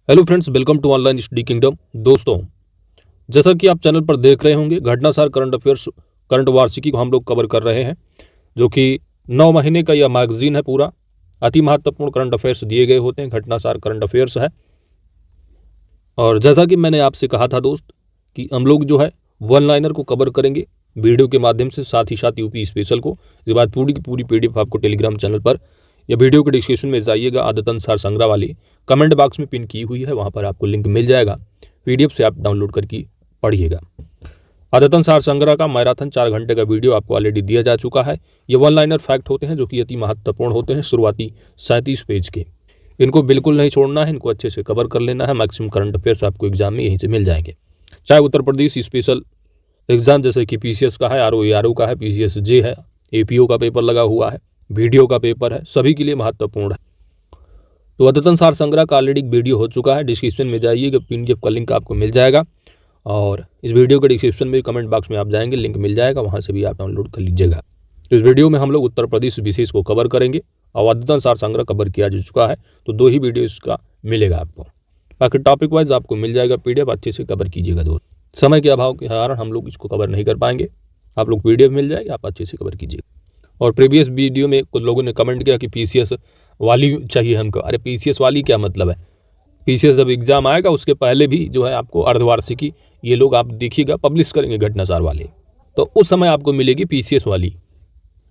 Hello friends, welcome to online study kingdom. दोस्तों, जैसा कि आप चैनल पर देख रहे होंगे, घटनासार करंट अफेयर्स करंट वार्षिकी को हम लोग कवर कर रहे हैं, जो कि 9 महीने का यह मैगजीन है। पूरा अति महत्वपूर्ण करंट अफेयर्स दिए गए होते हैं, घटनासार करंट अफेयर्स है। और जैसा कि मैंने आपसे कहा था दोस्त कि हम लोग जो है वन लाइनर को कवर करेंगे वीडियो के माध्यम से, साथ ही साथ यूपी स्पेशल को। इसके बाद पूरी की पूरी पीडीएफ आपको टेलीग्राम चैनल पर या वीडियो के डिस्क्रिप्शन में जाइएगा, आदतन सार संग्रह वाली कमेंट बॉक्स में पिन की हुई है, वहाँ पर आपको लिंक मिल जाएगा। पीडीएफ से आप डाउनलोड करके पढ़िएगा। आदतन सार संग्रह का मैराथन 4 घंटे का वीडियो आपको ऑलरेडी दिया जा चुका है। ये वन लाइनर फैक्ट होते हैं जो कि अति महत्वपूर्ण होते हैं, शुरुआती 37 पेज के। इनको बिल्कुल नहीं छोड़ना है, इनको अच्छे से कवर कर लेना है। मैक्सिमम करंट अफेयर्स आपको एग्जाम में यहीं से मिल जाएंगे, चाहे उत्तर प्रदेश स्पेशल एग्जाम जैसे कि पीसीएस का है, आरओ का है, पीसीएस जे है, एपीओ का पेपर लगा हुआ है, वीडियो का पेपर है, सभी के लिए महत्वपूर्ण है। तो अद्यतन सार संग्रह का ऑलरेडी वीडियो हो चुका है, डिस्क्रिप्शन में जाइएगा, पीडीएफ का लिंक आपको मिल जाएगा। और इस वीडियो के डिस्क्रिप्शन में कमेंट बॉक्स में आप जाएंगे, लिंक मिल जाएगा, वहाँ से भी आप डाउनलोड कर लीजिएगा। तो इस वीडियो में हम लोग उत्तर प्रदेश विशेष को कवर करेंगे और अद्यतन सार संग्रह कवर किया जा चुका है, तो 2 ही वीडियो इसका मिलेगा आपको। बाकी टॉपिक वाइज आपको मिल जाएगा पीडीएफ, अच्छे से कवर कीजिएगा दोस्त। समय के अभाव के कारण हम लोग इसको कवर नहीं कर पाएंगे, आप लोग पीडीएफ मिल जाएगी, आप अच्छे से कवर कीजिएगा। और प्रीवियस वीडियो में कुछ लोगों ने कमेंट किया कि पीसीएस वाली चाहिए हमको। अरे पीसीएस वाली क्या मतलब है? पीसीएस जब एग्जाम आएगा उसके पहले भी जो है आपको अर्धवार्षिकी ये लोग आप देखिएगा पब्लिश करेंगे घटनासार वाले, तो उस समय आपको मिलेगी पीसीएस वाली।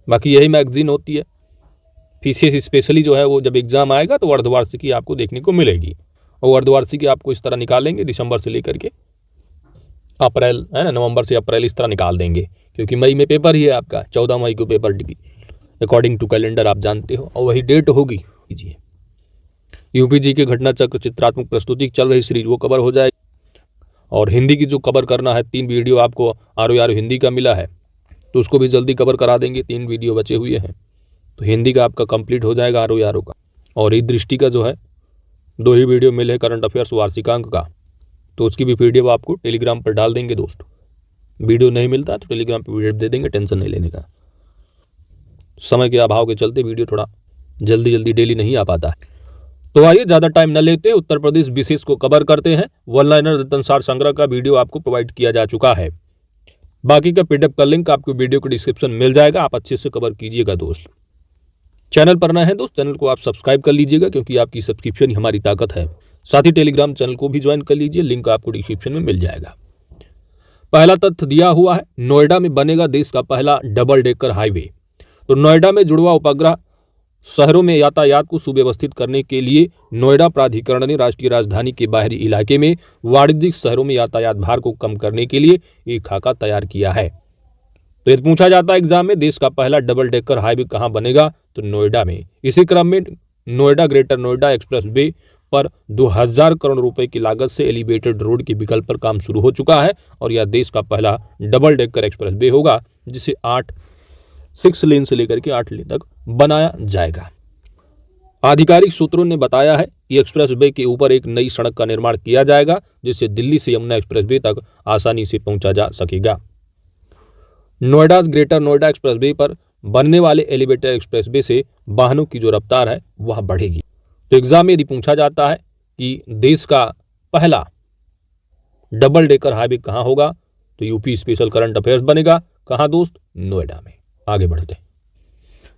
बाकी यही मैगजीन होती है। पीसीएस स्पेशली जो है वो जब एग्जाम आएगा तो अर्धवार्षिकी आपको देखने को मिलेगी। और अर्धवार्षिकी आपको इस तरह निकालेंगे, दिसंबर से लेकर के अप्रैल, है ना, नवंबर से अप्रैल इस तरह निकाल देंगे, क्योंकि मई में पेपर ही है आपका। 14 मई को पेपर डी अकॉर्डिंग टू कैलेंडर आप जानते हो, और वही डेट होगी। कीजिए यूपीजी के घटना चक्र चित्रात्मक प्रस्तुति चल रही सीरीज वो कवर हो जाएगी। और हिंदी की जो कवर करना है, 3 वीडियो आपको आर हिंदी का मिला है, तो उसको भी जल्दी कवर करा देंगे। 3 वीडियो बचे हुए हैं, तो हिंदी का आपका कंप्लीट हो जाएगा आर का। और ई दृष्टि का जो है 2 ही वीडियो मिले करंट अफेयर्स वार्षिकांक का, तो उसकी भी पीडीएफ आपको टेलीग्राम पर डाल देंगे दोस्त। वीडियो नहीं मिलता तो टेलीग्राम पर पीडीएफ दे देंगे, टेंशन नहीं लेने का। समय के अभाव के चलते वीडियो थोड़ा जल्दी डेली नहीं आ पाता है। तो आइए ज़्यादा टाइम न लेते उत्तर प्रदेश विशेष को कवर करते हैं। वन लाइनर अद्यतन सार संग्रह का वीडियो आपको प्रोवाइड किया जा चुका है। बाकी का पीडीएफ का लिंक आपको वीडियो के डिस्क्रिप्शन मिल जाएगा, आप अच्छे से कवर कीजिएगा दोस्त। चैनल पर नए हैं दोस्त, चैनल को आप सब्सक्राइब कर लीजिएगा, क्योंकि आपकी सब्सक्रिप्शन ही हमारी ताकत है। साथ ही टेलीग्राम चैनल को भी ज्वाइन कर लीजिए, लिंक आपको डिस्क्रिप्शन में मिल जाएगा। पहला तथ्य दिया हुआ है, नोएडा में बनेगा देश का पहला डबल डेकर हाईवे। तो नोएडा में जुड़वा उपग्रह शहरों में यातायात को सुव्यवस्थित करने के लिए नोएडा प्राधिकरण ने राष्ट्रीय राजधानी के बाहरी इलाके में वाणिज्यिक शहरों में यातायात भार को कम करने के लिए एक खाका तैयार किया है। तो यदि पूछा जाता है एग्जाम में, देश का पहला डबल डेकर हाईवे कहाँ बनेगा, तो नोएडा में। इसी क्रम में Noida greater Noida express way पर 2000 करोड़ रुपए की लागत से एलिवेटेड रोड के विकल्प पर काम शुरू हो चुका है, और यह देश का पहला डबल डेकर एक्सप्रेस वे होगा, जिसे 6 लेन से लेकर के 8 लेन तक बनाया जाएगा। आधिकारिक सूत्रों ने बताया है कि एक्सप्रेस वे के ऊपर एक नई सड़क का निर्माण किया जाएगा, जिससे दिल्ली से यमुना एक्सप्रेस वे तक आसानी से पहुंचा जा सकेगा। Noida greater Noida express way पर बनने वाले एलिवेटेड एक्सप्रेस वे से वाहनों की जो रफ्तार है वह बढ़ेगी। तो एग्जाम में यदि पूछा जाता है कि देश का पहला डबल डेकर हाईवे कहाँ होगा, तो यूपी स्पेशल करंट अफेयर्स बनेगा। कहाँ दोस्त? नोएडा में। आगे बढ़ते हैं।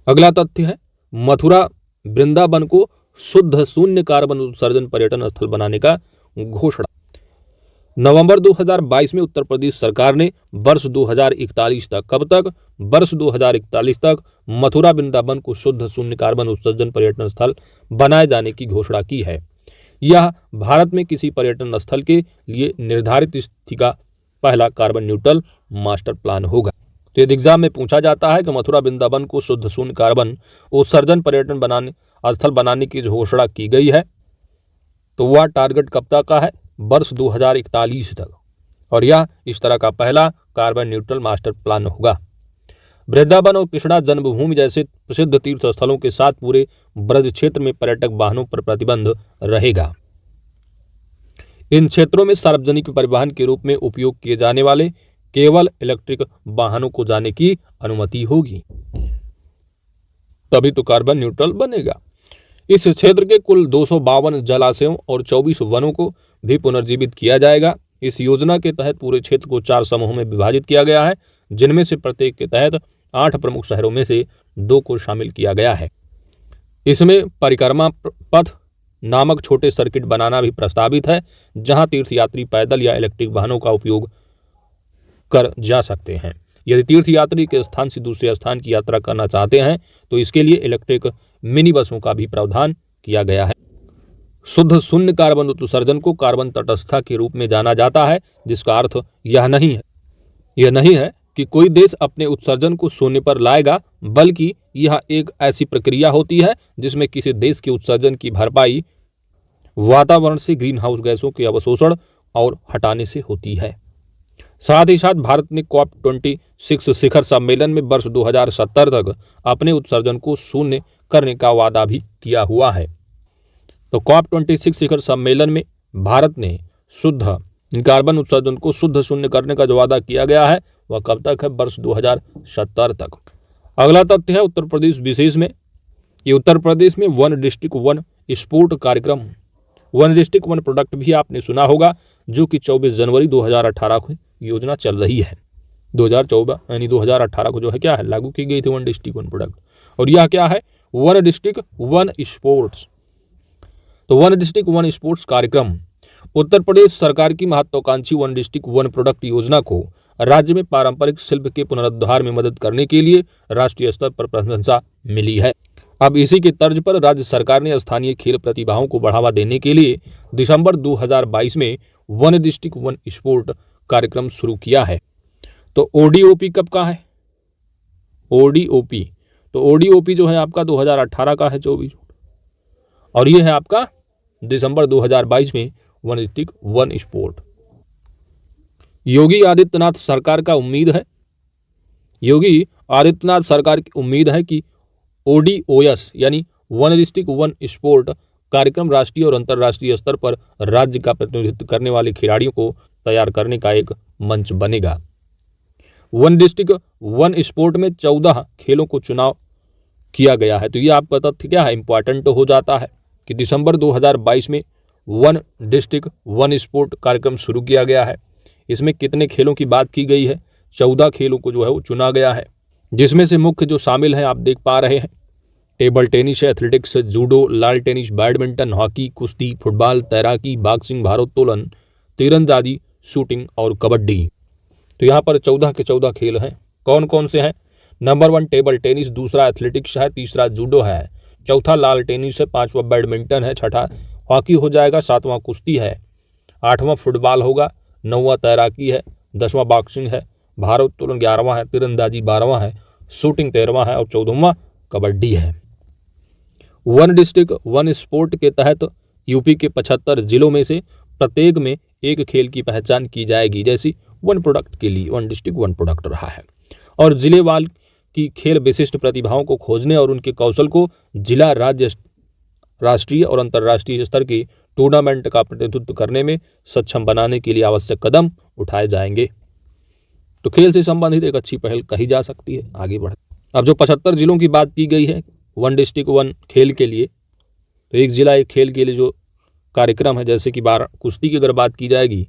अगला तथ्य है, मथुरा वृंदावन को शुद्ध शून्य कार्बन उत्सर्जन पर्यटन स्थल बनाने का घोषणा। नवंबर 2022 में उत्तर प्रदेश सरकार ने वर्ष 2041 तक, कब तक? वर्ष 2041 तक मथुरा वृंदावन को शुद्ध शून्य कार्बन उत्सर्जन पर्यटन स्थल बनाए जाने की घोषणा की है। यह भारत में किसी पर्यटन स्थल के लिए निर्धारित स्थिति का पहला कार्बन न्यूट्रल मास्टर प्लान होगा। तो यदि एग्जाम में पूछा जाता है कि मथुरा वृंदावन को शुद्ध शून्य कार्बन उत्सर्जन पर्यटन स्थल बनाने की घोषणा की गई है, तो वह टारगेट कब तक का है? वर्ष 2041 तक, और यह इस तरह का पहला कार्बन न्यूट्रल मास्टर प्लान होगा। वृंदावन और कृष्णा जन्मभूमि जैसे प्रसिद्ध तीर्थ स्थलों के साथ पूरे ब्रज क्षेत्र में पर्यटक वाहनों पर प्रतिबंध रहेगा। इन क्षेत्रों में सार्वजनिक परिवहन के रूप में उपयोग किए जाने वाले केवल इलेक्ट्रिक वाहनों को जाने की अनुमति होगी, तभी तो कार्बन न्यूट्रल बनेगा। इस क्षेत्र के कुल 252 जलाशयों और 24 वनों को भी पुनर्जीवित किया जाएगा। इस योजना के तहत पूरे क्षेत्र को 4 समूहों में विभाजित किया गया है, जिनमें से प्रत्येक के तहत 8 प्रमुख शहरों में से 2 को शामिल किया गया है। इसमें परिक्रमा पथ नामक छोटे सर्किट बनाना भी प्रस्तावित है, जहां तीर्थयात्री पैदल या इलेक्ट्रिक वाहनों का उपयोग कर जा सकते हैं। यदि तीर्थयात्री के स्थान से दूसरे स्थान की यात्रा करना चाहते हैं तो इसके लिए इलेक्ट्रिक मिनी बसों का भी प्रावधान किया गया है। शुद्ध शून्य कार्बन उत्सर्जन को कार्बन तटस्थता के रूप में जाना जाता है, जिसका अर्थ यह नहीं है कि कोई देश अपने उत्सर्जन को शून्य पर लाएगा, बल्कि यह एक ऐसी प्रक्रिया होती है जिसमें किसी देश के उत्सर्जन की भरपाई वातावरण से ग्रीन हाउस गैसों के अवशोषण और हटाने से होती है। साथ ही साथ भारत ने COP26 शिखर सम्मेलन में वर्ष 2070 तक अपने उत्सर्जन को शून्य करने का वादा भी किया हुआ है। तो COP26 शिखर सम्मेलन में भारत ने शुद्ध कार्बन उत्सर्जन को शुद्ध शून्य करने का जो वादा किया गया है वह कब तक है? वर्ष 2070 तक। अगला तथ्य है उत्तर प्रदेश विशेष में कि उत्तर प्रदेश में वन डिस्ट्रिक्ट वन स्पोर्ट कार्यक्रम, वन डिस्ट्रिक्ट वन प्रोडक्ट भी आपने सुना होगा, जो कि 24 जनवरी 2018 को योजना चल रही है। 2014 यानी 2018 को जो है क्या है लागू की गई थी वन डिस्ट्रिक्ट वन प्रोडक्ट, और यह क्या है? One district one sports. तो वन डिस्ट्रिक्ट वन स्पोर्ट्स कार्यक्रम उत्तर प्रदेश सरकार की महत्वाकांक्षी वन डिस्ट्रिक्ट वन प्रोडक्ट योजना को राज्य में पारंपरिक शिल्प के पुनरुद्धार में मदद करने के लिए राष्ट्रीय स्तर पर प्रशंसा मिली है। अब इसी के तर्ज पर राज्य सरकार ने स्थानीय खेल प्रतिभाओं को बढ़ावा देने के लिए दिसंबर 2022 में वन डिस्ट्रिक्ट वन स्पोर्ट कार्यक्रम शुरू किया है। तो ODOP कब का है? ODOP तो ODOP जो है आपका 2018 का है 24, और ये है आपका दिसंबर 2022 में one district one sport. Yogi Adityanath सरकार की उम्मीद है कि ODOS यानी वन डिस्ट्रिक्ट वन स्पोर्ट कार्यक्रम राष्ट्रीय और अंतर्राष्ट्रीय स्तर पर राज्य का प्रतिनिधित्व करने वाले खिलाड़ियों को तैयार करने का एक मंच बनेगा। वन डिस्ट्रिक्ट वन स्पोर्ट में 14 खेलों को चुनाव किया गया है। तो ये आपका तथ्य क्या है? इंपॉर्टेंट हो जाता है कि दिसंबर 2022 में वन डिस्ट्रिक्ट वन स्पोर्ट कार्यक्रम शुरू किया गया है। इसमें कितने खेलों की बात की गई है? 14 खेलों को जो है वो चुना गया है, जिसमें से मुख्य जो शामिल हैं आप देख पा रहे हैं। टेबल टेनिस है, एथलेटिक्स, जूडो, लाल टेनिस, बैडमिंटन, हॉकी, कुश्ती, फुटबॉल, तैराकी, बॉक्सिंग, भारोत्तोलन, तीरंदाजी, शूटिंग और कबड्डी। तो यहाँ पर 14 के 14 खेल हैं। कौन कौन से हैं? नंबर 1 टेबल टेनिस, दूसरा एथलेटिक्स है, तीसरा जूडो है, चौथा लाल टेनिस है, 5वां बैडमिंटन है, 6ठा हॉकी हो जाएगा, 7वां कुश्ती है, 8वां फुटबॉल होगा, 9वां तैराकी है, 10वां बॉक्सिंग है, भारोत्तोलन 11वां है, तीरंदाजी 12वां है, शूटिंग 13वां है और 14वां कबड्डी है। वन डिस्ट्रिक्ट वन स्पोर्ट के तहत यूपी के 75 जिलों में से प्रत्येक में एक खेल की पहचान की जाएगी, जैसी वन प्रोडक्ट के लिए वन डिस्ट्रिक्ट वन प्रोडक्ट रहा है। और जिलेवार की खेल विशिष्ट प्रतिभाओं को खोजने और उनके कौशल को जिला, राज्य, राष्ट्रीय और अंतर्राष्ट्रीय स्तर की टूर्नामेंट का प्रतिनिधित्व करने में सक्षम बनाने के लिए आवश्यक कदम उठाए जाएंगे। तो खेल से संबंधित एक अच्छी पहल कही जा सकती है। आगे बढ़, अब जो 75 जिलों की बात की गई है वन डिस्ट्रिक्ट वन खेल के लिए, तो एक जिला एक खेल के लिए जो कार्यक्रम है, जैसे कि कुश्ती की अगर बात की जाएगी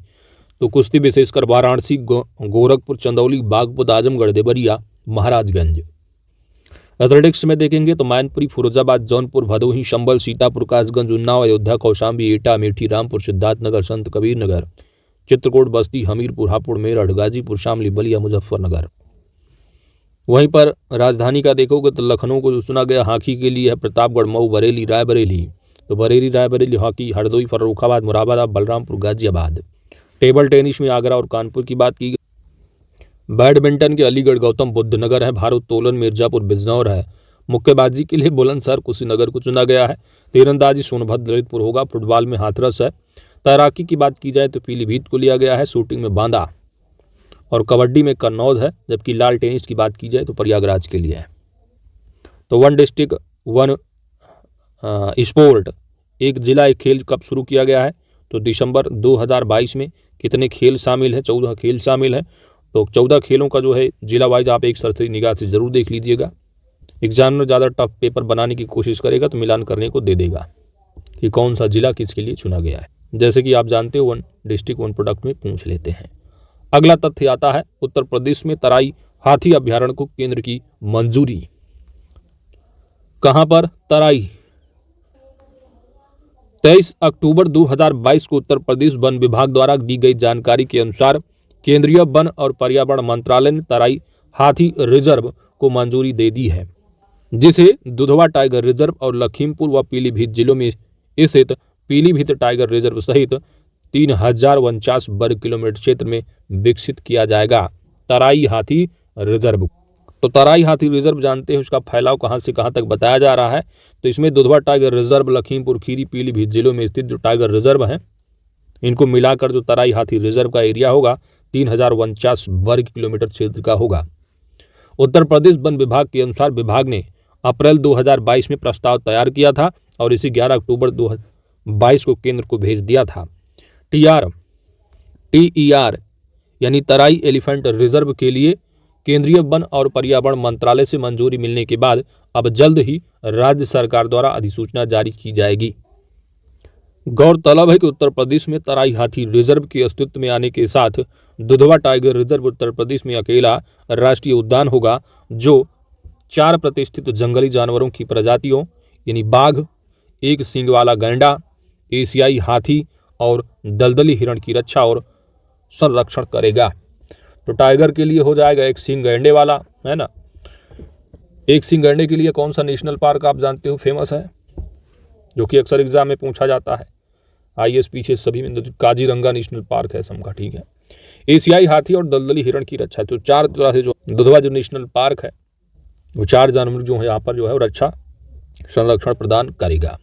तो कुश्ती विशेषकर वाराणसी, गोरखपुर, चंदौली, बागपत, आजमगढ़, देवरिया, महाराजगंज। एथलेटिक्स में देखेंगे तो मैनपुरी, फिरोजाबाद, जौनपुर, भदोही, संभल, सीतापुर, कासगंज, उन्नाव, अयोध्या, कौशाम्बी, एटा, अमेठी, रामपुर, सिद्धार्थनगर, संत कबीर नगर, चित्रकूट, बस्ती, हमीरपुर, हापुड़, मेरठ, गाजीपुर, शामली, बलिया, मुजफ्फरनगर। वहीं पर राजधानी का देखोगे तो लखनऊ को जो चुना गया हॉकी के लिए है, प्रतापगढ़, मऊ, बरेली, रायबरेली, तो Bareilly, Raebareli hockey, Hardoi, Farrukhabad, Moradabad, Balrampur, Ghaziabad. Table tennis में आगरा और कानपुर की बात की गई। बैडमिंटन के अलीगढ़, गौतम बुद्ध नगर है, भारोत्तोलन मिर्जापुर, बिजनौर है। मुक्केबाजी के लिए बुलंदशहर, कुशीनगर को चुना गया है। तीरंदाजी सोनभद्र, ललितपुर होगा। फुटबॉल में हाथरस है। तैराकी की बात की जाए तो पीलीभीत को लिया गया है। शूटिंग में बांदा और कबड्डी में कन्नौज है, जबकि लाल टेनिस की बात की जाए तो प्रयागराज के लिए है। तो वन डिस्ट्रिक्ट वन स्पोर्ट एक जिला एक खेल कब शुरू किया गया है? तो दिसंबर 2022 में। कितने खेल शामिल है? 14 खेल शामिल है। तो 14 खेलों का जो है जिला वाइज आप एक सरसरी निगाह से जरूर देख लीजिएगा। एग्जामिनर ज़्यादा टफ पेपर बनाने की कोशिश करेगा तो मिलान करने को दे देगा कि कौन सा जिला किसके लिए चुना गया है। जैसे कि आप जानते हो, वन डिस्ट्रिक्ट वन प्रोडक्ट में पूछ लेते हैं। अगला तथ्य आता है उत्तर प्रदेश में तराई हाथी अभ्यारण्य को केंद्र की मंजूरी। कहां पर? तराई। 23 अक्टूबर 2022 को उत्तर प्रदेश वन विभाग द्वारा दी गई जानकारी के अनुसार केंद्रीय वन और पर्यावरण मंत्रालय ने तराई हाथी रिजर्व को मंजूरी दे दी है, जिसे दुधवा टाइगर रिजर्व और लखीमपुर व पीलीभीत जिलों में स्थित पीलीभीत टाइगर रिजर्व सहित 3049 वर्ग किलोमीटर क्षेत्र में विकसित किया जाएगा। तराई हाथी रिजर्व। तो तराई हाथी रिजर्व जानते हैं उसका फैलाव कहां से कहां तक बताया जा रहा है। तो इसमें दुधवा टाइगर रिजर्व, लखीमपुर खीरी, पीलीभीत जिलों में स्थित जो टाइगर रिजर्व है, इनको मिलाकर जो तराई हाथी रिजर्व का एरिया होगा 3049 वर्ग किलोमीटर क्षेत्र का होगा। उत्तर प्रदेश वन विभाग के अनुसार विभाग ने अप्रैल 2022 में प्रस्ताव तैयार किया था और इसी 11 अक्टूबर 2022 को केंद्र को भेज दिया था। TER यानी तराई एलिफेंट रिजर्व के लिए केंद्रीय वन और पर्यावरण मंत्रालय से मंजूरी मिलने के बाद अब जल्द ही राज्य सरकार द्वारा अधिसूचना जारी की जाएगी। गौरतलब है कि उत्तर प्रदेश में तराई हाथी रिजर्व के अस्तित्व में आने के साथ दुधवा टाइगर रिजर्व उत्तर प्रदेश में अकेला राष्ट्रीय उद्यान होगा जो 4 प्रतिष्ठित जंगली जानवरों की प्रजातियों यानी बाघ, एक सींग वाला गैंडा, एशियाई हाथी और दलदली हिरण की रक्षा और संरक्षण करेगा। तो टाइगर के लिए हो जाएगा एक सींग गैंडे वाला, है ना। एक सींग गैंडे के लिए कौन सा नेशनल पार्क आप जानते हो फेमस है, जो कि अक्सर एग्जाम में पूछा जाता है, IAS पीछे सभी में? काजीरंगा नेशनल पार्क है समका, ठीक है। एशियाई हाथी और दलदली हिरण की रक्षा, तो 4 तरह से जो दुधवा जो नेशनल पार्क है वो 4 जानवर जो है यहाँ पर जो है रक्षा संरक्षण प्रदान करेगा।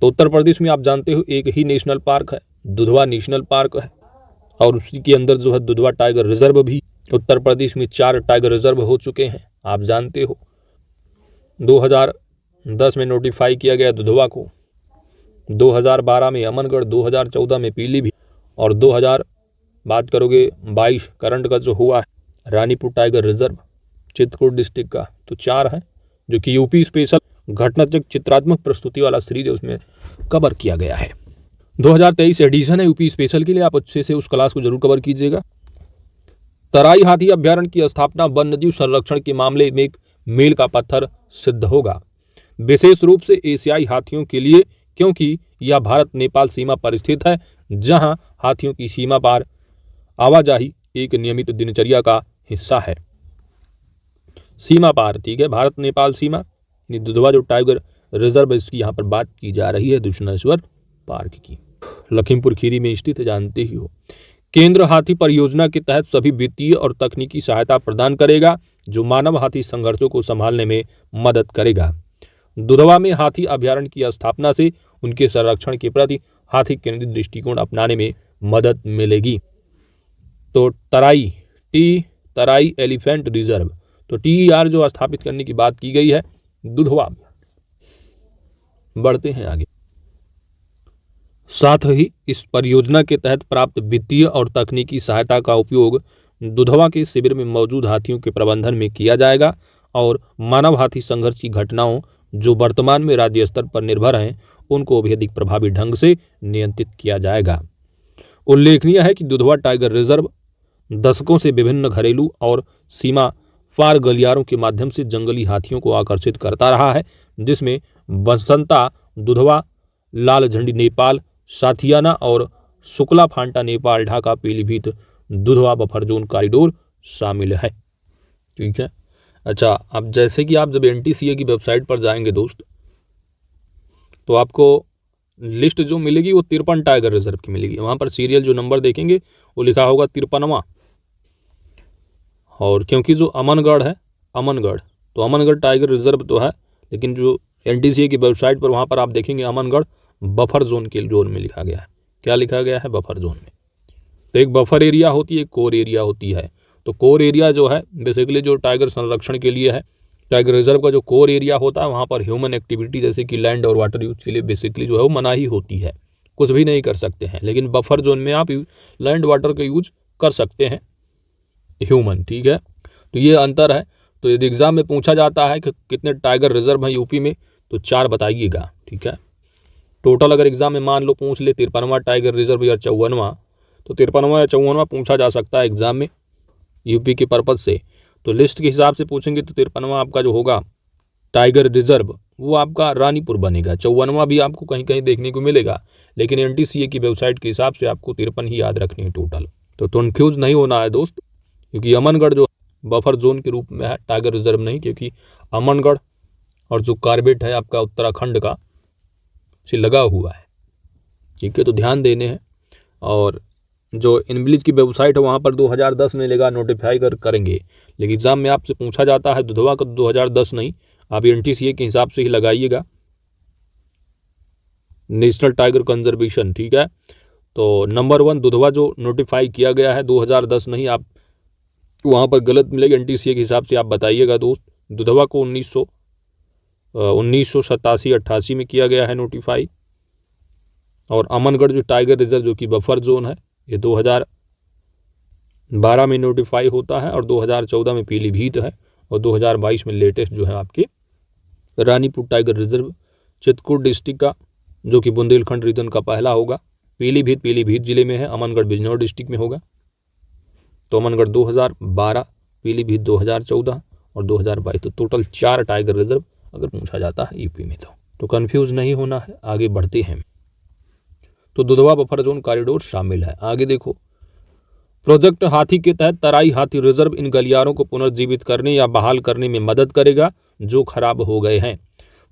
तो उत्तर प्रदेश में आप जानते हो एक ही नेशनल पार्क है, दुधवा नेशनल पार्क है, और उसी के अंदर जो है दुधवा टाइगर रिजर्व भी। उत्तर प्रदेश में 4 टाइगर रिजर्व हो चुके हैं, आप जानते हो। 2010 में नोटिफाई किया गया दुधवा को, 2012 में अमनगढ़, 2014 में पीलीभीत और 2000 बात करोगे 22 करंट का जो हुआ है Ranipur tiger reserve Chitrakoot district का। तो 4 है जो कि यूपी स्पेशल घटनाचक चित्रात्मक प्रस्तुति वाला सीरीज है उसमें कवर किया गया है। 2023 एडिशन है यूपी स्पेशल के लिए, आप अच्छे से उस क्लास को जरूर कवर कीजिएगा। तराई हाथी अभ्यारण्य की स्थापना वन्यजीव संरक्षण के मामले में एक मील का पत्थर सिद्ध होगा, विशेष रूप से एशियाई हाथियों के लिए, क्योंकि यह भारत नेपाल सीमा पर स्थित है जहां हाथियों की सीमा पार आवाजाही एक नियमित दिनचर्या का हिस्सा है। सीमा पार, ठीक है, भारत नेपाल सीमा। दुधवा जो टाइगर रिजर्व इसकी यहाँ पर बात की जा रही है दुष्णेश्वर पार्क की, लखीमपुर खीरी में स्थित है, जानते ही हो। केंद्र हाथी परियोजना के तहत सभी वित्तीय और तकनीकी सहायता प्रदान करेगा जो मानव हाथी संघर्षों को संभालने में मदद करेगा। दुधवा में हाथी अभ्यारण्य की स्थापना से उनके संरक्षण के प्रति हाथी केंद्रित दृष्टिकोण अपनाने में मदद मिलेगी। तो तराई एलिफेंट रिजर्व, तो TER जो स्थापित करने की बात की गई है दुधवा। बढ़ते हैं आगे। साथ ही इस परियोजना के तहत प्राप्त वित्तीय और तकनीकी सहायता का उपयोग दुधवा के शिविर में मौजूद हाथियों के प्रबंधन में किया जाएगा और मानव हाथी संघर्ष की घटनाओं जो वर्तमान में राज्य स्तर पर निर्भर हैं उनको भी अधिक प्रभावी ढंग से नियंत्रित किया जाएगा। उल्लेखनीय है कि दुधवा टाइगर रिजर्व दशकों से विभिन्न घरेलू और सीमा पार गलियारों के माध्यम से जंगली हाथियों को आकर्षित करता रहा है, जिसमें बसंता दुधवा, लाल झंडी नेपाल, साथियाना और Shukla Phanta Nepal, Dhaka Pilibhit Dudhwa buffer zone corridor शामिल है। ठीक है। अच्छा, अब जैसे कि आप जब NTCA की वेबसाइट पर जाएंगे दोस्त, तो आपको लिस्ट जो मिलेगी वो 53 टाइगर रिजर्व की मिलेगी। वहाँ पर सीरियल जो नंबर देखेंगे वो लिखा होगा 53वां। और क्योंकि जो अमनगढ़ है, तो अमनगढ़ टाइगर रिजर्व तो है, लेकिन जो NTCA की वेबसाइट पर वहाँ पर आप देखेंगे अमनगढ़ बफर जोन के जोन में लिखा गया है। क्या लिखा गया है? बफर जोन में। तो एक बफर एरिया होती है, एक कोर एरिया होती है। तो कोर एरिया जो है बेसिकली जो टाइगर संरक्षण के लिए है, टाइगर रिजर्व का जो कोर एरिया होता है वहाँ पर ह्यूमन एक्टिविटी जैसे कि लैंड और वाटर यूज के लिए बेसिकली जो है वो मनाही होती है, कुछ भी नहीं कर सकते हैं। लेकिन बफर जोन में आप लैंड वाटर का यूज कर सकते हैं ह्यूमन। ठीक है, तो ये अंतर है। तो यदि एग्जाम में पूछा जाता है कि कितने टाइगर रिजर्व हैं यूपी में, तो 4 बताइएगा। ठीक है, टोटल अगर एग्जाम में मान लो पूछ ले 53वां टाइगर रिजर्व या 54वां, तो 53वां या 54वां पूछा जा सकता है एग्जाम में यूपी के पर्पज से। तो लिस्ट के हिसाब से पूछेंगे तो 53वां आपका जो होगा टाइगर रिजर्व वो आपका रानीपुर बनेगा। 54वां भी आपको कहीं कहीं देखने को मिलेगा, लेकिन एनटीसीए की वेबसाइट के हिसाब से आपको 53 ही याद रखनी है टोटल। तो कंफ्यूज नहीं होना है दोस्त, क्योंकि अमनगढ़ जो बफर जोन के रूप में है, टाइगर रिजर्व नहीं, क्योंकि अमनगढ़ और जो कार्बेट है आपका उत्तराखंड का से लगा हुआ है। ठीक है, तो ध्यान देने हैं। और जो इनविलिज की वेबसाइट है वहाँ पर 2010 में लेगा नोटिफाई करेंगे, लेकिन एग्जाम में आपसे पूछा जाता है दुधवा का 2010 नहीं, आप एनटीसीए के हिसाब से ही लगाइएगा, नेशनल टाइगर कंजर्वेशन। ठीक है, तो नंबर 1 दुधवा जो नोटिफाई किया गया है 2010 नहीं, आप वहाँ पर गलत मिलेगा। एनटीसीए के हिसाब से आप बताइएगा दोस्त। दुधवा को 1987-88 में किया गया है नोटिफाई। और अमनगढ़ जो टाइगर रिजर्व जो कि बफर जोन है, ये 2012 में नोटिफाई होता है, और 2014 में पीलीभीत है, और 2022 में लेटेस्ट जो है आपके Ranipur tiger reserve Chitrakoot district का, जो कि बुंदेलखंड रीजन का पहला होगा। पीलीभीत जिले में है, अमनगढ़ बिजनौर डिस्ट्रिक्ट में होगा। तो अमनगढ़ 2012, पीलीभीत 2014 और 2022, तो टोटल 4 टाइगर रिजर्व अगर पूछा जाता है यूपी में तो कंफ्यूज नहीं होना है। आगे बढ़ते हैं। तो दुधवा बफर जोन कॉरिडोर शामिल है। आगे देखो, प्रोजेक्ट हाथी के तहत तराई हाथी रिजर्व इन गलियारों को पुनर्जीवित करने या बहाल करने में मदद करेगा जो खराब हो गए हैं।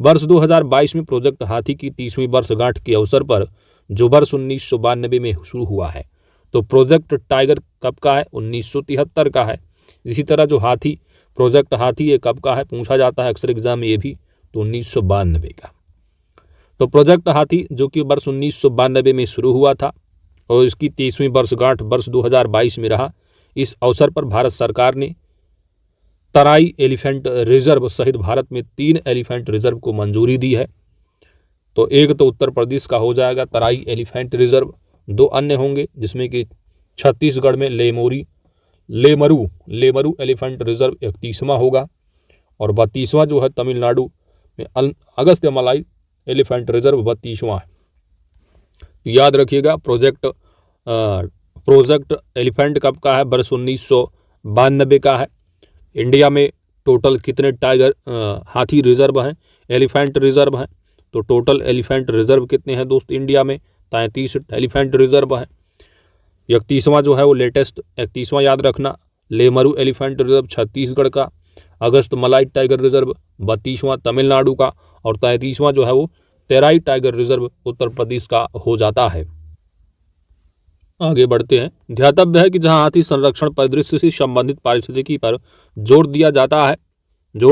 वर्ष 2022 में प्रोजेक्ट हाथी की 30वीं वर्षगांठ के अवसर पर, जो वर्ष 1992 में शुरू हुआ है, तो प्रोजेक्ट टाइगर कब का है? 1973 का है। इसी तरह जो हाथी प्रोजेक्ट हाथी ये कब का है पूछा जाता है अक्सर एग्जाम में, ये भी तो 1992 का। तो प्रोजेक्ट हाथी जो कि वर्ष 1992 में शुरू हुआ था और इसकी 30वीं वर्षगांठ वर्ष 2022 में रहा। इस अवसर पर भारत सरकार ने तराई एलिफेंट रिजर्व सहित भारत में 3 एलिफेंट रिजर्व को मंजूरी दी है। तो एक तो उत्तर प्रदेश का हो जाएगा तराई एलिफेंट रिजर्व, 2 अन्य होंगे जिसमें कि छत्तीसगढ़ में लेमरू एलिफेंट रिजर्व 31वां होगा, और 32वां जो है तमिलनाडु में अगस्त्यमलाई एलिफेंट रिजर्व 32वां है। याद रखिएगा, प्रोजेक्ट एलिफेंट कब का है? वर्ष 1992 का है। इंडिया में टोटल कितने टाइगर हाथी रिजर्व हैं, एलिफेंट रिजर्व हैं? तो टोटल एलिफेंट रिजर्व कितने हैं दोस्त इंडिया में? 33 एलिफेंट रिजर्व हैं। 31वां जो है वो लेटेस्ट 31वां याद रखना, लेमरू एलिफेंट रिजर्व छत्तीसगढ़ का, अगस्त मलाई टाइगर रिजर्व 32वां तमिलनाडु का, और 33वां जो है वो तेराई टाइगर रिजर्व उत्तर प्रदेश का हो जाता है। आगे बढ़ते हैं। ध्यातव्य है कि जहां हाथी संरक्षण परिदृश्य से संबंधित पारिस्थितिकी पर जोर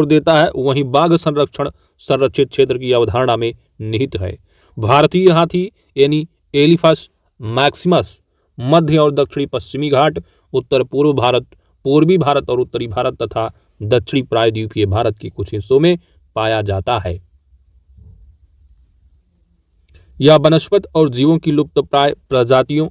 देता है वहीं बाघ संरक्षण संरक्षित क्षेत्र की अवधारणा में निहित है। भारतीय हाथी यानी एलिफस मैक्सिमस मध्य और दक्षिणी पश्चिमी घाट, उत्तर पूर्व भारत, पूर्वी भारत और उत्तरी भारत तथा दक्षिणी प्रायद्वीपीय भारत के कुछ हिस्सों में पाया जाता है। यह वनस्पति और जीवों की लुप्तप्राय प्रजातियों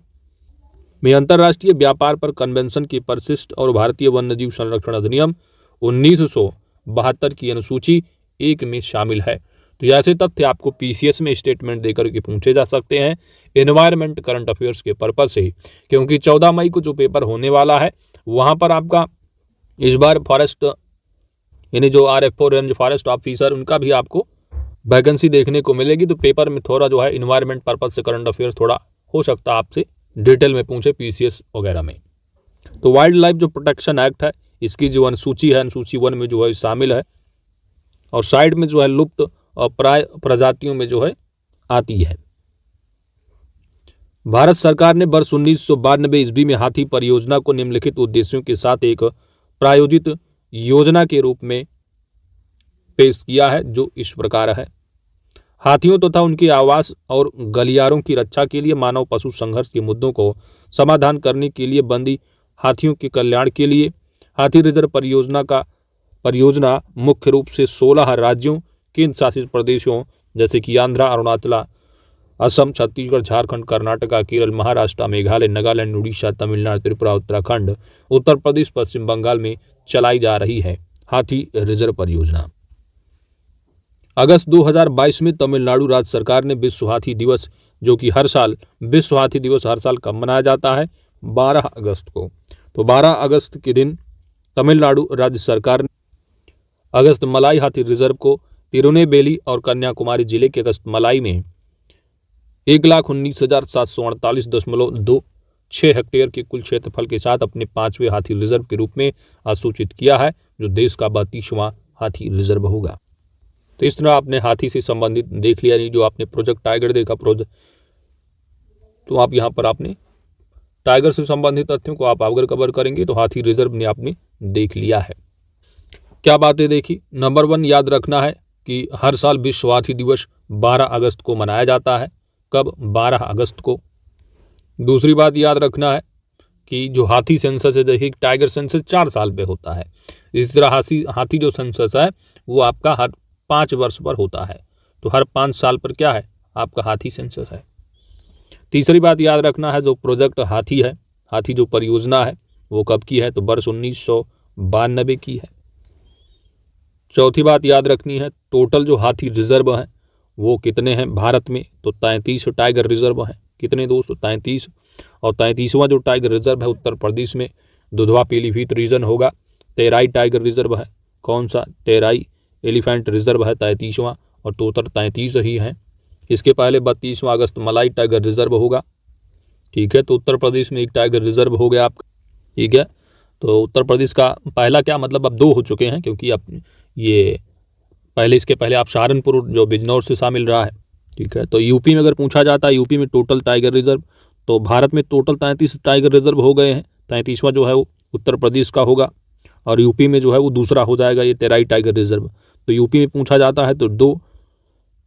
में अंतर्राष्ट्रीय व्यापार पर कन्वेंशन की परिशिष्ट और भारतीय वन्यजीव संरक्षण अधिनियम 1972 की अनुसूची 1 में शामिल है। तो ऐसे तथ्य आपको पीसीएस में स्टेटमेंट देकर के पूछे जा सकते हैं एनवायरमेंट करंट अफेयर्स के पर्पज से, क्योंकि 14 मई को जो पेपर होने वाला है वहां पर आपका इस बार फॉरेस्ट यानी जो RFO रेंज फॉरेस्ट ऑफिसर उनका भी आपको वैकेंसी देखने को मिलेगी। तो पेपर में थोड़ा जो है इन्वायरमेंट पर्पज से करंट अफेयर्स थोड़ा हो सकता है आपसे डिटेल में पूछे पीसीएस वगैरह में। तो वाइल्ड लाइफ जो प्रोटेक्शन एक्ट है इसकी जो अनुसूची है, अनुसूची 1 में जो है शामिल है, और साइड में जो है लुप्त और प्राय प्रजातियों में जो है आती है। भारत सरकार ने वर्ष 1992 ईस्वी में हाथी परियोजना को निम्नलिखित उद्देश्यों के साथ एक प्रायोजित योजना के रूप में पेश किया है, जो इस प्रकार है। हाथियों तथा उनके आवास और गलियारों की रक्षा के लिए मानव पशु संघर्ष के मुद्दों को समाधान करने के लिए बंदी हाथियों के कल्याण के लिए हाथी रिजर्व परियोजना मुख्य रूप से 16 राज्यों, केंद्र शासित प्रदेशों जैसे कि आंध्र, अरुणाचल, असम, छत्तीसगढ़, झारखंड, कर्नाटक, केरल, महाराष्ट्र, मेघालय, नागालैंड, उड़ीसा, तमिलनाडु, त्रिपुरा, उत्तराखंड, उत्तर प्रदेश, पश्चिम बंगाल में चलाई जा रही है। हाथी रिजर्व परियोजना। अगस्त 2022 में तमिलनाडु राज्य सरकार ने विश्व हाथी दिवस, जो कि हर साल विश्व हाथी दिवस हर साल कब मनाया जाता है, 12 अगस्त को। तो 12 अगस्त के दिन तमिलनाडु राज्य सरकार ने अगस्त मलाई हाथी रिजर्व को तिरुनेलवेली और कन्याकुमारी जिले के अगस्त मलाई में 1,19,748.26 हेक्टेयर के कुल क्षेत्रफल के साथ अपने 5वें हाथी रिजर्व के रूप में अधिसूचित किया है, जो देश का 32वां हाथी रिजर्व होगा। तो इस तरह आपने हाथी से संबंधित देख लिया, नहीं जो आपने प्रोजेक्ट टाइगर देखा प्रोजेक्ट, तो आप यहाँ पर आपने टाइगर से संबंधित तथ्यों को आप अगर कवर करेंगे तो हाथी रिजर्व ने आपने देख लिया है। क्या बातें देखी? नंबर 1 याद रखना है कि हर साल विश्व हाथी दिवस 12 अगस्त को मनाया जाता है। कब? 12 अगस्त को। दूसरी बात याद रखना है कि जो हाथी सेंसस है, देखिए टाइगर सेंसस 4 साल पे होता है, इसी तरह हाथी जो सेंसस है वो आपका हर 5 वर्ष पर होता है। तो हर 5 साल पर क्या है, आपका हाथी सेंसस है। तीसरी बात याद रखना है, जो प्रोजेक्ट हाथी है, हाथी जो परियोजना है वो कब की है, तो वर्ष 1992 की है। चौथी बात याद रखनी है, टोटल जो हाथी रिजर्व हैं वो कितने हैं भारत में, तो 33 टाइगर रिजर्व हैं। कितने दोस्तों? 33। और 33वां जो टाइगर रिजर्व है उत्तर प्रदेश में दुधवा पीलीभीत रीजन होगा। तेराई टाइगर रिजर्व है, कौन सा? तेराई एलिफेंट रिजर्व है 33वां, और टोटल 33 ही हैं। इसके पहले 32वां अगस्त मलाई टाइगर रिजर्व होगा, ठीक है। तो उत्तर प्रदेश में एक टाइगर रिजर्व हो गया आपका, ठीक है। तो उत्तर प्रदेश का पहला क्या मतलब, अब 2 हो चुके हैं, क्योंकि अब ये पहले इसके पहले आप सहारनपुर जो बिजनौर से शामिल रहा है, ठीक है। तो यूपी में अगर पूछा जाता है, यूपी में टोटल टाइगर रिजर्व, तो भारत में टोटल 33 टाइगर रिजर्व हो गए हैं। 33वां जो है वो उत्तर प्रदेश का होगा, और यूपी में जो है वो दूसरा हो जाएगा ये तेराई टाइगर रिजर्व। तो यूपी में पूछा जाता है तो 2,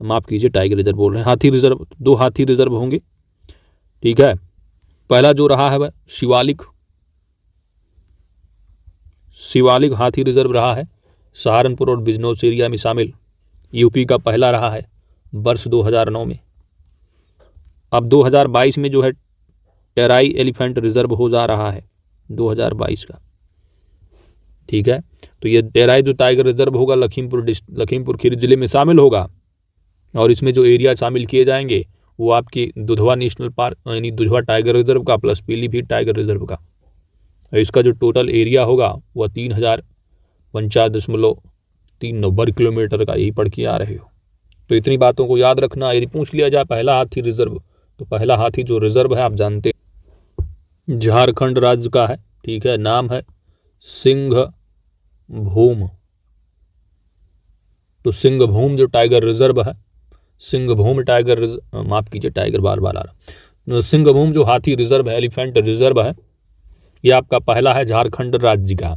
माफ़ कीजिए टाइगर रिजर्व बोल रहे हैं, हाथी रिजर्व, 2 हाथी रिजर्व होंगे, ठीक है। पहला जो रहा है वह शिवालिक हाथी रिजर्व रहा है, सहारनपुर और बिजनौर एरिया में शामिल, यूपी का पहला रहा है वर्ष 2009 में। अब 2022 में जो है टेराई एलिफेंट रिजर्व हो जा रहा है 2022 का, ठीक है। तो ये टेराई जो टाइगर रिजर्व होगा लखीमपुर खीरी जिले में शामिल होगा, और इसमें जो एरिया शामिल किए जाएंगे वो आपकी दुधवा नेशनल पार्क यानी दुधवा टाइगर रिजर्व का प्लस पीलीभीत टाइगर रिजर्व का। इसका जो टोटल एरिया होगा वह 3049.39 वर्ग किलोमीटर का, यही पढ़ के आ रहे हो। तो इतनी बातों को याद रखना। यदि पूछ लिया जाए पहला हाथी रिजर्व, तो पहला हाथी जो रिजर्व है आप जानते हैं झारखंड राज्य का है, ठीक है। नाम है सिंघभूम। तो सिंघभूम जो टाइगर रिजर्व है, सिंघभूम टाइगर रिजर्व, माफ कीजिए टाइगर बार बार आ रहा, सिंघभूम जो हाथी रिजर्व है, एलिफेंट रिजर्व है, ये आपका पहला है झारखंड राज्य का।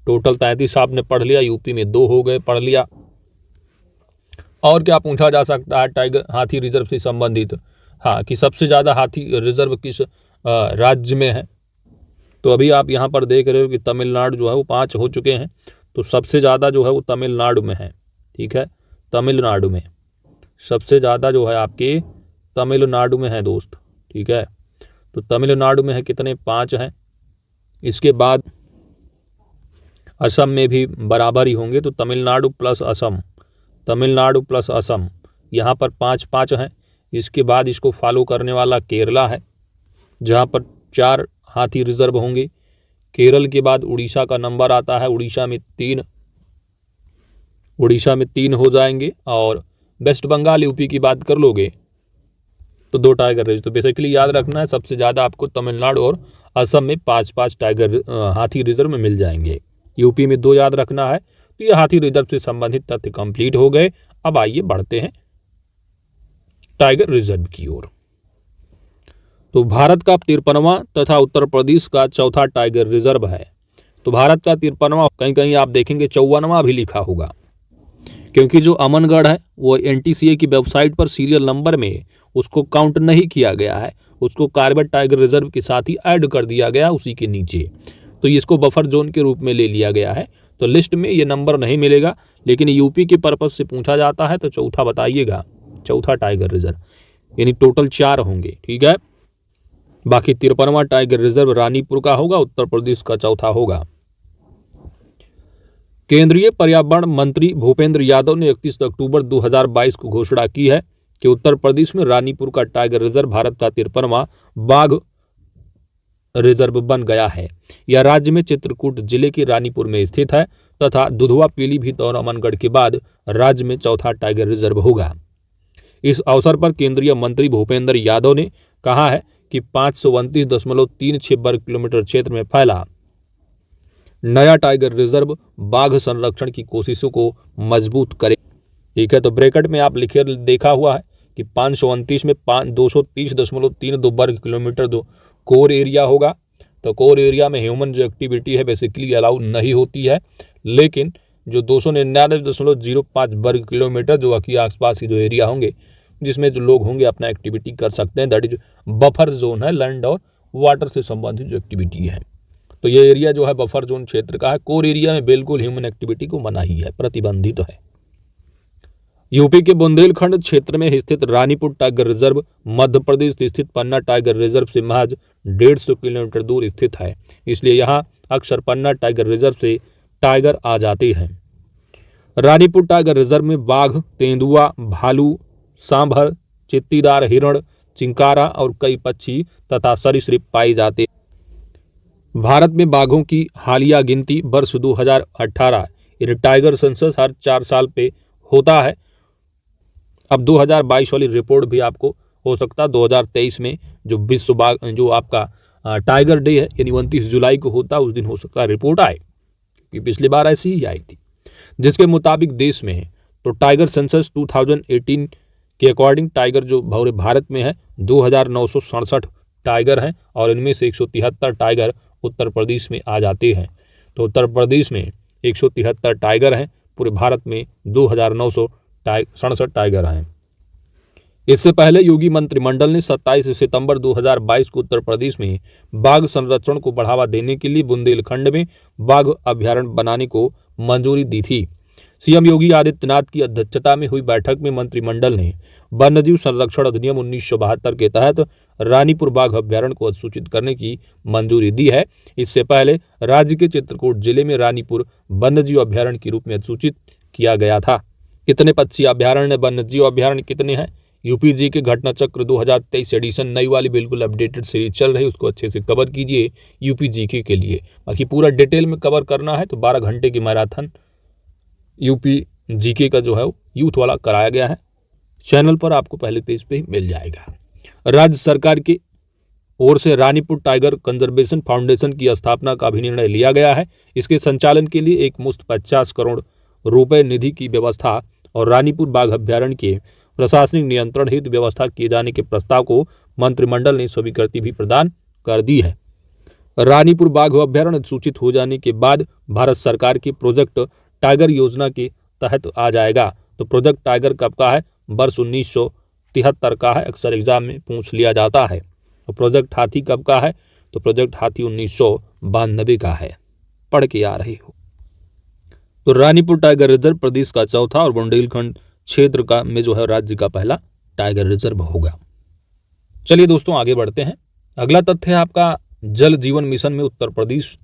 टोटल 33 आपने पढ़ लिया, यूपी में 2 हो गए, पढ़ लिया। और क्या पूछा जा सकता है टाइगर हाथी रिजर्व से संबंधित? हाँ, कि सबसे ज़्यादा हाथी रिजर्व किस राज्य में है। तो अभी आप यहाँ पर देख रहे हो कि तमिलनाडु जो है वो 5 हो चुके हैं, तो सबसे ज़्यादा जो है वो तमिलनाडु में है, ठीक है। तमिलनाडु में सबसे ज़्यादा जो है आपके तमिलनाडु में है दोस्त, ठीक है। तो तमिलनाडु में है कितने? 5 हैं। इसके बाद असम में भी बराबर ही होंगे, तो तमिलनाडु प्लस असम यहाँ पर 5 हैं। इसके बाद इसको फॉलो करने वाला केरला है, जहाँ पर 4 हाथी रिजर्व होंगे। केरल के बाद उड़ीसा का नंबर आता है, उड़ीसा में 3 हो जाएंगे। और वेस्ट बंगाल यूपी की बात कर लोगे तो 2 टाइगर रिजर्व। तो बेसिकली याद रखना है सबसे ज़्यादा आपको तमिलनाडु और असम में 5 टाइगर हाथी रिजर्व में मिल जाएंगे। यूपी में 2 याद रखना है। तो ये हाथी रिजर्व से संबंधित तथ्य कंप्लीट हो गए। अब आइए बढ़ते हैं टाइगर रिजर्व की ओर। तो भारत का 53वां तथा उत्तर प्रदेश का 4था टाइगर रिजर्व है। तो भारत का 53वां, कहीं कहीं आप देखेंगे 54वां भी लिखा होगा, क्योंकि जो अमनगढ़ है वो NTCA की वेबसाइट पर सीरियल नंबर में उसको काउंट नहीं किया गया है, उसको कार्बेट टाइगर रिजर्व के साथ ही ऐड कर दिया गया उसी के नीचे। तो इसको बफर जोन के रूप में ले लिया गया है। तो लिस्ट में ये नंबर नहीं मिलेगा, लेकिन यूपी के पर्पज से पूछा जाता है तो चौथा बताइएगा, चौथा टाइगर रिजर्व, यानी टोटल 4 होंगे, ठीक है। बाकी 53वां टाइगर रिजर्व रानीपुर का होगा, उत्तर प्रदेश का चौथा होगा। केंद्रीय पर्यावरण मंत्री भूपेंद्र यादव ने 31 अक्टूबर 2022 को घोषणा की है कि उत्तर प्रदेश में रानीपुर का टाइगर रिजर्व भारत का 53वां बाघ रिजर्व बन गया है। यह राज्य में चित्रकूट जिले के रानीपुर में स्थित है तथा दुधवा, पीलीभीत और अमनगढ़ के बाद राज्य में चौथा टाइगर रिजर्व होगा। इस अवसर पर केंद्रीय मंत्री भूपेंद्र यादव ने कहा है कि 529.36 वर्ग किलोमीटर क्षेत्र में फैला नया टाइगर रिजर्व बाघ संरक्षण की कोशिशों को मजबूत करे। ठीक है, तो ब्रैकेट में आप लिखे देखा हुआ है कि 529 में 230.32 वर्ग किलोमीटर कोर एरिया होगा। तो कोर एरिया में ह्यूमन जो एक्टिविटी है बेसिकली अलाउ नहीं होती है, लेकिन जो 299.05 वर्ग किलोमीटर जो कि आसपास की जो एरिया होंगे जिसमें जो लोग होंगे अपना एक्टिविटी कर सकते हैं, दैट इज बफर जोन है, लैंड और वाटर से संबंधित जो एक्टिविटी है। तो ये एरिया जो है बफर जोन क्षेत्र का है। कोर एरिया में बिल्कुल ह्यूमन एक्टिविटी को मना ही है, प्रतिबंधित है। यूपी के बुंदेलखंड क्षेत्र में स्थित रानीपुर टाइगर रिजर्व मध्य प्रदेश स्थित पन्ना टाइगर रिजर्व से महज 150 किलोमीटर दूर स्थित है, इसलिए यहाँ अक्सर पन्ना टाइगर रिजर्व से टाइगर आ जाते हैं। रानीपुर टाइगर रिजर्व में बाघ, तेंदुआ, भालू, सांभर, चित्तीदार हिरण, चिंकारा और कई पक्षी तथा सरीसृप पाए जाते हैं। भारत में बाघों की हालिया गिनती वर्ष 2018 यानी टाइगर सेंसस हर 4 साल पे होता है। अब 2022 वाली रिपोर्ट भी आपको हो सकता है 2023 में जो विश्व बाघ जो आपका टाइगर डे है यानी 29 जुलाई को होता है उस दिन हो सकता है रिपोर्ट आए, क्योंकि पिछली बार ऐसी ही आई थी, जिसके मुताबिक देश में है तो टाइगर सेंसस 2018 के अकॉर्डिंग टाइगर जो पूरे भारत में है 2967 टाइगर हैं और इनमें से 173 टाइगर उत्तर प्रदेश में आ जाते हैं। तो उत्तर प्रदेश में 173 टाइगर हैं, पूरे भारत में 2967 टाइगर हैं। इससे पहले योगी मंत्रिमंडल ने 27 सितंबर 2022 को उत्तर प्रदेश में बाघ संरक्षण को बढ़ावा देने के लिए बुंदेलखंड में बाघ अभ्यारण्य बनाने को मंजूरी दी थी। सीएम योगी आदित्यनाथ की अध्यक्षता में हुई बैठक में मंत्रिमंडल ने वन्यजीव संरक्षण अधिनियम 1972 के तहत रानीपुर बाघ अभ्यारण्य को अधिसूचित करने की मंजूरी दी है। इससे पहले राज्य के चित्रकूट जिले में रानीपुर वन्यजीव अभ्यारण्य के रूप में अधिसूचित किया गया था। कितने पक्षी अभ्यारण्य, वन्यजीव अभ्यारण्य कितने हैं? यूपीजी के घटना चक्र 2023 एडिशन नई वाली बिल्कुल अपडेटेड सीरीज चल रही है, उसको अच्छे से कवर कीजिए यूपीजी के लिए। बाकी पूरा डिटेल में कवर करना है तो 12 घंटे की मैराथन यूपी जीके का जो है यूथ वाला कराया गया है, चैनल पर आपको पहले पेज पे ही मिल जाएगा। राज्य सरकार की ओर से रानीपुर टाइगर कंजर्वेशन फाउंडेशन की स्थापना का भी निर्णय लिया गया है। इसके संचालन के लिए एक मुश्त 50 करोड़ रुपए निधि की व्यवस्था और रानीपुर बाघ अभ्यारण्य के प्रशासनिक नियंत्रण हेतु व्यवस्था किए जाने के प्रस्ताव को मंत्रिमंडल ने स्वीकृति भी प्रदान कर दी है। रानीपुर बाघ अभ्यारण्य सूचित हो जाने के बाद भारत सरकार की प्रोजेक्ट टाइगर योजना के तहत आ जाएगा। तो प्रोजेक्ट टाइगर कब का है? वर्ष 1973 का है, अक्सर एग्जाम में पूछ लिया जाता है। तो प्रोजेक्ट हाथी कब का है? तो प्रोजेक्ट हाथी 1992 का है, पढ़ के आ रहे हो। तो रानीपुर टाइगर रिजर्व प्रदेश का चौथा और बुंदेलखंड क्षेत्र का में जो है राज्य का पहला टाइगर रिजर्व होगा। चलिए दोस्तों आगे बढ़ते हैं। अगला तथ्य है आपका जल जीवन मिशन में उत्तर प्रदेश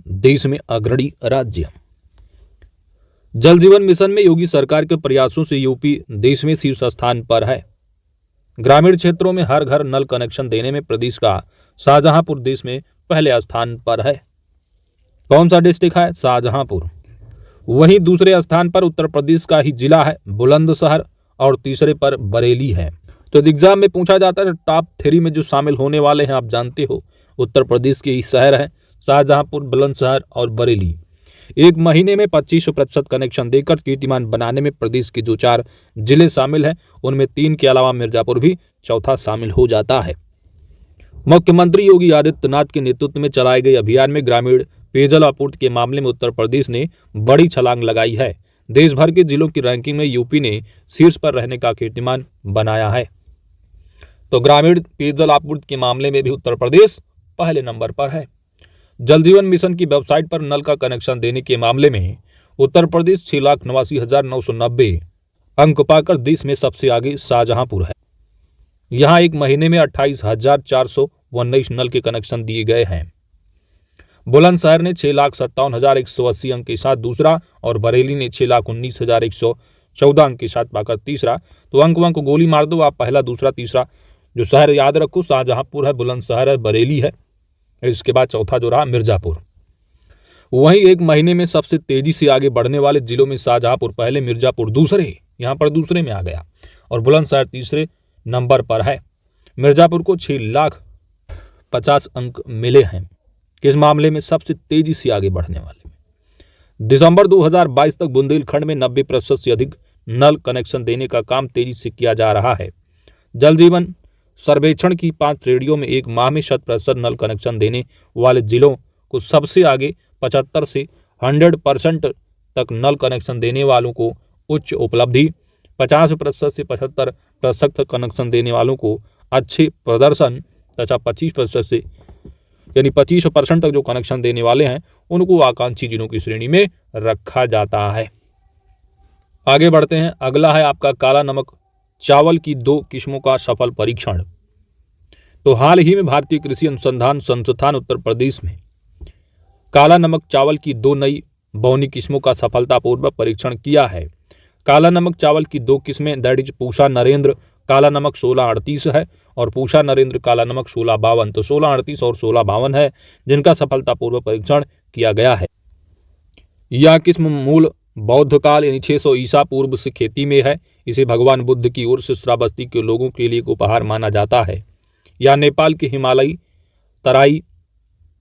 देश में अग्रणी राज्य। जल जीवन मिशन में योगी सरकार के प्रयासों से यूपी देश में शीर्ष स्थान पर है। ग्रामीण क्षेत्रों में हर घर नल कनेक्शन देने में प्रदेश का शाहजहांपुर देश में पहले स्थान पर है। कौन सा डिस्ट्रिक्ट है? शाहजहांपुर। वहीं दूसरे स्थान पर उत्तर प्रदेश का ही जिला है बुलंदशहर और तीसरे पर बरेली है। तो एग्जाम में पूछा जाता है टॉप 3 में जो शामिल होने वाले हैं आप जानते हो उत्तर प्रदेश के ही शहर हैं शाहजहांपुर, बुलंदशहर और बरेली। एक महीने में 25% कनेक्शन देकर कीर्तिमान बनाने में प्रदेश के जो 4 जिले शामिल हैं उनमें 3 के अलावा मिर्जापुर भी चौथा शामिल हो जाता है। मुख्यमंत्री योगी आदित्यनाथ के नेतृत्व में चलाए गए अभियान में ग्रामीण पेयजल आपूर्ति के मामले में उत्तर प्रदेश ने बड़ी छलांग लगाई है। देश भर के जिलों की रैंकिंग में यूपी ने शीर्ष पर रहने का कीर्तिमान बनाया है। तो ग्रामीण पेयजल आपूर्ति के मामले में भी उत्तर प्रदेश पहले नंबर पर है। जल जीवन मिशन की वेबसाइट पर नल का कनेक्शन देने के मामले में उत्तर प्रदेश 6,89,990 अंक पाकर देश में सबसे आगे शाहजहांपुर है। यहाँ एक महीने में 28,419 नल के कनेक्शन दिए गए हैं। बुलंदशहर ने 6,57,180 अंक के साथ दूसरा और बरेली ने 6,19,114 अंक के साथ पाकर तीसरा। तो अंक गोली मार दो आप, पहला दूसरा तीसरा। जो शहर याद रखो, शाहजहांपुर है, बुलंदशहर है, बरेली है, इसके बाद चौथा जो रहा मिर्जापुर। वहीं एक महीने में सबसे तेजी से आगे बढ़ने वाले जिलों में शाहजहांपुर पहले, मिर्जापुर दूसरे, यहां पर दूसरे में आ गया, और बुलंदशहर तीसरे नंबर पर है। मिर्जापुर को 6,50,000 अंक मिले हैं। किस मामले में? सबसे तेजी से आगे बढ़ने वाले में। दिसंबर 2022 तक बुंदेलखंड में 90% से अधिक नल कनेक्शन देने का काम तेजी से किया जा रहा है। जल जीवन सर्वेक्षण की 5 श्रेणियों में एक माह में 100% नल कनेक्शन देने वाले जिलों को सबसे आगे, 75 से 100% तक नल कनेक्शन देने वालों को उच्च उपलब्धि, 50% से 75% तक कनेक्शन देने वालों को अच्छे प्रदर्शन तथा 25% से यानी 25% तक जो कनेक्शन देने वाले हैं उनको आकांक्षी जिलों की श्रेणी में रखा जाता है। आगे बढ़ते हैं। अगला है आपका काला नमक चावल की 2 किस्मों का सफल परीक्षण। तो हाल ही में भारतीय कृषि अनुसंधान संस्थान उत्तर प्रदेश में काला नमक चावल की 2 नई बौनी किस्मों का सफलतापूर्वक परीक्षण किया है। काला नमक चावल की 2 किस्में दैट इज पूषा नरेंद्र काला नमक 1638 है और पूषा नरेंद्र काला नमक 1652। तो 1638 और 1652 है जिनका सफलतापूर्वक परीक्षण किया गया है। यह किस्म मूल बौद्ध काल यानी 600 ईसा पूर्व से खेती में है। इसे भगवान बुद्ध की ओर से श्रावस्ती के लोगों के लिए एक उपहार माना जाता है। यह नेपाल के हिमालयी तराई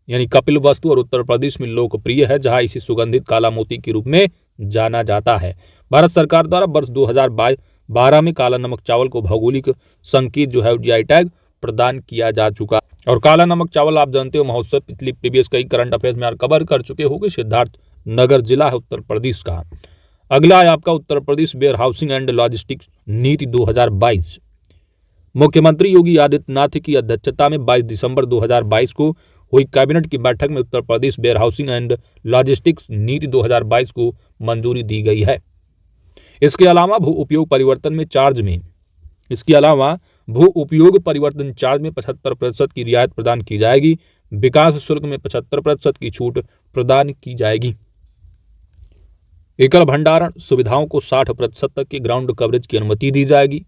यानी कपिल वस्तु और उत्तर प्रदेश में लोकप्रिय है, जहां इसे सुगंधित काला मोती के रूप में जाना जाता है। भारत सरकार द्वारा वर्ष 2012 में काला नमक चावल को भौगोलिक संकेत जो है जीआई टैग प्रदान किया जा चुका। और काला नमक चावल आप जानते हो महोत्सव पिछली प्रीवियस कई करंट अफेयर्स में कवर कर चुके होंगे। सिद्धार्थ नगर जिला है उत्तर प्रदेश का। अगला है आपका Uttar Pradesh where housing and logistics नीति 2022। मुख्यमंत्री योगी आदित्यनाथ की अध्यक्षता में 22 दिसंबर 2022 को हुई कैबिनेट की बैठक में Uttar Pradesh where housing and logistics नीति 2022 को मंजूरी दी गई है। इसके अलावा भू उपयोग परिवर्तन चार्ज में 75% की रियायत प्रदान की जाएगी। विकास शुल्क में 75% की छूट प्रदान की जाएगी। एकल भंडारण सुविधाओं को 60% तक के ग्राउंड कवरेज की अनुमति दी जाएगी।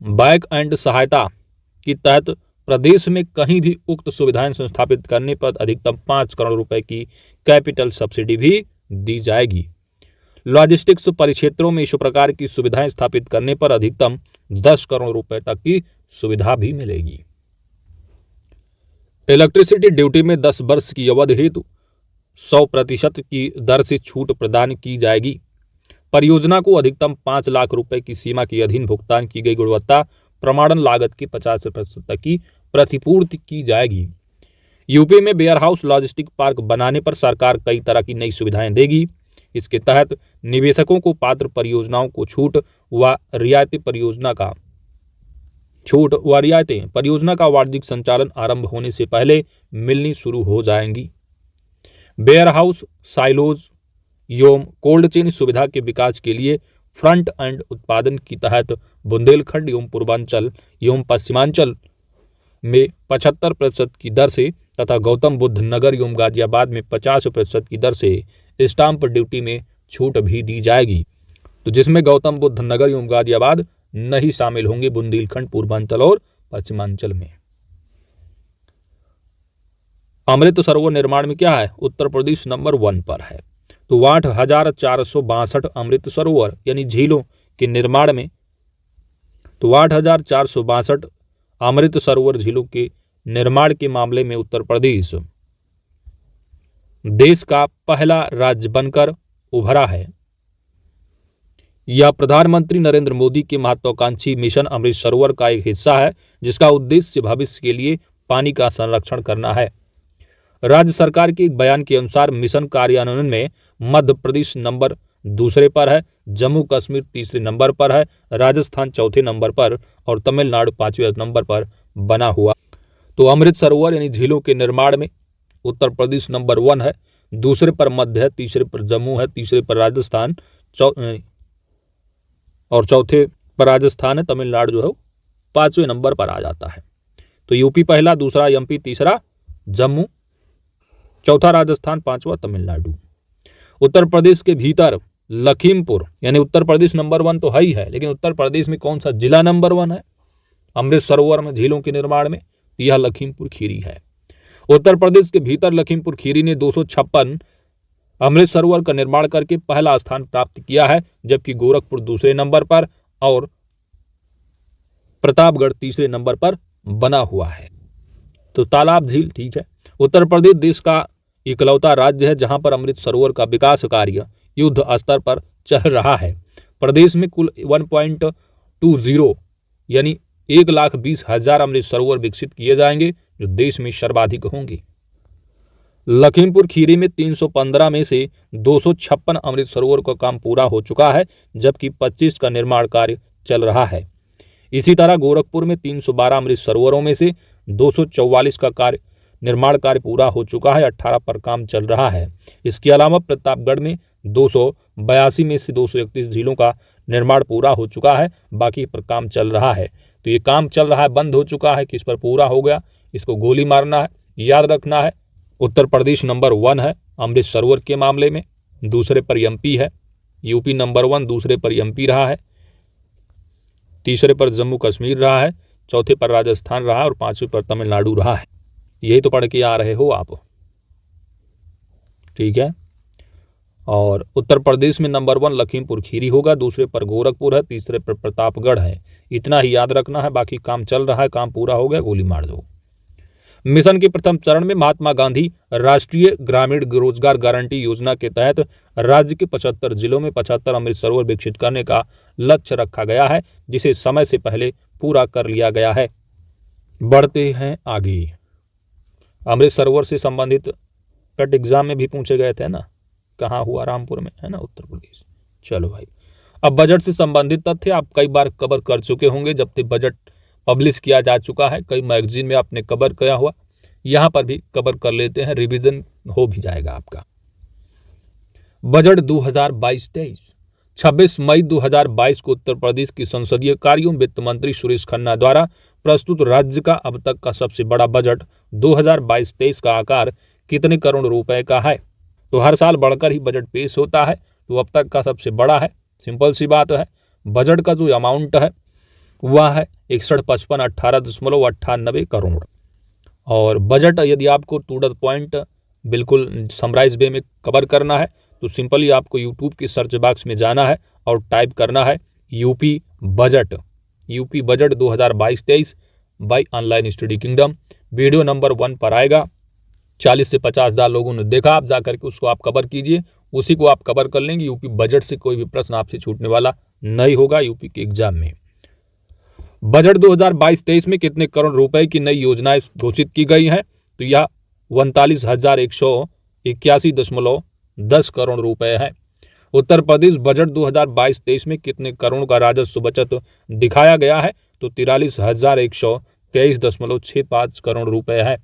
बैक एंड सहायता के तहत प्रदेश में कहीं भी उक्त सुविधाएं संस्थापित करने पर अधिकतम 5 करोड़ रुपए की कैपिटल सब्सिडी भी दी जाएगी। लॉजिस्टिक्स परिक्षेत्रों में इस प्रकार की सुविधाएं स्थापित करने पर अधिकतम 10 करोड़ रुपए तक की सुविधा भी मिलेगी। इलेक्ट्रिसिटी ड्यूटी में 10 वर्ष की अवधि हेतु 100% की दर से छूट प्रदान की जाएगी। परियोजना को अधिकतम 5 लाख रुपए की सीमा के अधीन भुगतान की गई गुणवत्ता प्रमाणन लागत की 50% तक की प्रतिपूर्ति की जाएगी। यूपी में वेयर हाउस लॉजिस्टिक पार्क बनाने पर सरकार कई तरह की नई सुविधाएं देगी। इसके तहत निवेशकों को पात्र परियोजनाओं को छूट व रियायतें परियोजना का वाणिज्यिक संचालन आरंभ होने से पहले मिलनी शुरू हो जाएंगी। वेयर हाउस, साइलोज एवं कोल्ड चेन सुविधा के विकास के लिए फ्रंट एंड उत्पादन के तहत बुंदेलखंड एवं पूर्वांचल एवं पश्चिमांचल में 75% की दर से तथा गौतम बुद्ध नगर एवं गाजियाबाद में 50% की दर से स्टाम्प ड्यूटी में छूट भी दी जाएगी। तो जिसमें गौतम बुद्ध नगर एवं गाजियाबाद नहीं शामिल होंगे बुंदेलखंड, पूर्वांचल और पश्चिमांचल में। अमृत सरोवर निर्माण में क्या है? उत्तर प्रदेश नंबर 1 पर है। तो 8,462 अमृत सरोवर यानी झीलों के निर्माण में 8,462 अमृत सरोवर झीलों के निर्माण के मामले में उत्तर प्रदेश देश का पहला राज्य बनकर उभरा है। यह प्रधानमंत्री नरेंद्र मोदी के महत्वाकांक्षी मिशन अमृत सरोवर का एक हिस्सा है, जिसका उद्देश्य भविष्य के लिए पानी का संरक्षण करना है। राज्य सरकार के एक बयान के अनुसार मिशन कार्यान्वयन में मध्य प्रदेश नंबर 2 पर है, जम्मू कश्मीर 3 नंबर पर है, राजस्थान 4 नंबर पर और तमिलनाडु 5वें नंबर पर बना हुआ। तो अमृत सरोवर यानी झीलों के निर्माण में उत्तर प्रदेश नंबर 1 है, 2 पर मध्य है, 3 पर जम्मू है, 3 पर राजस्थान और 4 पर राजस्थान है। तमिलनाडु जो है 5वें नंबर पर आ जाता है। तो यूपी पहला, दूसरा एमपी, तीसरा जम्मू चौथा राजस्थान, पांचवा तमिलनाडु। उत्तर प्रदेश के भीतर लखीमपुर, यानी उत्तर प्रदेश नंबर 1 तो है ही है, लेकिन उत्तर प्रदेश में कौन सा जिला नंबर 1 है अमृत सरोवर में झीलों के निर्माण में? यह लखीमपुर खीरी है। उत्तर प्रदेश के भीतर लखीमपुर खीरी ने 256 अमृत सरोवर का निर्माण करके पहला स्थान प्राप्त किया है, जबकि गोरखपुर दूसरे नंबर पर और प्रतापगढ़ तीसरे नंबर पर बना हुआ है। तो तालाब झील, ठीक है। उत्तर प्रदेश देश का इकलौता राज्य है जहां पर अमृत सरोवर का विकास कार्य युद्ध स्तर पर चल रहा है। प्रदेश में कुल 1.20 यानी 1,20,000 अमृत सरोवर विकसित किए जाएंगे, जो देश में सर्वाधिक होंगे। लखीमपुर खीरी में 315 में से 256 अमृत सरोवर का काम पूरा हो चुका है, जबकि 25 का निर्माण कार्य चल रहा है। इसी तरह गोरखपुर में 312 अमृत सरोवरों में से 244 का निर्माण कार्य पूरा हो चुका है, 18 पर काम चल रहा है। इसके अलावा प्रतापगढ़ में 282 में से 231 झीलों का निर्माण पूरा हो चुका है, बाकी पर काम चल रहा है। तो ये काम चल रहा है, बंद हो चुका है, किस पर पूरा हो गया, इसको गोली मारना है, याद रखना है। उत्तर प्रदेश नंबर 1 है अमृत सरोवर के मामले में, दूसरे पर एमपी है। यूपी नंबर 1, दूसरे पर एमपी रहा है, तीसरे पर जम्मू कश्मीर रहा है, चौथे पर राजस्थान रहा है और पांचवें पर तमिलनाडु रहा है। यही तो पढ़ के आ रहे हो आप, ठीक है। और उत्तर प्रदेश में नंबर 1 लखीमपुर खीरी होगा, दूसरे पर गोरखपुर है, तीसरे पर प्रतापगढ़ है। इतना ही याद रखना है, बाकी काम चल रहा है, काम पूरा हो गया, गोली मार दो। मिशन के प्रथम चरण में महात्मा गांधी राष्ट्रीय ग्रामीण रोजगार गारंटी योजना के तहत राज्य के 75 जिलों में 75 अमृत सरोवर विकसित करने का लक्ष्य रखा गया है, जिसे समय से पहले पूरा कर लिया गया है। बढ़ते हैं आगे। अमृत सरोवर से संबंधित पेट एग्जाम में भी पूछे गए थे ना, कहाँ हुआ? रामपुर में, है ना, उत्तर प्रदेश। चलो भाई, अब बजट से संबंधित तथ्य आप कई बार कवर कर चुके होंगे, जब तक बजट पब्लिश किया जा चुका है, कई मैगजीन में आपने कवर किया हुआ, यहाँ पर भी कवर कर लेते हैं, रिवीजन हो भी जाएगा आपका। बजट 2022-23 26 मई 2022 को उत्तर प्रदेश की संसदीय कार्यों वित्त मंत्री सुरेश खन्ना द्वारा प्रस्तुत राज्य का अब तक का सबसे बड़ा बजट 2022-23 का आकार कितने करोड़ रुपए का है? तो हर साल बढ़कर ही बजट पेश होता है, तो अब तक का सबसे बड़ा है। सिंपल सी बात है। बजट का जो अमाउंट है वह है 61,55,18.98 करोड़। और बजट यदि आपको टू द पॉइंट बिल्कुल समराइज वे में कवर करना है, तो सिंपली आपको यूट्यूब के सर्च बॉक्स में जाना है और टाइप करना है UP budget 2022-23 by online study kingdom. Video number 1 पर आएगा। 40 से 50,000 लोगों ने देखा, आप जाकर के उसको आप कवर कीजिए, उसी को आप कवर कर लेंगे। यूपी बजट से कोई भी प्रश्न आपसे छूटने वाला नहीं होगा यूपी के एग्जाम में। बजट 2022-23 में कितने करोड़ रुपए की नई योजनाएं घोषित की गई हैं? तो यह 39,181.10 करोड़ रुपए है। उत्तर प्रदेश बजट 2022-23 में कितने करोड़ का राजस्व बचत दिखाया गया है? तो 43,123.65 करोड़ रुपए है।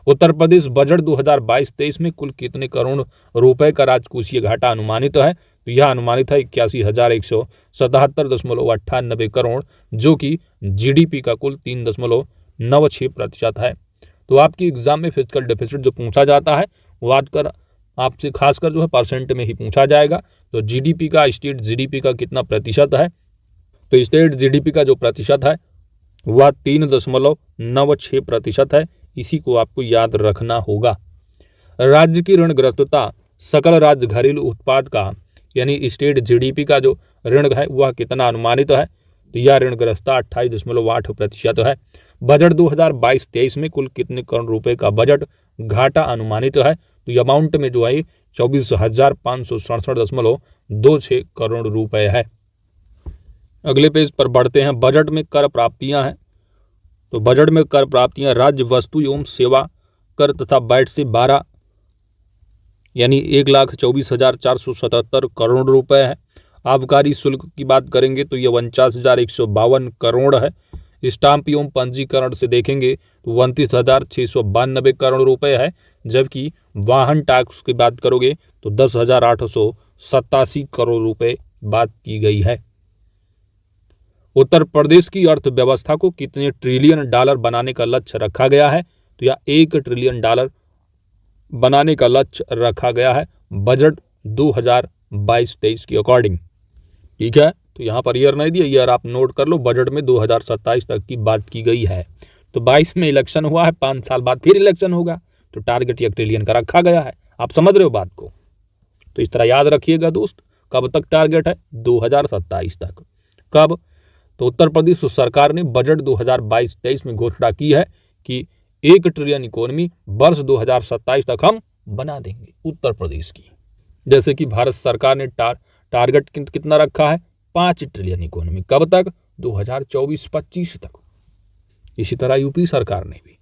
उत्तर प्रदेश बजट 2022-23 में कुल कितने करोड़ रुपए का राजकोषीय घाटा अनुमानित है? तो यह अनुमानित है 81,177.98 करोड़, जो कि जीडीपी का कुल 3.96% है। तो आपकी एग्जाम में फिजिकल डेफिसिट जो पूछा जाता है वो आजकल आपसे खासकर जो है परसेंट में ही पूछा जाएगा। तो जीडीपी का, स्टेट जीडीपी का कितना प्रतिशत है? तो स्टेट जीडीपी का जो प्रतिशत है वह 3.96% है। इसी को आपको याद रखना होगा। राज्य की ऋणग्रस्तता सकल राज्य घरेलू उत्पाद का यानी स्टेट जीडीपी का जो ऋण है वह कितना अनुमानित है? तो यह ऋणग्रस्तता 28.8% है। बजट 2022-23 में कुल कितने करोड़ रुपए का बजट घाटा अनुमानित है? तो ये अमाउंट में जो है 24,567.26 करोड़ रुपए है। अगले पेज पर बढ़ते हैं। बजट में कर प्राप्तियां हैं। तो बजट में कर प्राप्तियां राज्य वस्तु एवं सेवा कर तथा वैट से 12 यानी 1,24,477 करोड़ रुपए है। आबकारी शुल्क की बात करेंगे तो यह 49,152 करोड़ है। स्टाम्प एवं पंजीकरण से देखेंगे तो 29,692 करोड़ रुपए है। जबकि वाहन टैक्स की बात करोगे तो 10,887 करोड़ रुपए बात की गई है। उत्तर प्रदेश की अर्थव्यवस्था को कितने ट्रिलियन डॉलर बनाने का लक्ष्य रखा गया है? तो यह $1 ट्रिलियन बनाने का लक्ष्य रखा गया है बजट 2022-23 के अकॉर्डिंग। ठीक है, तो यहाँ पर ईयर नहीं दिया, ईयर आप नोट कर लो। बजट में 2027 तक की बात की गई है। तो 22 में इलेक्शन हुआ है, 5 साल बाद फिर इलेक्शन होगा, तो टारगेट 1 ट्रिलियन का रखा गया है। आप समझ रहे हो बात को? तो इस तरह याद रखिएगा दोस्त। कब तक टारगेट है? 2027 तक। कब? तो उत्तर प्रदेश सरकार ने बजट 2022-23 में घोषणा की है कि 1 ट्रिलियन इकोनॉमी वर्ष 2027 तक हम बना देंगे उत्तर प्रदेश की। जैसे कि भारत सरकार ने टारगेट कितना रखा है? 5 ट्रिलियन इकोनॉमी। कब तक? 2024-25 तक। इसी तरह यूपी सरकार ने भी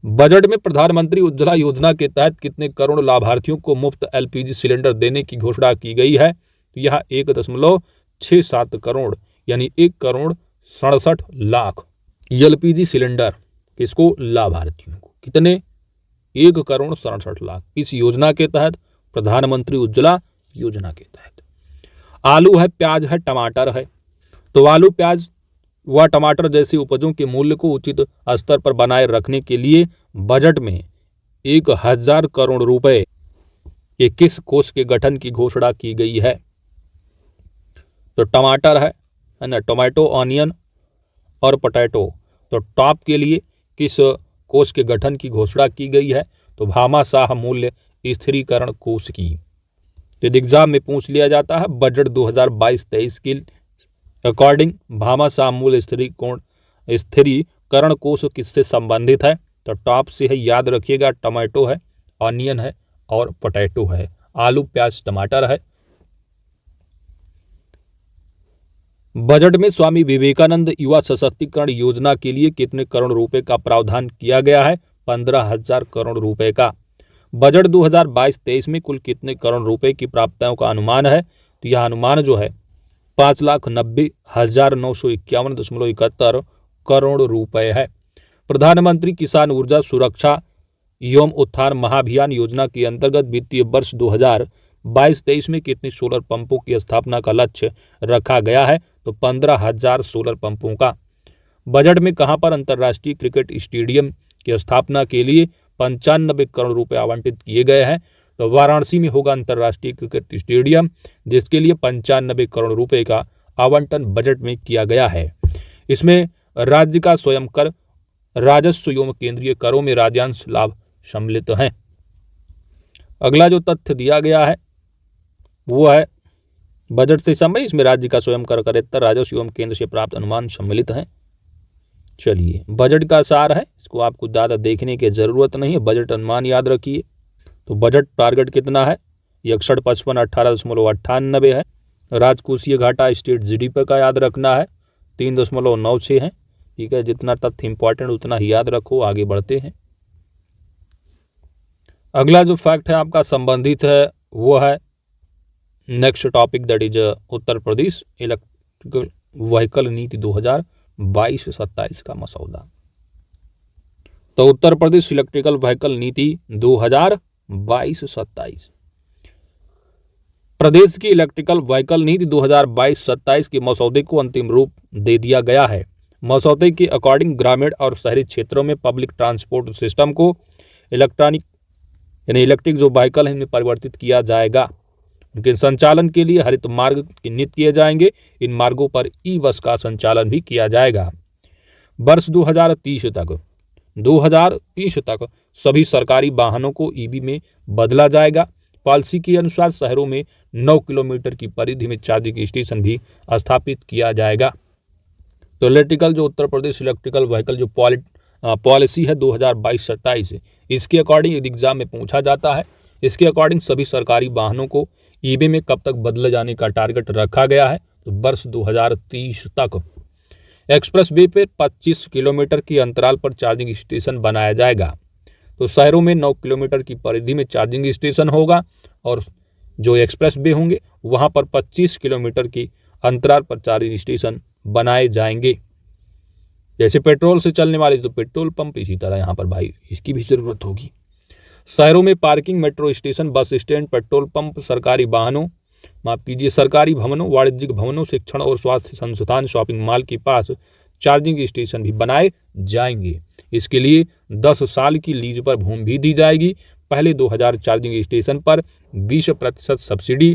बजट में प्रधानमंत्री उज्ज्वला योजना के तहत कितने करोड़ लाभार्थियों को मुफ्त एलपीजी सिलेंडर देने की घोषणा की गई है? तो यह 1.67 करोड़ यानी 1,67,00,000 एलपीजी सिलेंडर किसको? लाभार्थियों को। कितने? 1,67,00,000 इस योजना के तहत, प्रधानमंत्री उज्ज्वला योजना के तहत। आलू है, प्याज है, टमाटर है। तो आलू, प्याज व टमाटर जैसी उपजों के मूल्य को उचित स्तर पर बनाए रखने के लिए बजट में 1,000 करोड़ रुपए के किस कोष के गठन की घोषणा की गई है? तो टमाटर है ना, टोमेटो, ऑनियन और पोटैटो। तो टॉप के लिए किस कोष के गठन की घोषणा की गई है? तो भामाशाह मूल्य स्थिरीकरण कोष की। तो एग्जाम में पूछ लिया जाता है बजट 2022-23 के अकॉर्डिंग भामाशाह मूल्य स्थिरीकरण कोष किससे संबंधित है? तो टॉप से है, याद रखिएगा। टमाटो है, ऑनियन है और पोटैटो है। आलू, प्याज, टमाटर है। बजट में स्वामी विवेकानंद युवा सशक्तिकरण योजना के लिए कितने करोड़ रुपए का प्रावधान किया गया है? 15,000 करोड़ रुपए का। बजट 2022-23 में कुल कितने करोड़ रुपए की प्राप्तियों का अनुमान है? तो यह अनुमान जो है 5,90,951.71 करोड़ रुपए है। प्रधानमंत्री किसान ऊर्जा सुरक्षा एवं उत्थान महाभियान योजना के अंतर्गत वित्तीय वर्ष 2022-23 में कितने सोलर पंपों की स्थापना का लक्ष्य रखा गया है? तो 15,000 सोलर पंपों का। बजट में कहां पर अंतर्राष्ट्रीय क्रिकेट स्टेडियम की स्थापना के लिए 95 करोड़ रुपए आवंटित किए गए हैं? तो वाराणसी में होगा अंतर्राष्ट्रीय क्रिकेट स्टेडियम, जिसके लिए 95 करोड़ रुपए का आवंटन बजट में किया गया है। इसमें राज्य का स्वयं कर, राजस्व एवं केंद्रीय करों में राज्यांश लाभ सम्मिलित हैं। अगला जो तथ्य दिया गया है वो है बजट से समय, इसमें राज्य का स्वयं कर, करेत्तर, राजस्व एवं केंद्र से प्राप्त अनुमान सम्मिलित हैं। चलिए, बजट का सार है, इसको आपको ज़्यादा देखने की जरूरत नहीं है, बजट अनुमान याद रखिए। तो बजट टारगेट कितना है? 6155.1898 है। राजकोषीय घाटा स्टेट जीडीपी का याद रखना है 3.96 है। ठीक है, जितना तथ्य इंपॉर्टेंट उतना ही याद रखो। आगे बढ़ते हैं। अगला जो फैक्ट है आपका संबंधित है वो है next topic, that is Uttar Pradesh electrical vehicle नीति 2022-27 का मसौदा। तो उत्तर प्रदेश इलेक्ट्रिकल व्हीकल नीति 2022-27 प्रदेश की इलेक्ट्रिकल व्हीकल नीति 2022-27 के मसौदे को अंतिम रूप दे दिया गया है। मसौदे के अकॉर्डिंग ग्रामीण और शहरी क्षेत्रों में पब्लिक ट्रांसपोर्ट सिस्टम को इलेक्ट्रॉनिक यानी इलेक्ट्रिक जो व्हीकल है इनमें परिवर्तित किया जाएगा। उनके संचालन के लिए हरित मार्ग चिन्हित किए जाएंगे। इन मार्गों पर ई बस का संचालन भी किया जाएगा। वर्ष 2030 तक सभी सरकारी वाहनों को ईवी में बदला जाएगा। पॉलिसी के अनुसार शहरों में 9 किलोमीटर की परिधि में चार्जिंग स्टेशन भी स्थापित किया जाएगा। तो इलेक्ट्रिकल जो उत्तर प्रदेश इलेक्ट्रिकल व्हीकल जो पॉलिसी है 2022-27, इसके अकॉर्डिंग एग्जाम में पूछा जाता है। इसके अकॉर्डिंग सभी सरकारी वाहनों को ईवी में कब तक बदले जाने का टारगेट रखा गया है? तो वर्ष 2030 तक। एक्सप्रेस वे पर 25 किलोमीटर के अंतराल पर चार्जिंग स्टेशन बनाया जाएगा। तो शहरों में 9 किलोमीटर की परिधि में चार्जिंग स्टेशन होगा और जो एक्सप्रेस वे होंगे वहां पर 25 किलोमीटर की अंतराल पर चार्जिंग स्टेशन बनाए जाएंगे। जैसे पेट्रोल से चलने वाले तो पेट्रोल पंप, इसी तरह यहाँ पर भाई इसकी भी जरूरत होगी। शहरों में parking, metro station, bus stand, petrol pump, सरकारी वाहनों, सरकारी भवनों, वाणिज्यिक भवनों, शिक्षण और स्वास्थ्य संस्थान, शॉपिंग मॉल के पास चार्जिंग स्टेशन भी बनाए जाएंगे। इसके लिए 10 साल की लीज पर भूमि भी दी जाएगी। पहले 2000 चार्जिंग स्टेशन पर 20% सब्सिडी,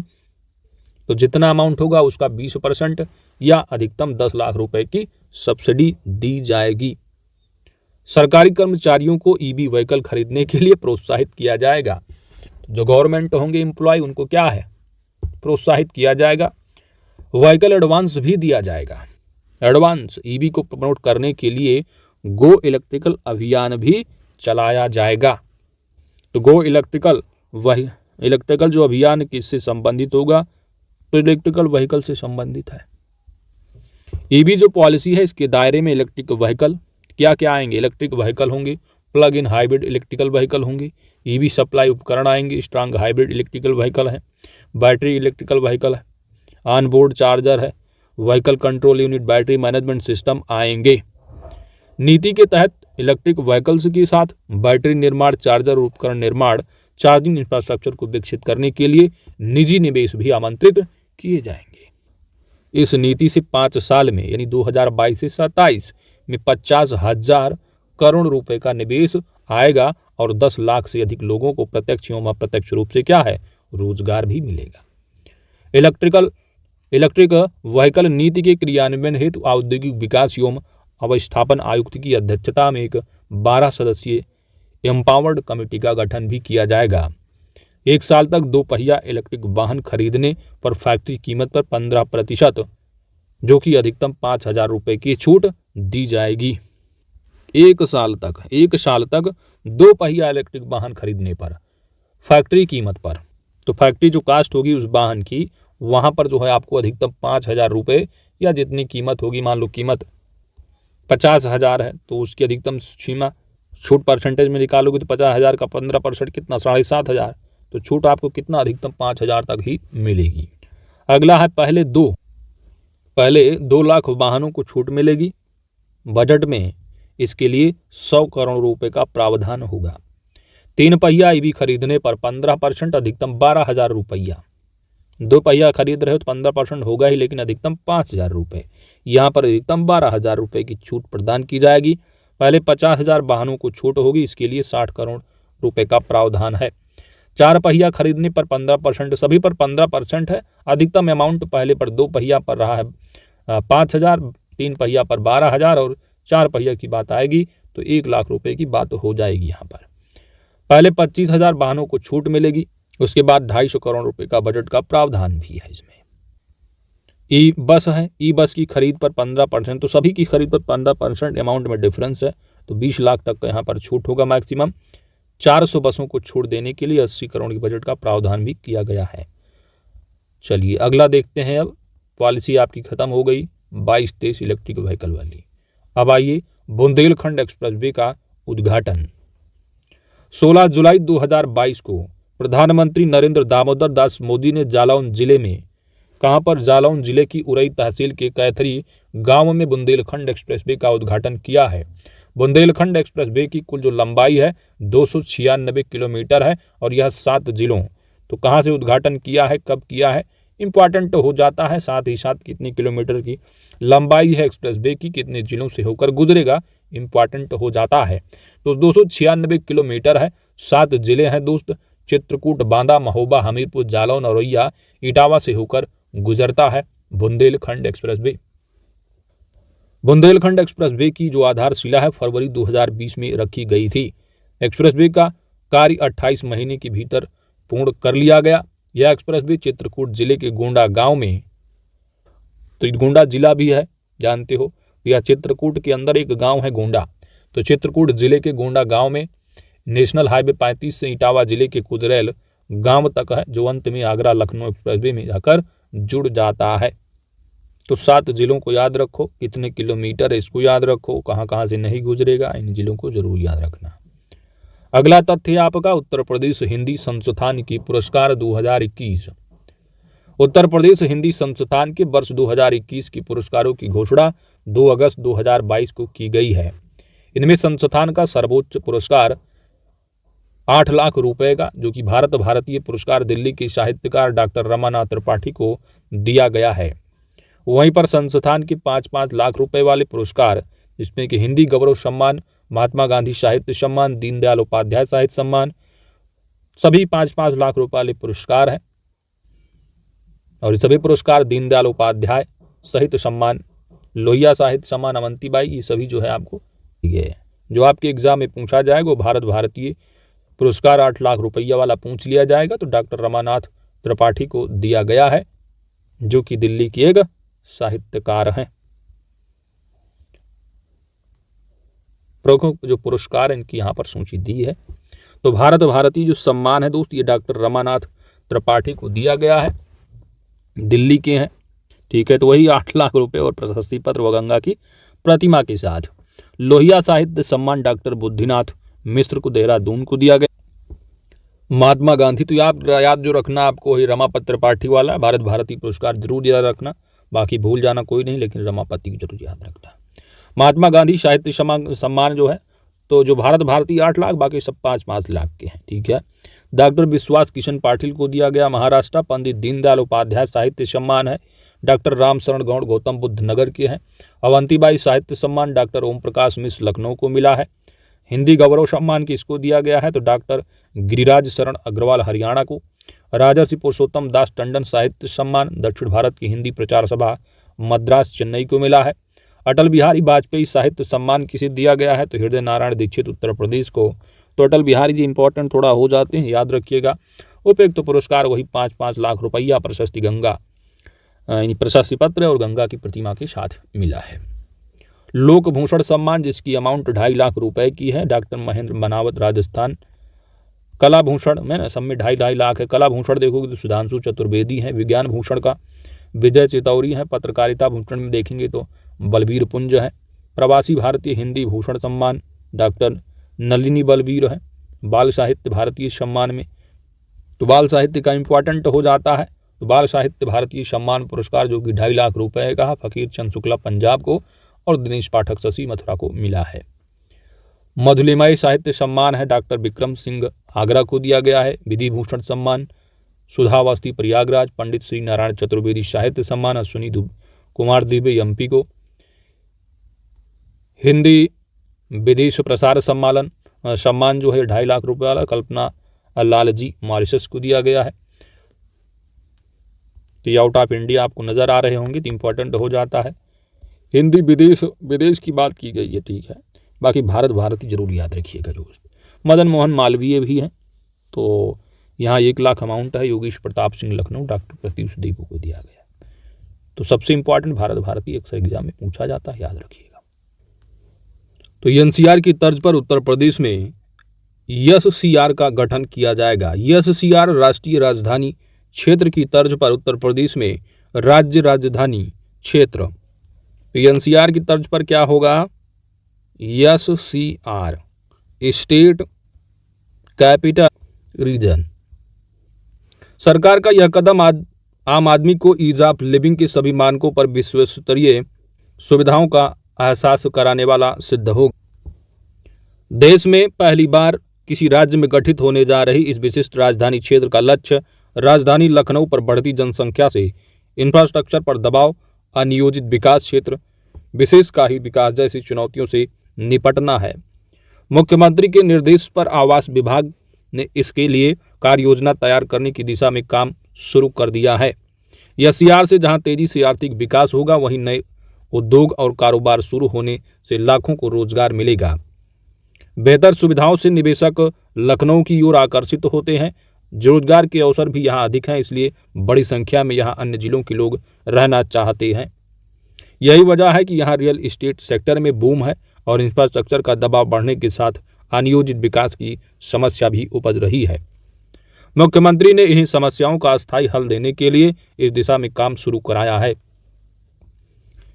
तो जितना अमाउंट होगा उसका 20% या अधिकतम 10 लाख रुपए की सब्सिडी दी जाएगी। सरकारी कर्मचारियों को ईवी व्हीकल खरीदने के लिए प्रोत्साहित किया जाएगा। जो गवर्नमेंट होंगे एम्प्लॉय, उनको क्या है, प्रोत्साहित किया जाएगा। व्हीकल एडवांस भी दिया जाएगा। एडवांस ईवी को प्रमोट करने के लिए गो इलेक्ट्रिकल अभियान भी चलाया जाएगा। तो गो इलेक्ट्रिकल जो अभियान किससे संबंधित होगा, तो इलेक्ट्रिकल व्हीकल से संबंधित है। ईवी जो पॉलिसी है इसके दायरे में इलेक्ट्रिक व्हीकल क्या क्या आएंगे, इलेक्ट्रिक व्हीकल होंगे, plug in hybrid electrical vehicle होंगे, ईवी सप्लाई उपकरण आएंगे, स्ट्रांग हाइब्रिड इलेक्ट्रिकल व्हीकल है, बैटरी इलेक्ट्रिकल व्हीकल है, ऑन बोर्ड चार्जर है, vehicle control unit, battery management system आएंगे। नीति के तहत इलेक्ट्रिक व्हीकल्स के साथ बैटरी निर्माण, चार्जर उपकरण निर्माण, चार्जिंग इंफ्रास्ट्रक्चर को विकसित करने के लिए निजी निवेश भी आमंत्रित किए जाएंगे। इस नीति से 5 साल में यानी 2022 से 27 में 50,000 करोड़ रुपए का निवेश आएगा और 10 लाख से अधिक लोगों को प्रत्यक्ष एवं अप्रत्यक्ष रूप से क्या है, रोजगार भी मिलेगा। इलेक्ट्रिक व्हीकल नीति के क्रियान्वयन हेतु औद्योगिक विकास एवं अवस्थापन आयुक्त की अध्यक्षता में एक 12 सदस्यीय एम्पावर्ड कमेटी का गठन भी किया जाएगा। 1 साल तक 2 पहिया इलेक्ट्रिक वाहन खरीदने पर फैक्ट्री कीमत पर 15% जो कि अधिकतम 5,000 रुपये की छूट दी जाएगी। 1 साल तक 2 पहिया इलेक्ट्रिक वाहन खरीदने पर फैक्ट्री कीमत पर, तो फैक्ट्री जो कास्ट होगी उस वाहन की, वहां पर जो है आपको अधिकतम 5,000 रुपये या जितनी कीमत होगी, मान लो कीमत 50,000 है तो उसकी अधिकतम सीमा छूट परसेंटेज में निकालोगे तो 50,000 का 15% कितना, 7,500, तो छूट आपको कितना, अधिकतम 5,000 तक ही मिलेगी। अगला है पहले 2 लाख वाहनों को छूट मिलेगी। बजट में इसके लिए 100 करोड़ रुपए का प्रावधान होगा। 3 पहिया ईवी खरीदने पर 15%, अधिकतम 12,000 रुपया। 2 पहिया खरीद रहे हो तो 15% होगा ही, लेकिन अधिकतम 5,000 रुपये। यहाँ पर अधिकतम 12,000 रुपये की छूट प्रदान की जाएगी। पहले 50,000 वाहनों को छूट होगी, इसके लिए 60 करोड़ रुपए का प्रावधान है। 4 पहिया खरीदने पर 15%, सभी पर 15% है। अधिकतम अमाउंट पहले पर 2 पहिया पर रहा है 5,000, 3 पहिया पर 12,000 और 4 पहिया की बात आएगी तो 1 लाख रुपए की बात हो जाएगी। यहाँ पर पहले 25,000 वाहनों को छूट मिलेगी, उसके बाद 250 करोड़ रुपए का बजट का प्रावधान भी है। इसमें ई बस है, ई बस की खरीद पर 15%, तो सभी की खरीद पर 15% अमाउंट में डिफरेंस है, तो 20 लाख तक का यहाँ पर छूट होगा मैक्सिमम। 400 बसों को छूट देने के लिए 80 करोड़ की बजट का प्रावधान भी किया गया है। चलिए अगला देखते हैं। अब पॉलिसी आपकी खत्म हो गई 22-23 इलेक्ट्रिक व्हीकल वाली। अब आइए बुंदेलखंड एक्सप्रेसवे का उद्घाटन। 16 जुलाई 2022 को प्रधानमंत्री नरेंद्र दामोदर दास मोदी ने जालौन जिले में, कहां पर, जालौन जिले की उरई तहसील के कैथरी गांव में बुंदेलखंड एक्सप्रेसवे का उद्घाटन किया है। बुंदेलखंड एक्सप्रेसवे की कुल जो लंबाई है 296 किलोमीटर है और यह 7 जिलों, तो कहां से उद्घाटन किया है, कब किया है, इंपॉर्टेंट हो जाता है। साथ ही साथ कितनी किलोमीटर की लंबाई है एक्सप्रेसवे की, कितने जिलों से होकर गुजरेगा, इंपॉर्टेंट हो जाता है। तो 296 किलोमीटर है, 7 जिले हैं दोस्त, चित्रकूट, बांदा, महोबा, हमीरपुर, जालौन, औरैया, इटावा से होकर गुजरता है बुंदेलखंड एक्सप्रेसवे। बुंदेलखंड एक्सप्रेसवे की जो आधारशिला है फरवरी 2020 में रखी गई थी। एक्सप्रेसवे का कार्य 28 महीने के भीतर पूर्ण कर लिया गया। यह एक्सप्रेसवे चित्रकूट जिले के गोंडा गांव में, तो गोंडा जिला भी है जानते हो, यह चित्रकूट के अंदर एक गांव है गोंडा, तो चित्रकूट जिले के गोंडा गांव में नेशनल हाईवे 35 से इटावा जिले के कुदरेल गांव तक है, जो अंत में आगरा लखनऊ एक्सप्रेसवे में जाकर जुड़ जाता है। तो 7 जिलों को याद रखो, कितने किलोमीटर है इसको याद रखो, कहाँ से नहीं गुजरेगा, इन जिलों को जरूर याद रखना। अगला तथ्य आपका उत्तर प्रदेश हिंदी संस्थान की पुरस्कार 2021। उत्तर प्रदेश हिंदी संस्थान के वर्ष 2021 की पुरस्कारों की घोषणा 2 अगस्त 2022 को की गई है। इनमें संस्थान का सर्वोच्च पुरस्कार 8 लाख रुपए का, जो कि भारतीय पुरस्कार दिल्ली के साहित्यकार डॉक्टर रमानाथ त्रिपाठी को दिया गया है। वहीं पर संस्थान के 5-5 लाख रुपए वाले पुरस्कार, जिसमें कि हिंदी गौरव सम्मान, महात्मा गांधी साहित्य सम्मान, दीनदयाल उपाध्याय साहित्य सम्मान, सभी 5-5 लाख रुपए वाले पुरस्कार हैं और ये सभी पुरस्कार दीनदयाल उपाध्याय साहित्य सम्मान, लोहिया साहित्य सम्मान, अवंतीबाई, ये सभी जो है आपको दिए हैं। जो आपके एग्जाम में पूछा जाएगा वो भारत भारतीय पुरस्कार 8 लाख रुपया वाला पूछ लिया जाएगा, तो डॉक्टर रमानाथ त्रिपाठी को दिया गया है, जो कि दिल्ली की एक साहित्यकार हैं। प्रमुख जो पुरस्कार इनकी यहाँ पर सूची दी है, तो भारत भारती जो सम्मान है दोस्त, ये डॉक्टर रमानाथ त्रिपाठी को दिया गया है, दिल्ली के हैं, ठीक है। तो वही 8 लाख रुपए और प्रशस्ति पत्र व गंगा की प्रतिमा के साथ। लोहिया साहित्य सम्मान डॉक्टर बुद्धिनाथ मिश्र को देहरादून को दिया गया। महात्मा गांधी, तो याद जो रखना आपको वही रमापति त्रिपाठी वाला भारत भारती पुरस्कार जरूर याद रखना, बाकी भूल जाना कोई नहीं, लेकिन रमापति की जरूर याद रखना। महात्मा गांधी साहित्य सम्मान जो है, तो जो भारत भारती 8 लाख, बाकी सब 5-5 लाख के हैं, ठीक है। डॉक्टर विश्वास किशन पाटिल को दिया गया महाराष्ट्र। पंडित दीनदयाल उपाध्याय साहित्य सम्मान है, डॉक्टर रामशरण गौड़ गौतम बुद्ध नगर के हैं। अवंतीबाई साहित्य सम्मान डॉक्टर ओम प्रकाश मिश्र लखनऊ को मिला है। हिंदी गौरव सम्मान किसको दिया गया है, तो डॉक्टर गिरिराज शरण अग्रवाल हरियाणा को। राजर्षि पुरुषोत्तम दास टंडन साहित्य सम्मान दक्षिण भारत की हिंदी प्रचार सभा मद्रास चेन्नई को मिला है। अटल बिहारी वाजपेयी साहित्य सम्मान किसे दिया गया है, तो हृदय नारायण दीक्षित उत्तर प्रदेश को। तो अटल बिहारी जी इंपॉर्टेंट थोड़ा हो जाते हैं, याद रखिएगा। उपयुक्त तो पुरस्कार वही 5-5 लाख रुपया प्रशस्ति गंगा प्रशस्ति पत्र और गंगा की प्रतिमा के साथ मिला है। लोकभूषण सम्मान जिसकी अमाउंट 2.5 लाख रुपए की है, डॉक्टर महेंद्र बनावत राजस्थान। कला भूषण में ना सब में 2.5 लाख है। कला भूषण देखोगे तो सुधांशु चतुर्वेदी है। विज्ञान भूषण का विजय चितौरी है। पत्रकारिता भूषण में देखेंगे तो बलबीर पुंज है। प्रवासी भारतीय हिंदी भूषण सम्मान डॉक्टर नलिनी बलबीर है। बाल साहित्य भारतीय सम्मान में तो बाल साहित्य का इंपॉर्टेंट हो जाता है, तो बाल साहित्य भारतीय सम्मान पुरस्कार जो कि 2.5 लाख रुपए का फकीर चंद शुक्ला पंजाब को और दिनेश पाठक शशि मथुरा को मिला है। मधुलिमाई साहित्य सम्मान है, डॉक्टर विक्रम सिंह आगरा को दिया गया है। विधि भूषण सम्मान सुधावस्थी प्रयागराज। पंडित श्री नारायण चतुर्वेदी साहित्य सम्मान अश्विनी कुमार दुबे एमपी को। हिंदी विदेश प्रसार सम्मान जो है 2.5 लाख रुपए वाला कल्पना लालजी मॉरिशस को दिया गया है। तो आउट ऑफ इंडिया आपको नजर आ रहे होंगे, तो इंपॉर्टेंट हो जाता है। हिंदी विदेश की बात की गई है, ठीक है। बाकी भारत भारती जरूर याद रखिएगा दोस्त। मदन मोहन मालवीय भी हैं, तो यहाँ 1 लाख अमाउंट है। योगेश प्रताप सिंह लखनऊ डॉक्टर प्रत्युष देव को दिया गया। तो सबसे इंपॉर्टेंट भारत भारती अक्सर एग्जाम में पूछा जाता है, याद रखिएगा। तो एनसीआर की तर्ज पर उत्तर प्रदेश में एससीआर का गठन किया जाएगा। एससीआर राष्ट्रीय राजधानी क्षेत्र की तर्ज पर उत्तर प्रदेश में राज्य राजधानी क्षेत्र। तो एनसीआर की तर्ज पर क्या होगा, एससीआर स्टेट कैपिटल रीजन। सरकार का यह कदम आम आदमी को ईज ऑफ लिविंग के सभी मानकों पर विश्व स्तरीय सुविधाओं का एहसास कराने वाला सिद्ध होगा। देश में पहली बार किसी राज्य में गठित होने जा रही इस विशिष्ट राजधानी क्षेत्र का लक्ष्य राजधानी लखनऊ पर बढ़ती जनसंख्या से इंफ्रास्ट्रक्चर पर दबाव, अनियोजित विकास क्षेत्र विशेष का ही विकास जैसी चुनौतियों से निपटना है। मुख्यमंत्री के निर्देश पर आवास विभाग ने इसके लिए कार्य योजना तैयार करने की दिशा में काम शुरू कर दिया है। एससीआर से जहां तेजी से आर्थिक विकास होगा, वहीं नए उद्योग और कारोबार शुरू होने से लाखों को रोजगार मिलेगा। बेहतर सुविधाओं से निवेशक लखनऊ की ओर आकर्षित होते हैं। रोजगार के अवसर भी यहाँ अधिक हैं, इसलिए बड़ी संख्या में यहाँ अन्य जिलों के लोग रहना चाहते हैं। यही वजह है कि यहाँ रियल एस्टेट सेक्टर में बूम है और इंफ्रास्ट्रक्चर का दबाव बढ़ने के साथ अनियोजित विकास की समस्या भी उपज रही है। मुख्यमंत्री ने इन्हीं समस्याओं का अस्थायी हल देने के लिए इस दिशा में काम शुरू कराया है।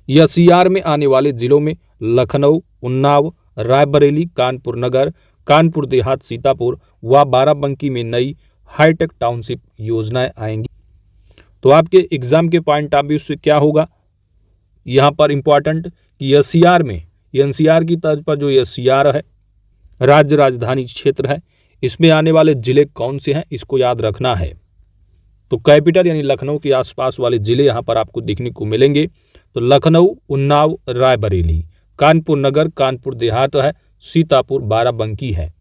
एससीआर में आने वाले जिलों में लखनऊ, उन्नाव, रायबरेली, कानपुर नगर, कानपुर देहात, सीतापुर व बाराबंकी में नई हाईटेक टाउनशिप योजनाएं आएंगी। तो आपके एग्जाम के पॉइंट ऑफ व्यू से क्या होगा, यहाँ पर इंपॉर्टेंट कि एससीआर में एनसीआर की तर्ज पर जो एससीआर है राज्य राजधानी क्षेत्र है, इसमें आने वाले जिले कौन से हैं इसको याद रखना है। तो कैपिटल यानी लखनऊ के आसपास वाले जिले यहाँ पर आपको देखने को मिलेंगे। तो लखनऊ, उन्नाव, रायबरेली, कानपुर नगर, कानपुर देहात है, सीतापुर, बाराबंकी है।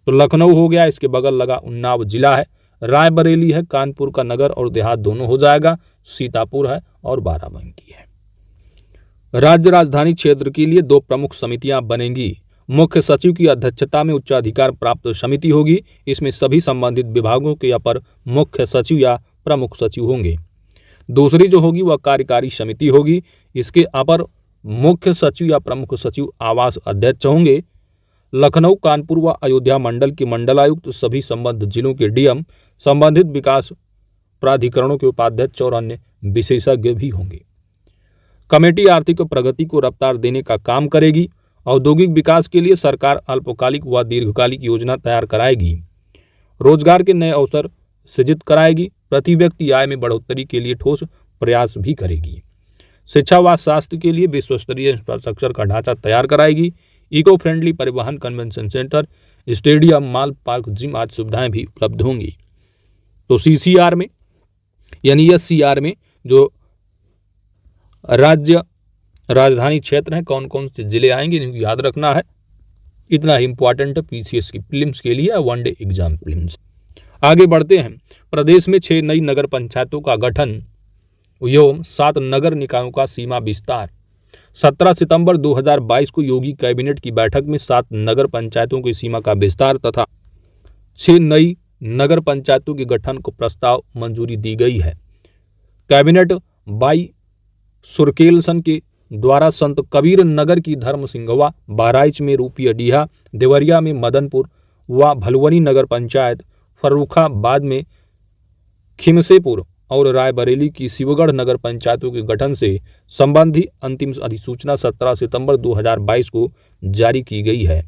तो लखनऊ हो गया, इसके बगल लगा उन्नाव जिला है, रायबरेली है, कानपुर का नगर और देहात दोनों हो जाएगा, सीतापुर है और बाराबंकी है। राज्य राजधानी क्षेत्र के लिए 2 प्रमुख समितियां बनेंगी। मुख्य सचिव की अध्यक्षता में उच्चाधिकार प्राप्त समिति होगी। इसमें सभी संबंधित विभागों के अपर मुख्य सचिव या प्रमुख सचिव होंगे। दूसरी जो होगी वह कार्यकारी समिति होगी। इसके अपर मुख्य सचिव या प्रमुख सचिव आवास अध्यक्ष होंगे। लखनऊ, कानपुर व अयोध्या मंडल के मंडलायुक्त, सभी संबद्ध जिलों के डीएम, संबंधित विकास प्राधिकरणों के उपाध्यक्ष और अन्य विशेषज्ञ भी होंगे। कमेटी आर्थिक प्रगति को रफ्तार देने का काम करेगी। औद्योगिक विकास के लिए सरकार अल्पकालिक व दीर्घकालिक योजना तैयार कराएगी। रोजगार के नए अवसर सृजित कराएगी। प्रति व्यक्ति आय में बढ़ोतरी के लिए ठोस प्रयास भी करेगी। शिक्षा व स्वास्थ्य के लिए विश्वस्तरीय इंफ्रास्ट्रक्चर का ढांचा तैयार कराएगी। इको फ्रेंडली परिवहन, convention centre, stadium, mall, park, gym आदि सुविधाएं भी उपलब्ध होंगी। तो सीसीआर में यानी एससीआर में जो राज्य राजधानी क्षेत्र है, कौन कौन से जिले आएंगे इनको याद रखना है। इतना ही इंपॉर्टेंट है पीसीएस की प्रीलिम्स के लिए, वनडे एग्जाम प्रीलिम्स। आगे बढ़ते हैं। प्रदेश में 6 नई नगर पंचायतों का गठन एवं 7 नगर निकायों का सीमा विस्तार। 17 सितंबर 2022 को योगी कैबिनेट की बैठक में 7 नगर पंचायतों की सीमा का विस्तार तथा 6 नई नगर पंचायतों के गठन को प्रस्ताव मंजूरी दी गई है। कैबिनेट बाई सुरकेलसन के द्वारा संत कबीर नगर की धर्म सिंघवा, बहराइच में रूपियाडीहा, देवरिया में मदनपुर व भलुवनी नगर पंचायत, फर्रुखाबाद में खिमसेपुर और रायबरेली की शिवगढ़ नगर पंचायतों के गठन से संबंधी अंतिम अधिसूचना 17 सितंबर 2022 को जारी की गई है।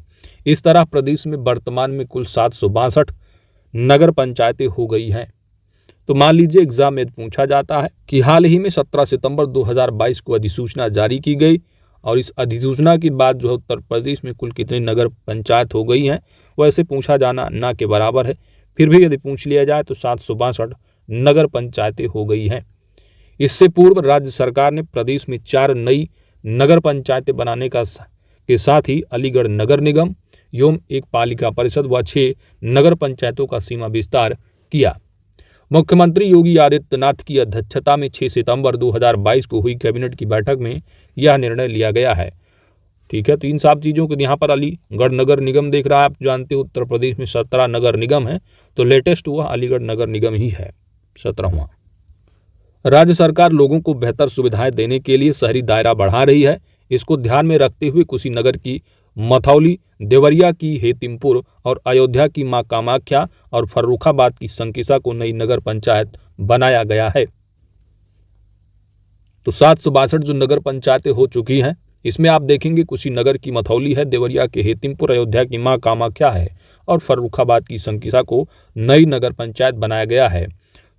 इस तरह प्रदेश में वर्तमान में कुल 762 नगर पंचायतें हो गई हैं। तो मान लीजिए एग्जाम में पूछा जाता है कि हाल ही में 17 सितंबर 2022 को अधिसूचना जारी की गई और इस अधिसूचना के बाद जो है उत्तर प्रदेश में कुल कितनी नगर पंचायत हो गई हैं, वैसे पूछा जाना ना के बराबर है। फिर भी यदि पूछ लिया जाए तो 762 नगर पंचायतें हो गई हैं। इससे पूर्व राज्य सरकार ने प्रदेश में 4 नई नगर पंचायतें बनाने के साथ ही अलीगढ़ नगर निगम एवं एक पालिका परिषद व 6 नगर पंचायतों का सीमा विस्तार किया। मुख्यमंत्री योगी आदित्यनाथ की अध्यक्षता में 6 सितंबर 2022 को हुई कैबिनेट की बैठक में यह निर्णय लिया गया है। ठीक है, तो इन सब चीज़ों के यहाँ पर अलीगढ़ नगर निगम देख रहा है। आप जानते हो उत्तर प्रदेश में 17 नगर निगम है, तो लेटेस्ट हुआ अलीगढ़ नगर निगम ही है 17वां। राज्य सरकार लोगों को बेहतर सुविधाएं देने के लिए शहरी दायरा बढ़ा रही है। इसको ध्यान में रखते हुए कुशीनगर की मथौली, देवरिया की हेतिमपुर और अयोध्या की मां कामाख्या और फर्रुखाबाद की संकिसा को नई नगर पंचायत बनाया गया है। तो 762 जो नगर पंचायतें हो चुकी हैं, इसमें आप देखेंगे कुशीनगर की मथौली है, देवरिया के हेतिमपुर, अयोध्या की मां कामाख्या है और फर्रुखाबाद की संकिसा को नई नगर पंचायत बनाया गया है।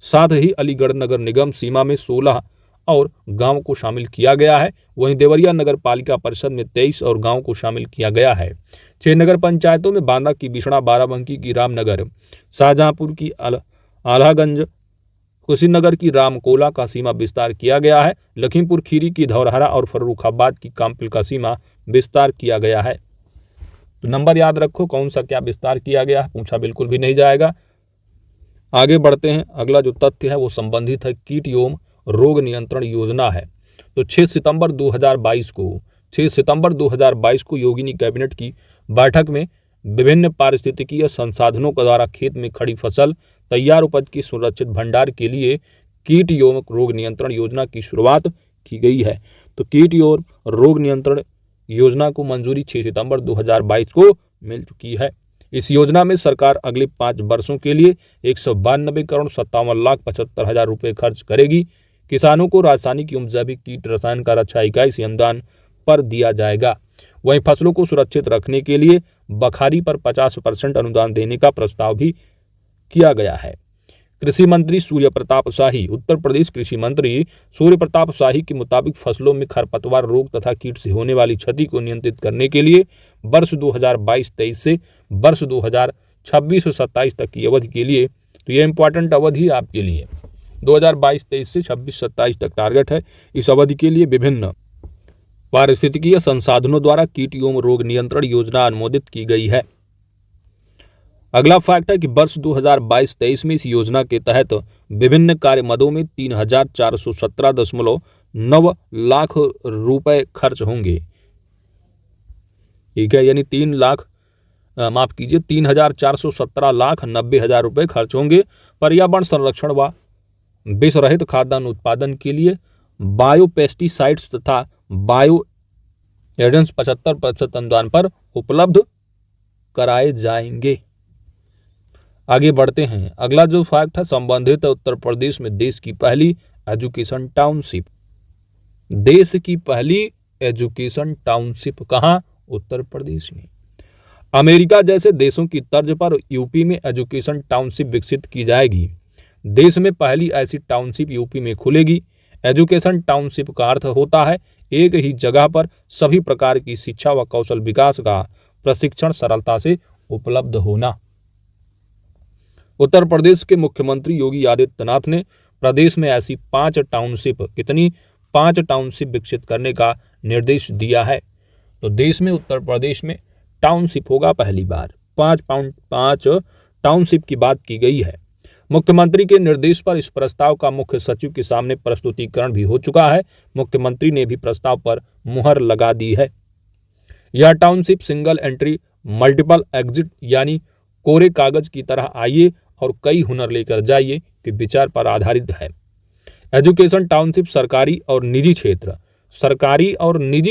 साथ ही अलीगढ़ नगर निगम सीमा में 16 और गांव को शामिल किया गया है। वहीं देवरिया नगर पालिका परिषद में 23 और गांव को शामिल किया गया है। 6 नगर पंचायतों में बांदा की बिशड़ा, बाराबंकी की रामनगर, शाहजहांपुर की आल्हागंज, कुशीनगर की रामकोला का सीमा विस्तार किया गया है। लखीमपुर खीरी की धौरहरा और फर्रुखाबाद की कामपिल का सीमा विस्तार किया गया है। तो नंबर याद रखो कौन सा क्या विस्तार किया गया है, पूछा बिल्कुल भी नहीं जाएगा। आगे बढ़ते हैं। अगला जो तथ्य है वो संबंधित है कीट एवं रोग नियंत्रण योजना है। तो 6 सितंबर 2022 को योगी ने कैबिनेट की बैठक में विभिन्न पारिस्थितिकीय संसाधनों के द्वारा खेत में खड़ी फसल, तैयार उपज की सुरक्षित भंडार के लिए कीट एवं रोग नियंत्रण योजना की शुरुआत की गई है। तो कीट एवं रोग नियंत्रण योजना को मंजूरी 6 सितंबर 2022 को मिल चुकी है। इस योजना में सरकार अगले 5 वर्षों के लिए 192 करोड़ 57,75,000 रुपये खर्च करेगी। किसानों को रासायनिक एवं जैविक कीट रसायन का रक्षा इकाई से अनुदान पर दिया जाएगा। वहीं फसलों को सुरक्षित रखने के लिए बखारी पर 50% अनुदान देने का प्रस्ताव भी किया गया है। कृषि मंत्री सूर्य प्रताप शाही, उत्तर प्रदेश कृषि मंत्री सूर्य प्रताप शाही के मुताबिक फसलों में खरपतवार रोग तथा कीट से होने वाली क्षति को नियंत्रित करने के लिए वर्ष 2022-23 से वर्ष 2026-27 तक की अवधि के लिए, तो ये इंपॉर्टेंट अवधि है आपके लिए, 2022-23 से 26-27 तक टारगेट है। इस अवधि के लिए विभिन्न पारिस्थितिकीय संसाधनों द्वारा कीट एवं रोग नियंत्रण योजना अनुमोदित की गई है। अगला फैक्ट है कि वर्ष 2022-23 में इस योजना के तहत विभिन्न कार्य मदों में 3,417.9 लाख रुपए खर्च होंगे। ठीक है, यानी 3,417,90,000 रुपए खर्च होंगे पर्यावरण संरक्षण व विषरहित खाद्यान्न उत्पादन के लिए। बायोपेस्टिसाइड्स तथा बायो एजेंट्स 75% अनुदान पर उपलब्ध कराए जाएंगे। आगे बढ़ते हैं। अगला जो फैक्ट है संबंधित है उत्तर प्रदेश में देश की पहली एजुकेशन टाउनशिप। देश की पहली एजुकेशन टाउनशिप कहाँ? उत्तर प्रदेश में। अमेरिका जैसे देशों की तर्ज पर यूपी में एजुकेशन टाउनशिप विकसित की जाएगी। देश में पहली ऐसी टाउनशिप यूपी में खुलेगी। एजुकेशन टाउनशिप का अर्थ होता है एक ही जगह पर सभी प्रकार की शिक्षा व कौशल विकास का प्रशिक्षण सरलता से उपलब्ध होना। उत्तर प्रदेश के मुख्यमंत्री योगी आदित्यनाथ ने प्रदेश में ऐसी 5 टाउनशिप विकसित करने का निर्देश दिया है। तो देश में उत्तर प्रदेश में टाउनशिप होगा पहली बार। 5 टाउनशिप की बात की गई है। मुख्यमंत्री के निर्देश पर इस प्रस्ताव का मुख्य सचिव के सामने प्रस्तुतिकरण भी हो चुका है। मुख्यमंत्री ने भी प्रस्ताव पर मुहर लगा दी है। यह township single entry multiple exit यानी कोरे कागज की तरह आइए और कई हुनर लेकर जाइए के विचार पर आधारित है। एजुकेशन टाउनशिप सरकारी और निजी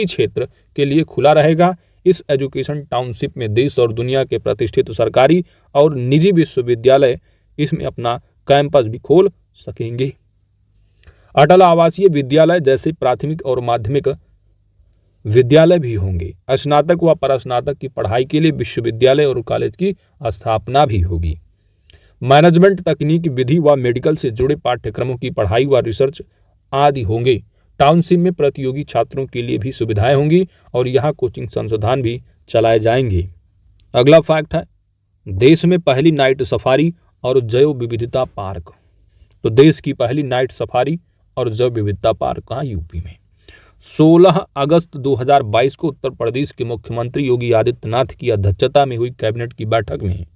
क्षेत्र के लिए खुला रहेगा। इस एजुकेशन टाउनशिप में देश और दुनिया के प्रतिष्ठित सरकारी और निजी विश्वविद्यालय इसमें अपना कैंपस भी खोल सकेंगे। अटल आवासीय विद्यालय जैसे प्राथमिक और माध्यमिक विद्यालय भी होंगे। स्नातक व परास्नातक की पढ़ाई के लिए विश्वविद्यालय और कॉलेज की स्थापना भी होगी। मैनेजमेंट, तकनीकी, विधि व मेडिकल से जुड़े पाठ्यक्रमों की पढ़ाई व रिसर्च आदि होंगे। टाउनशिप में प्रतियोगी छात्रों के लिए भी सुविधाएं होंगी और यहाँ कोचिंग संस्थान भी चलाए जाएंगे। अगला फैक्ट है देश में पहली नाइट सफारी और जैव विविधता पार्क। तो देश की पहली नाइट सफारी और जैव विविधता पार्क कहाँ? यूपी में। 16 अगस्त 2022 को उत्तर प्रदेश के मुख्यमंत्री योगी आदित्यनाथ की अध्यक्षता में हुई कैबिनेट की बैठक में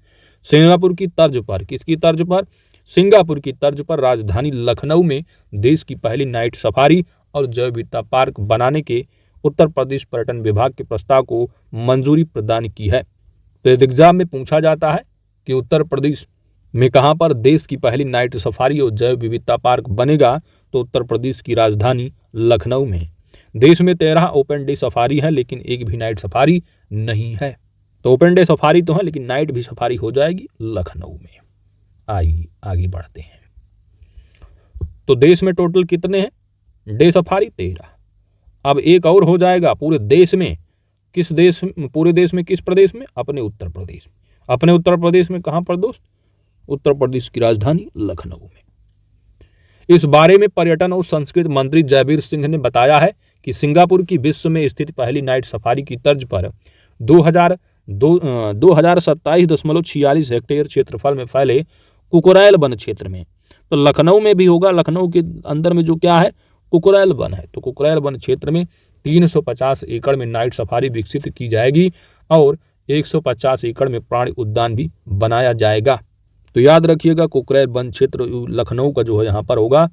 सिंगापुर की तर्ज पर, किसकी तर्ज पर? सिंगापुर की तर्ज पर राजधानी लखनऊ में देश की पहली नाइट सफारी और जैव विविधता पार्क बनाने के उत्तर प्रदेश पर्यटन विभाग के प्रस्ताव को मंजूरी प्रदान की है। तो एग्जाम में पूछा जाता है कि उत्तर प्रदेश में कहां पर देश की पहली नाइट सफारी और जैव विविधता पार्क बनेगा? तो उत्तर प्रदेश की राजधानी लखनऊ में। देश में 13 ओपन डे सफारी है लेकिन एक भी नाइट सफारी नहीं है। तो ओपन डे सफारी तो है लेकिन नाइट भी सफारी हो जाएगी लखनऊ में। आगे बढ़ते हैं। तो देश में टोटल कितने हैं डे सफारी? 13। अब एक और हो जाएगा पूरे देश में। पूरे देश में किस प्रदेश में? अपने उत्तर प्रदेश में। अपने उत्तर प्रदेश में कहां पर दोस्त? उत्तर प्रदेश की राजधानी लखनऊ में। इस बारे में पर्यटन और संस्कृति मंत्री जयवीर सिंह ने बताया है कि सिंगापुर की विश्व में स्थित पहली नाइट सफारी की तर्ज पर 2027.46 हेक्टेयर क्षेत्रफल में फैले कुकुरैल वन क्षेत्र में, तो लखनऊ में भी होगा। लखनऊ के अंदर में जो क्या है? कुकुरैल वन है। तो कुकुरैल वन क्षेत्र में 350 एकड़ में नाइट सफारी विकसित की जाएगी और 150 एकड़ में प्राणी उद्यान भी बनाया जाएगा। तो याद रखिएगा कुकुरैल वन क्षेत्र लखनऊ का जो है यहाँ पर होगा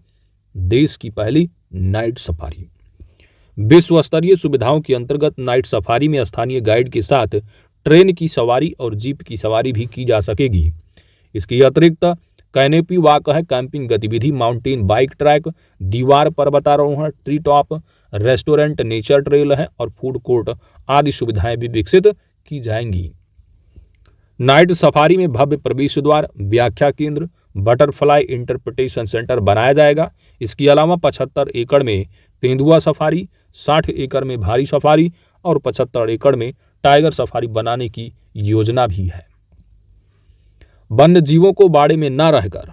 देश की पहली नाइट सफारी। विश्व स्तरीय सुविधाओं के अंतर्गत नाइट सफारी में स्थानीय गाइड के साथ ट्रेन की सवारी और जीप की सवारी भी की जा सकेगी। इसके अतिरिक्त कैनेपी वॉक है, कैंपिंग गतिविधि, माउंटेन बाइक ट्रैक, दीवार पर्वतारोहण, tree top, restaurant, nature trail है और फूड कोर्ट आदि सुविधाएं भी विकसित की जाएंगी। नाइट सफारी में भव्य प्रवेश द्वार, व्याख्या केंद्र, बटरफ्लाई इंटरप्रिटेशन सेंटर बनाया जाएगा। इसके अलावा 75 एकड़ में तेंदुआ सफारी, 60 एकड़ में भारी सफारी और 75 एकड़ में टाइगर सफारी बनाने की योजना भी है। वन्य जीवों को बाड़े में न रहकर,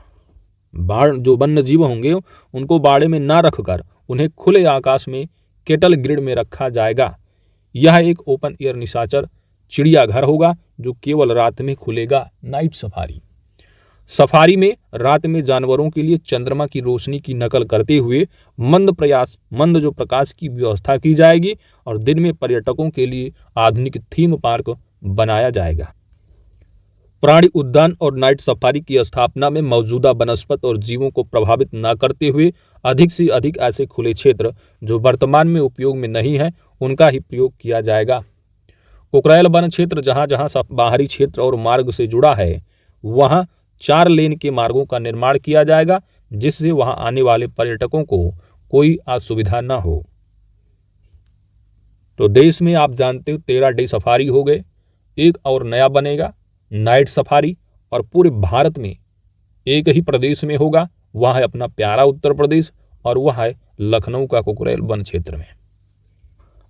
जो वन्य जीव होंगे उनको बाड़े में न रखकर उन्हें खुले आकाश में केटल ग्रिड में रखा जाएगा। यह एक ओपन एयर निशाचर चिड़ियाघर होगा जो केवल रात में खुलेगा। नाइट सफारी में रात में जानवरों के लिए चंद्रमा की रोशनी की नकल करते हुए मंद जो प्रकाश की व्यवस्था की जाएगी और दिन में पर्यटकों के लिए आधुनिक थीम पार्क बनाया जाएगा। प्राणी उद्यान और नाइट सफारी की स्थापना में मौजूदा वनस्पति और जीवों को प्रभावित न करते हुए अधिक से अधिक ऐसे खुले क्षेत्र जो वर्तमान में उपयोग में नहीं है उनका ही प्रयोग किया जाएगा। कुकरेल वन क्षेत्र जहां जहां बाहरी क्षेत्र और मार्ग से जुड़ा है वहां 4 लेन के मार्गों का निर्माण किया जाएगा, जिससे वहां आने वाले पर्यटकों को कोई असुविधा न हो। तो देश में आप जानते हो 13 डे सफारी हो गए, एक और नया बनेगा नाइट सफारी, और पूरे भारत में एक ही प्रदेश में होगा, वह है अपना प्यारा उत्तर प्रदेश, और वह है लखनऊ का कुकरेल वन क्षेत्र में।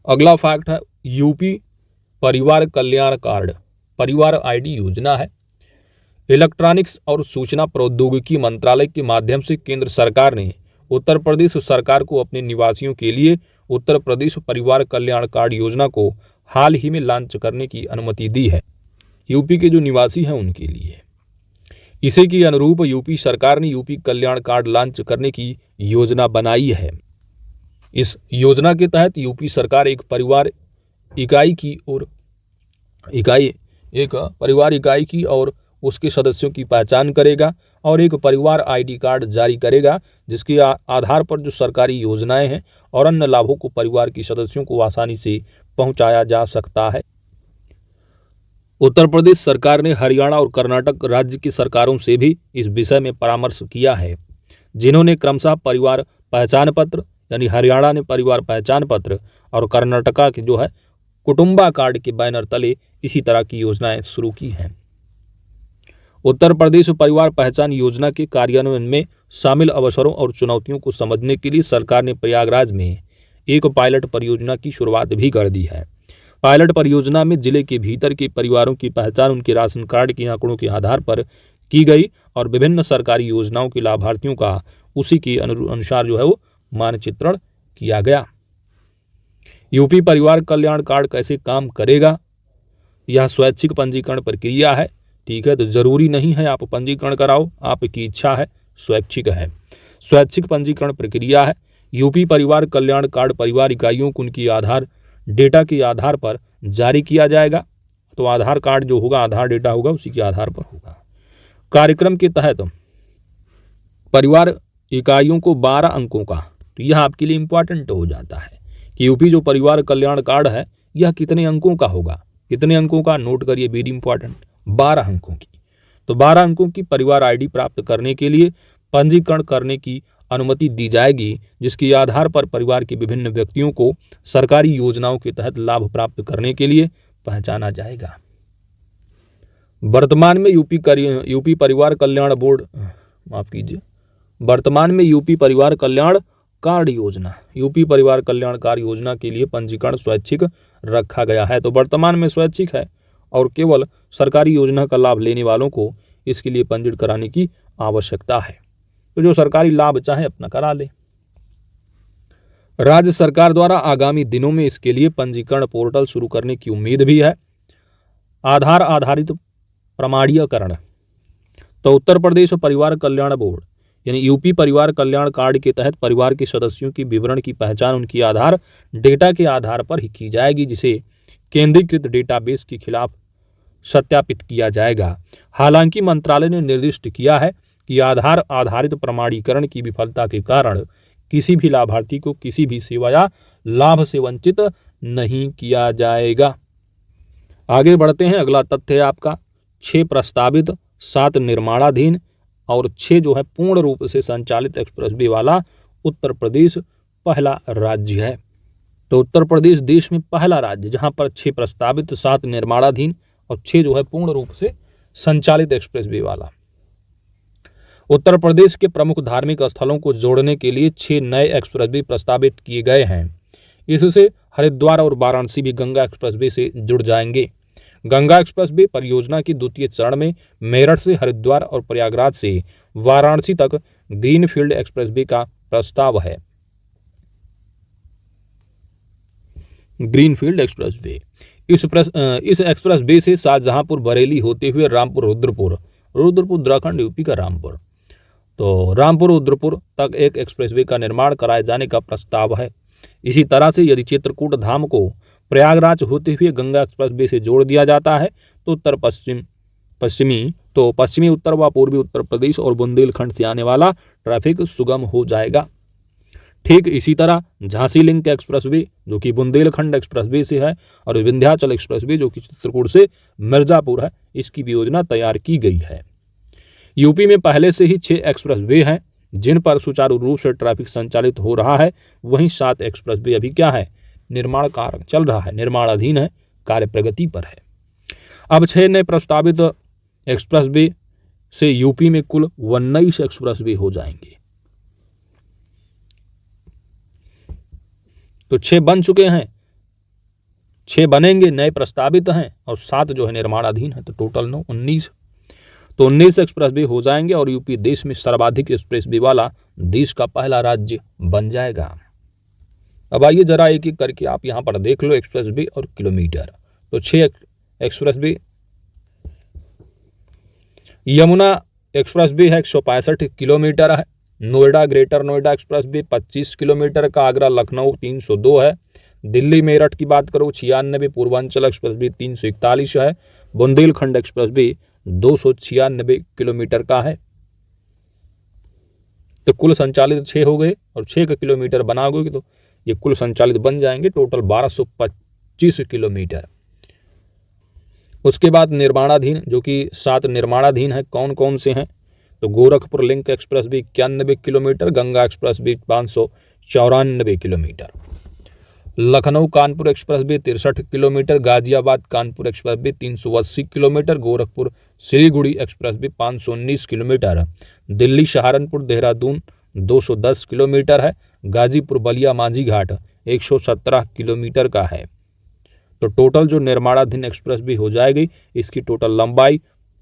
अगला फैक्ट है यूपी परिवार कल्याण कार्ड परिवार आईडी योजना है। इलेक्ट्रॉनिक्स और सूचना प्रौद्योगिकी मंत्रालय के माध्यम से केंद्र सरकार ने उत्तर प्रदेश सरकार को अपने निवासियों के लिए उत्तर प्रदेश परिवार कल्याण कार्ड योजना को हाल ही में लॉन्च करने की अनुमति दी है। यूपी के जो निवासी हैं उनके लिए इसी के अनुरूप यूपी सरकार ने यूपी कल्याण कार्ड लॉन्च करने की योजना बनाई है। इस योजना के तहत यूपी सरकार एक परिवार इकाई की और उसके सदस्यों की पहचान करेगा और एक परिवार आईडी कार्ड जारी करेगा, जिसके आधार पर जो सरकारी योजनाएं हैं और अन्य लाभों को परिवार के सदस्यों को आसानी से पहुंचाया जा सकता है। उत्तर प्रदेश सरकार ने हरियाणा और कर्नाटक राज्य की सरकारों से भी इस विषय में परामर्श किया है, जिन्होंने क्रमशः परिवार पहचान पत्र यानी हरियाणा ने परिवार पहचान पत्र और कर्नाटका के जो है कुटुंबा कार्ड के बैनर तले इसी तरह की योजनाएं शुरू की हैं। उत्तर प्रदेश परिवार पहचान योजना के कार्यान्वयन में शामिल अवसरों और चुनौतियों को समझने के लिए सरकार ने प्रयागराज में एक पायलट परियोजना की शुरुआत भी कर दी है। पायलट परियोजना में जिले के भीतर के परिवारों की पहचान उनके राशन कार्ड के आंकड़ों के आधार पर की गई और विभिन्न सरकारी योजनाओं के लाभार्थियों का उसी के अनुसार जो है वो मानचित्रण किया गया। यूपी परिवार कल्याण कार्ड कैसे काम करेगा? यह स्वैच्छिक पंजीकरण प्रक्रिया है, ठीक है, तो जरूरी नहीं है आप पंजीकरण कराओ, आपकी इच्छा है, स्वैच्छिक है। स्वैच्छिक पंजीकरण प्रक्रिया है। यूपी परिवार कल्याण कार्ड परिवार इकाइयों को उनकी आधार डेटा के आधार पर जारी किया जाएगा। तो आधार कार्ड जो होगा, आधार डेटा होगा, उसी के आधार पर होगा। कार्यक्रम के तहत परिवार इकाइयों को 12 अंकों का, तो यह आपके लिए इंपॉर्टेंट हो जाता है कि यूपी जो परिवार कल्याण कार्ड है यह कितने अंकों का होगा, कितने अंकों का, नोट करिए, वेरी इंपॉर्टेंट, 12 अंकों की। तो 12 अंकों की परिवार आईडी प्राप्त करने के लिए पंजीकरण करने की अनुमति दी जाएगी, जिसके आधार पर परिवार के विभिन्न व्यक्तियों को सरकारी योजनाओं के तहत लाभ प्राप्त करने के लिए पहचाना जाएगा। वर्तमान में यूपी परिवार कल्याण बोर्ड, माफ कीजिए, वर्तमान में यूपी परिवार कल्याण कार्ड योजना, यूपी परिवार कल्याण कार्ड योजना के लिए पंजीकरण स्वैच्छिक रखा गया है। तो वर्तमान में स्वैच्छिक है और केवल सरकारी योजना का लाभ लेने वालों को इसके लिए पंजीकरण कराने की आवश्यकता है। तो जो सरकारी लाभ चाहे अपना करा ले। राज्य सरकार द्वारा आगामी दिनों में इसके लिए पंजीकरण पोर्टल शुरू करने की उम्मीद भी है। आधार आधारित प्रमाणीकरण, तो उत्तर प्रदेश परिवार कल्याण बोर्ड यानी यूपी परिवार कल्याण कार्ड के तहत परिवार के सदस्यों की विवरण की पहचान उनकी आधार डेटा के आधार पर ही की जाएगी, जिसे केंद्रीकृत डेटाबेस के खिलाफ सत्यापित किया जाएगा। हालांकि मंत्रालय ने निर्दिष्ट किया है कि आधार आधारित प्रमाणीकरण की विफलता के कारण किसी भी लाभार्थी को किसी भी सेवा या लाभ से वंचित नहीं किया जाएगा। आगे बढ़ते हैं। अगला तथ्य है आपका 6 प्रस्तावित, 7 निर्माणाधीन और 6 जो है पूर्ण रूप से संचालित एक्सप्रेसवे वाला उत्तर प्रदेश पहला राज्य है। तो उत्तर प्रदेश देश में पहला राज्य जहां पर 6 प्रस्तावित, 7 निर्माणाधीन और 6 जो है पूर्ण रूप से संचालित एक्सप्रेसवे वाला। उत्तर प्रदेश के प्रमुख धार्मिक स्थलों को जोड़ने के लिए 6 नए एक्सप्रेसवे प्रस्तावित किए गए हैं। इससे हरिद्वार और वाराणसी भी गंगा एक्सप्रेसवे से जुड़ जाएंगे। गंगा एक्सप्रेसवे परियोजना की द्वितीय चरण में मेरठ से हरिद्वार और प्रयागराज से वाराणसी तक ग्रीनफील्ड एक्सप्रेसवे का प्रस्ताव है। ग्रीनफील्ड एक्सप्रेसवे, इस एक्सप्रेसवे से शाहजहांपुर बरेली होते हुए रामपुर रुद्रपुर उत्तराखंड यूपी का रामपुर, तो रामपुर रुद्रपुर तक एक एक्सप्रेसवे का निर्माण कराए जाने का प्रस्ताव है। इसी तरह से यदि चित्रकूट धाम को प्रयागराज होते हुए गंगा एक्सप्रेसवे से जोड़ दिया जाता है तो उत्तर पश्चिम पश्चिमी उत्तर व पूर्वी उत्तर प्रदेश और बुंदेलखंड से आने वाला ट्रैफिक सुगम हो जाएगा। ठीक इसी तरह झांसी लिंक एक्सप्रेसवे जो कि बुंदेलखंड एक्सप्रेसवे से है और विंध्याचल एक्सप्रेसवे जो कि चित्रकूट से मिर्जापुर है, इसकी भी योजना तैयार की गई है। यूपी में पहले से ही 6 एक्सप्रेसवे हैं जिन पर सुचारू रूप से ट्रैफिक संचालित हो रहा है। वहीं 7 एक्सप्रेसवे अभी क्या है, निर्माण कार्य चल रहा है, निर्माणाधीन है, कार्य प्रगति पर है। अब 6 नए प्रस्तावित एक्सप्रेसवे से यूपी में कुल 19 एक्सप्रेसवे हो जाएंगे। तो 6 बन चुके हैं, 6 बनेंगे, नए प्रस्तावित हैं और 7 जो है निर्माणाधीन है, तो टोटल 19। तो 19 एक्सप्रेसवे हो जाएंगे और यूपी देश में सर्वाधिक एक्सप्रेसवे वाला देश का पहला राज्य बन जाएगा। अब आइए जरा एक एक करके आप यहां पर देख लो एक्सप्रेसवे और किलोमीटर। तो 6 एक्सप्रेसवे, यमुना एक्सप्रेसवे है 165 किलोमीटर है। Noida greater Noida expressway 25 kilometre का। आगरा लखनऊ 302 है। दिल्ली मेरठ की बात करो 96। पूर्वांचल एक्सप्रेसवे 341 है। बुंदेलखंड एक्सप्रेसवे 296 किलोमीटर का है। तो कुल संचालित 6 हो गए और 6 का किलोमीटर बनाओगे तो ये कुल संचालित बन जाएंगे टोटल 1225 किलोमीटर। उसके बाद निर्माणाधीन जो कि 7 निर्माणाधीन है, कौन कौन से हैं, तो Gorakhpur link expressway 91 kilometre, Ganga expressway 594 kilometre, Lucknow Kanpur expressway 63 kilometre, Ghaziabad Kanpur expressway 380 kilometre, Gorakhpur Siliguri expressway 519 kilometre, Delhi Saharanpur Dehradun 210 kilometre है, गाजीपुर बलिया मांझी घाट 117 किलोमीटर का है। तो टोटल जो निर्माणाधीन एक्सप्रेसवे हो जाएगी इसकी टोटल लंबाई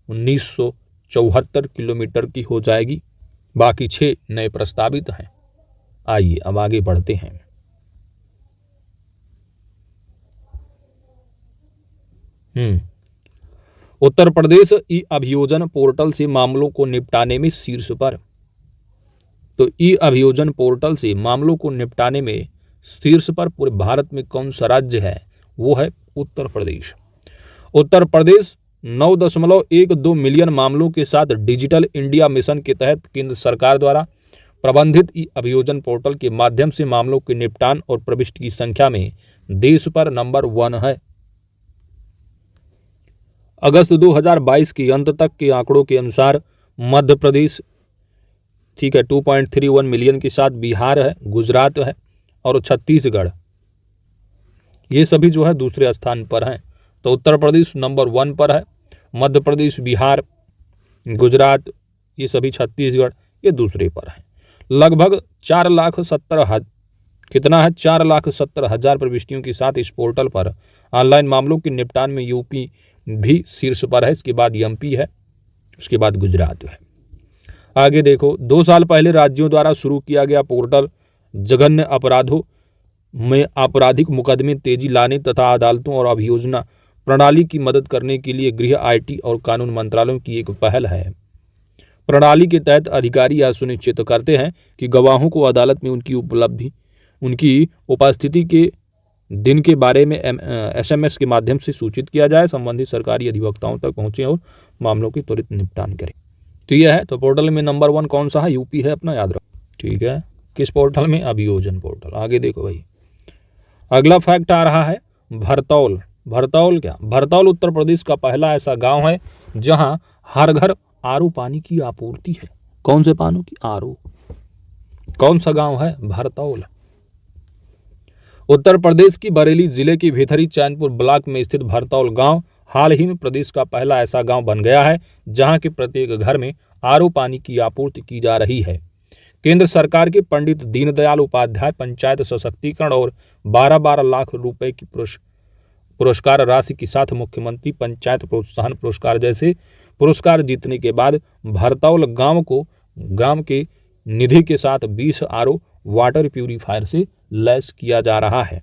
1974 किलोमीटर की हो जाएगी। बाकी 6 नए प्रस्तावित हैं। आइए अब आगे बढ़ते हैं। उत्तर प्रदेश ई अभियोजन पोर्टल से मामलों को निपटाने में शीर्ष पर। तो ई अभियोजन पोर्टल से मामलों को निपटाने में शीर्ष पर पूरे भारत में कौन सा राज्य है, वो है उत्तर प्रदेश। उत्तर प्रदेश 9.12 मिलियन मामलों के साथ डिजिटल इंडिया मिशन के तहत केंद्र सरकार द्वारा प्रबंधित ई अभियोजन पोर्टल के माध्यम से मामलों के निपटान और प्रविष्टि की संख्या में देश पर नंबर 1 है। अगस्त 2022 के अंत तक के आंकड़ों के अनुसार मध्य प्रदेश 2.31 मिलियन के साथ बिहार है, गुजरात है और छत्तीसगढ़, ये सभी जो है दूसरे स्थान पर हैं। तो उत्तर प्रदेश नंबर 1 पर है, मध्य प्रदेश, बिहार, गुजरात, ये सभी, छत्तीसगढ़ ये दूसरे पर हैं। लगभग 4,70,000 प्रविष्टियों के साथ इस पोर्टल पर ऑनलाइन मामलों के निपटान में यूपी भी शीर्ष पर है। इसके बाद एमपी है, उसके बाद गुजरात है। आगे देखो, 2 साल पहले राज्यों द्वारा शुरू किया गया पोर्टल जघन्य अपराधों में आपराधिक मुकदमे तेजी लाने तथा अदालतों और अभियोजन प्रणाली की मदद करने के लिए गृह, आईटी और कानून मंत्रालयों की एक पहल है। प्रणाली के तहत अधिकारी यह सुनिश्चित करते हैं कि गवाहों को अदालत में उनकी उपस्थिति के दिन के बारे में SMS के माध्यम से सूचित किया जाए, संबंधित सरकारी अधिवक्ताओं तक पहुंचे और मामलों की त्वरित निपटान करें। तो यह है। तो पोर्टल में नंबर 1 कौन सा है, यूपी है अपना, याद रखो, ठीक है। किस पोर्टल में, अभियोजन पोर्टल। आगे देखो भाई, अगला फैक्ट आ रहा है भरतौल। भरतौल क्या, भरतौल उत्तर प्रदेश का पहला ऐसा गांव है जहां हर घर आरओ पानी की आपूर्ति है। कौन से पानी की, आरओ। कौन सा गांव है, भरतौल। उत्तर प्रदेश की बरेली जिले के भीतरी चैनपुर ब्लॉक में स्थित भरतौल गांव हाल ही में प्रदेश का पहला ऐसा गांव बन गया है जहां के प्रत्येक घर में आरओ पानी की आपूर्ति की जा रही है। केंद्र सरकार के पंडित दीनदयाल उपाध्याय पंचायत सशक्तिकरण और 12-12 लाख रुपए की पुरस्कार राशि के साथ मुख्यमंत्री पंचायत प्रोत्साहन पुरस्कार जैसे पुरस्कार जीतने के बाद भरतौल गांव के निधि के साथ 20 आरओ वाटर प्यूरिफायर से लैस किया जा रहा है।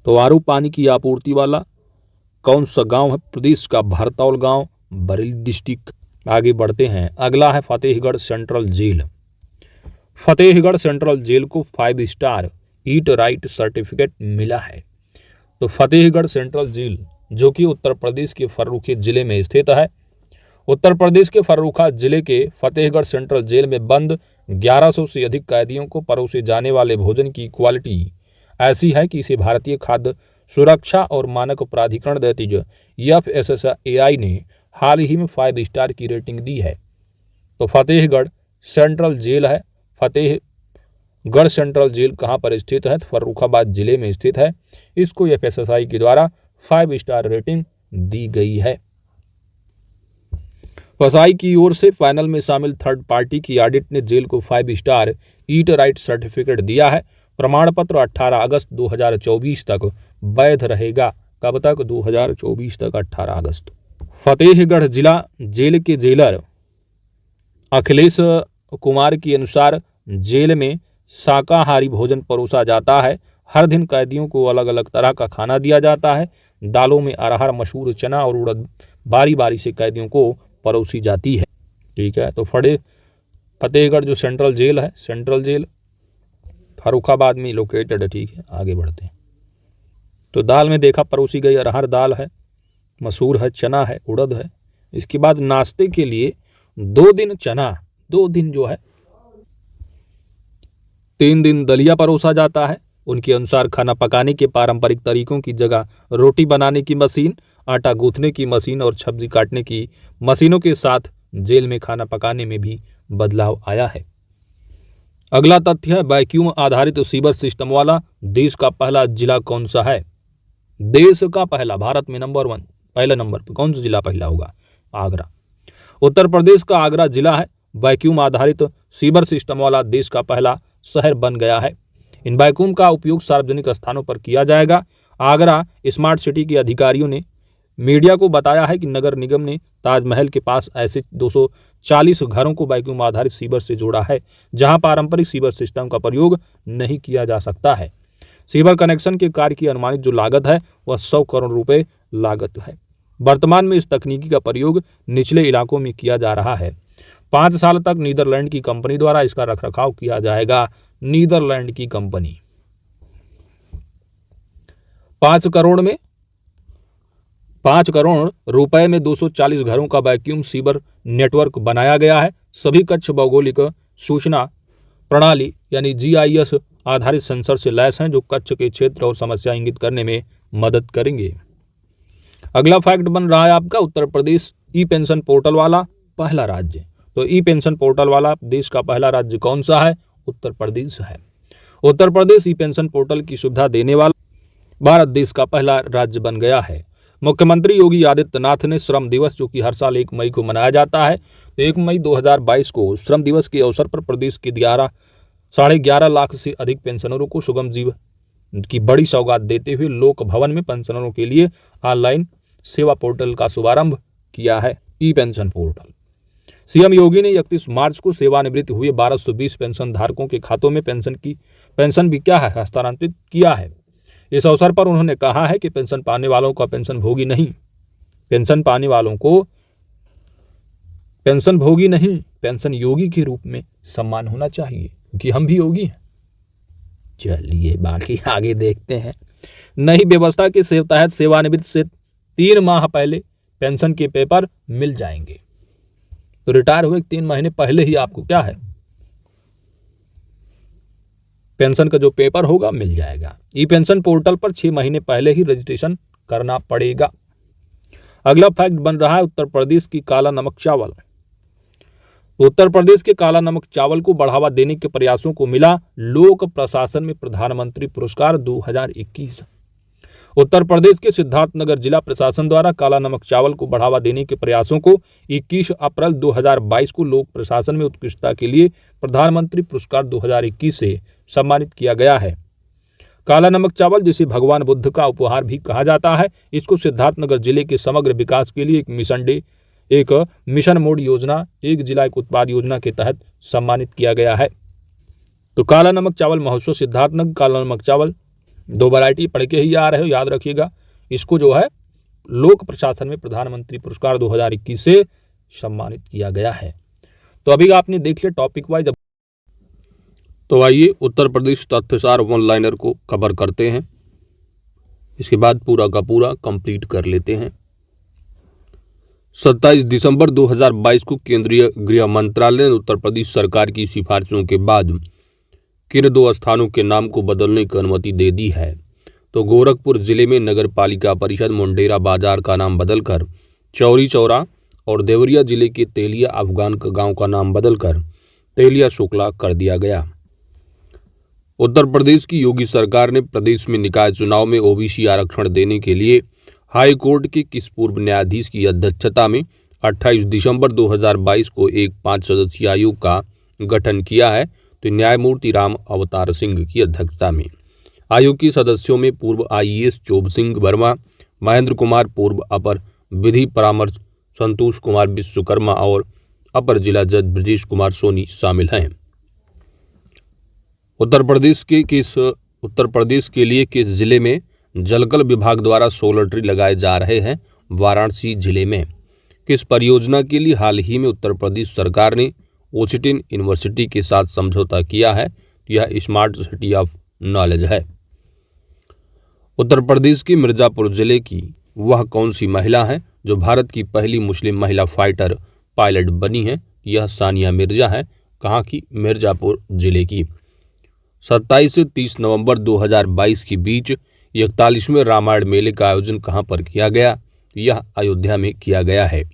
तो आरओ पानी की आपूर्ति वाला कौन सा गांव है, प्रदेश का भरतौल गांव, बरेली डिस्ट्रिक्ट। आगे बढ़ते हैं। अगला है Fatehgarh central jail. Fatehgarh central jail को 5 स्टार ईट राइट सर्टिफिकेट मिला है। तो फतेहगढ़ सेंट्रल जेल जो कि उत्तर प्रदेश के फर्रुखी जिले में स्थित है, उत्तर प्रदेश के फर्रुखा जिले के फतेहगढ़ सेंट्रल जेल में बंद 1100 से अधिक कैदियों को परोसे जाने वाले भोजन की क्वालिटी ऐसी है कि इसे भारतीय खाद्य सुरक्षा और मानक प्राधिकरण दैतिज FSSAI ने हाल ही में 5 स्टार की रेटिंग दी है। तो फतेहगढ़ सेंट्रल जेल है। फतेहगढ़ सेंट्रल जेल कहाँ पर स्थित है? तो फर्रुखाबाद जिले में स्थित है। इसको FSSAI के द्वारा 5 स्टार रेटिंग दी गई है। FSSAI की ओर से पैनल में शामिल थर्ड पार्टी की ऑडिट ने जेल को 5 स्टार ईट राइट सर्टिफिकेट दिया है। प्रमाण पत्र 18 अगस्त 2024 तक वैध रहेगा। कब तक? 2024 तक 18 अगस्त। फतेहगढ़ जिला जेल के जेलर अखिलेश कुमार के अनुसार जेल में शाकाहारी भोजन परोसा जाता है। हर दिन कैदियों को अलग अलग तरह का खाना दिया जाता है। दालों में अरहर, मसूर, चना और उड़द बारी बारी से कैदियों को परोसी जाती है। ठीक है, तो फतेहगढ़ जो सेंट्रल जेल है, सेंट्रल जेल फर्रुखाबाद में लोकेटेड है। ठीक है, आगे बढ़ते हैं। तो दाल में देखा परोसी गई अरहर दाल है, मसूर है, चना है, उड़द है। इसके बाद नाश्ते के लिए 2 दिन चना, 2 दिन जो है 3 दिन दलिया परोसा जाता है। उनके अनुसार खाना पकाने के पारंपरिक तरीकों की जगह रोटी बनाने की मशीन, आटा गूंथने की मशीन और सब्जी काटने की मशीनों के साथ जेल में खाना पकाने में भी बदलाव आया है। अगला तथ्य है वैक्यूम आधारित सीवर सिस्टम वाला देश का पहला जिला कौन सा है? देश का पहला, भारत में नंबर 1, पहले नंबर पर कौन सा जिला पहला होगा? आगरा। उत्तर प्रदेश का आगरा जिला है। वैक्यूम आधारित सीवर सिस्टम वाला देश का पहला शहर बन गया है। इन वैक्यूम का उपयोग सार्वजनिक स्थानों पर किया जाएगा। आगरा स्मार्ट सिटी के अधिकारियों ने मीडिया को बताया है कि नगर निगम ने ताजमहल के पास ऐसे 240 घरों को वैक्यूम आधारित सीवर से जोड़ा है जहां पारंपरिक सीवर सिस्टम का प्रयोग नहीं किया जा सकता है। सीवर कनेक्शन के कार्य की अनुमानित जो लागत है वह 100 करोड़ रुपए लागत है। वर्तमान में इस तकनीकी का प्रयोग निचले इलाकों में किया जा रहा है। 5 साल तक नीदरलैंड की कंपनी द्वारा इसका रखरखाव किया जाएगा। नीदरलैंड की कंपनी 5 करोड़ रुपए में 240 घरों का वैक्यूम सीवर नेटवर्क बनाया गया है। सभी कक्ष भौगोलिक सूचना प्रणाली यानी GIS आधारित सेंसर से लैस हैं जो कक्ष के क्षेत्र और समस्या इंगित करने में मदद करेंगे। अगला फैक्ट बन रहा है आपका उत्तर प्रदेश ई पेंशन पोर्टल वाला पहला राज्य। तो ई पेंशन पोर्टल वाला देश का पहला राज्य कौन सा है? उत्तर प्रदेश है। उत्तर प्रदेश ई पेंशन पोर्टल की सुविधा देने वाला भारत देश का पहला राज्य बन गया है। मुख्यमंत्री योगी आदित्यनाथ ने श्रम दिवस, जो कि हर साल 1 मई को मनाया जाता है, तो 1 मई 2022 को श्रम दिवस के अवसर पर प्रदेश के 11.5 लाख से अधिक पेंशनरों को सुगम जीवन की बड़ी सौगात देते हुए लोक भवन में पेंशनरों के लिए ऑनलाइन सेवा पोर्टल का शुभारंभ किया है। ई पेंशन पोर्टल सीएम योगी ने 31 मार्च को सेवानिवृत्त हुए 1220 पेंशन धारकों के खातों में पेंशन भी क्या है हस्तांतरित किया है। इस अवसर पर उन्होंने कहा है कि पेंशन पाने वालों का पेंशन भोगी नहीं, पेंशन पाने वालों को पेंशन भोगी नहीं, पेंशन योगी के रूप में सम्मान होना चाहिए, क्योंकि हम भी योगी हैं। चलिए बाकी आगे देखते हैं। नई व्यवस्था के तहत सेवानिवृत्त से 3 माह पहले पेंशन के पेपर मिल जाएंगे। तो रिटायर हुए 3 महीने पहले ही आपको क्या है, पेंशन का जो पेपर होगा मिल जाएगा। ई पेंशन पोर्टल पर 6 महीने पहले ही रजिस्ट्रेशन करना पड़ेगा। अगला फैक्ट बन रहा है उत्तर प्रदेश की काला नमक चावल। उत्तर प्रदेश के काला नमक चावल को बढ़ावा देने के प्रयासों को मिला लोक प्रशासन में प्रधानमंत्री पुरस्कार 2021। उत्तर प्रदेश के सिद्धार्थनगर जिला प्रशासन द्वारा काला नमक चावल को बढ़ावा देने के प्रयासों को 21 अप्रैल 2022 को लोक प्रशासन में उत्कृष्टता के लिए प्रधानमंत्री पुरस्कार 2021 से सम्मानित किया गया है। काला नमक चावल, जिसे भगवान बुद्ध का उपहार भी कहा जाता है, इसको सिद्धार्थनगर जिले के समग्र विकास के लिए एक मिशन मोड योजना, एक जिला एक उत्पाद योजना के तहत सम्मानित किया गया है। तो काला नमक चावल महोत्सव सिद्धार्थनगर काला नमक चावल 2 वैरायटी पढ़ के ही आ रहे हो, याद रखिएगा। इसको जो है लोक प्रशासन में प्रधानमंत्री पुरस्कार 2021 से सम्मानित किया गया है। तो अभी आपने देख लिया टॉपिक वाइज। तो आइए उत्तर प्रदेश तथ्यसार वन लाइनर को कवर करते हैं, इसके बाद पूरा का पूरा कंप्लीट कर लेते हैं। 27 दिसंबर 2022 को केंद्रीय गृह मंत्रालय ने उत्तर प्रदेश सरकार की सिफारिशों के बाद किन 2 स्थानों के नाम को बदलने की अनुमति दे दी है। तो गोरखपुर जिले में नगर पालिका परिषद मुंडेरा बाजार का नाम बदलकर चौरी चौरा और देवरिया जिले के तेलिया अफगान गांव का नाम बदलकर तेलिया शुक्ला कर दिया गया। उत्तर प्रदेश की योगी सरकार ने प्रदेश में निकाय चुनाव में ओबीसी आरक्षण देने के लिए हाई कोर्ट के किस पूर्व न्यायाधीश की अध्यक्षता में 28 दिसंबर 2022 को एक 5 सदस्यीय आयोग का गठन किया है। तो न्यायमूर्ति राम अवतार सिंह की अध्यक्षता में आयोग के सदस्यों में पूर्व आईएएस चोभ सिंह वर्मा, महेंद्र कुमार पूर्व अपर विधि परामर्श, संतोष कुमार विश्वकर्मा और अपर जिला जज ब्रजेश कुमार सोनी शामिल हैं। उत्तर प्रदेश के लिए किस जिले में जलकल विभाग द्वारा सोलर ट्री लगाए जा रहे हैं। वाराणसी जिले में किस परियोजना के लिए हाल ही में उत्तर प्रदेश सरकार ने ओसिटिन यूनिवर्सिटी के साथ समझौता किया है। यह स्मार्ट सिटी ऑफ नॉलेज है। उत्तर प्रदेश के मिर्जापुर जिले की वह कौन सी महिला है जो भारत की पहली मुस्लिम महिला फाइटर पायलट बनी है। यह सानिया मिर्जा है। कहाँ की? मिर्जापुर जिले की। 27 से 30 नवंबर 2022 के बीच 41वें रामायण मेले का आयोजन कहां पर किया गया? यह अयोध्या में किया गया है।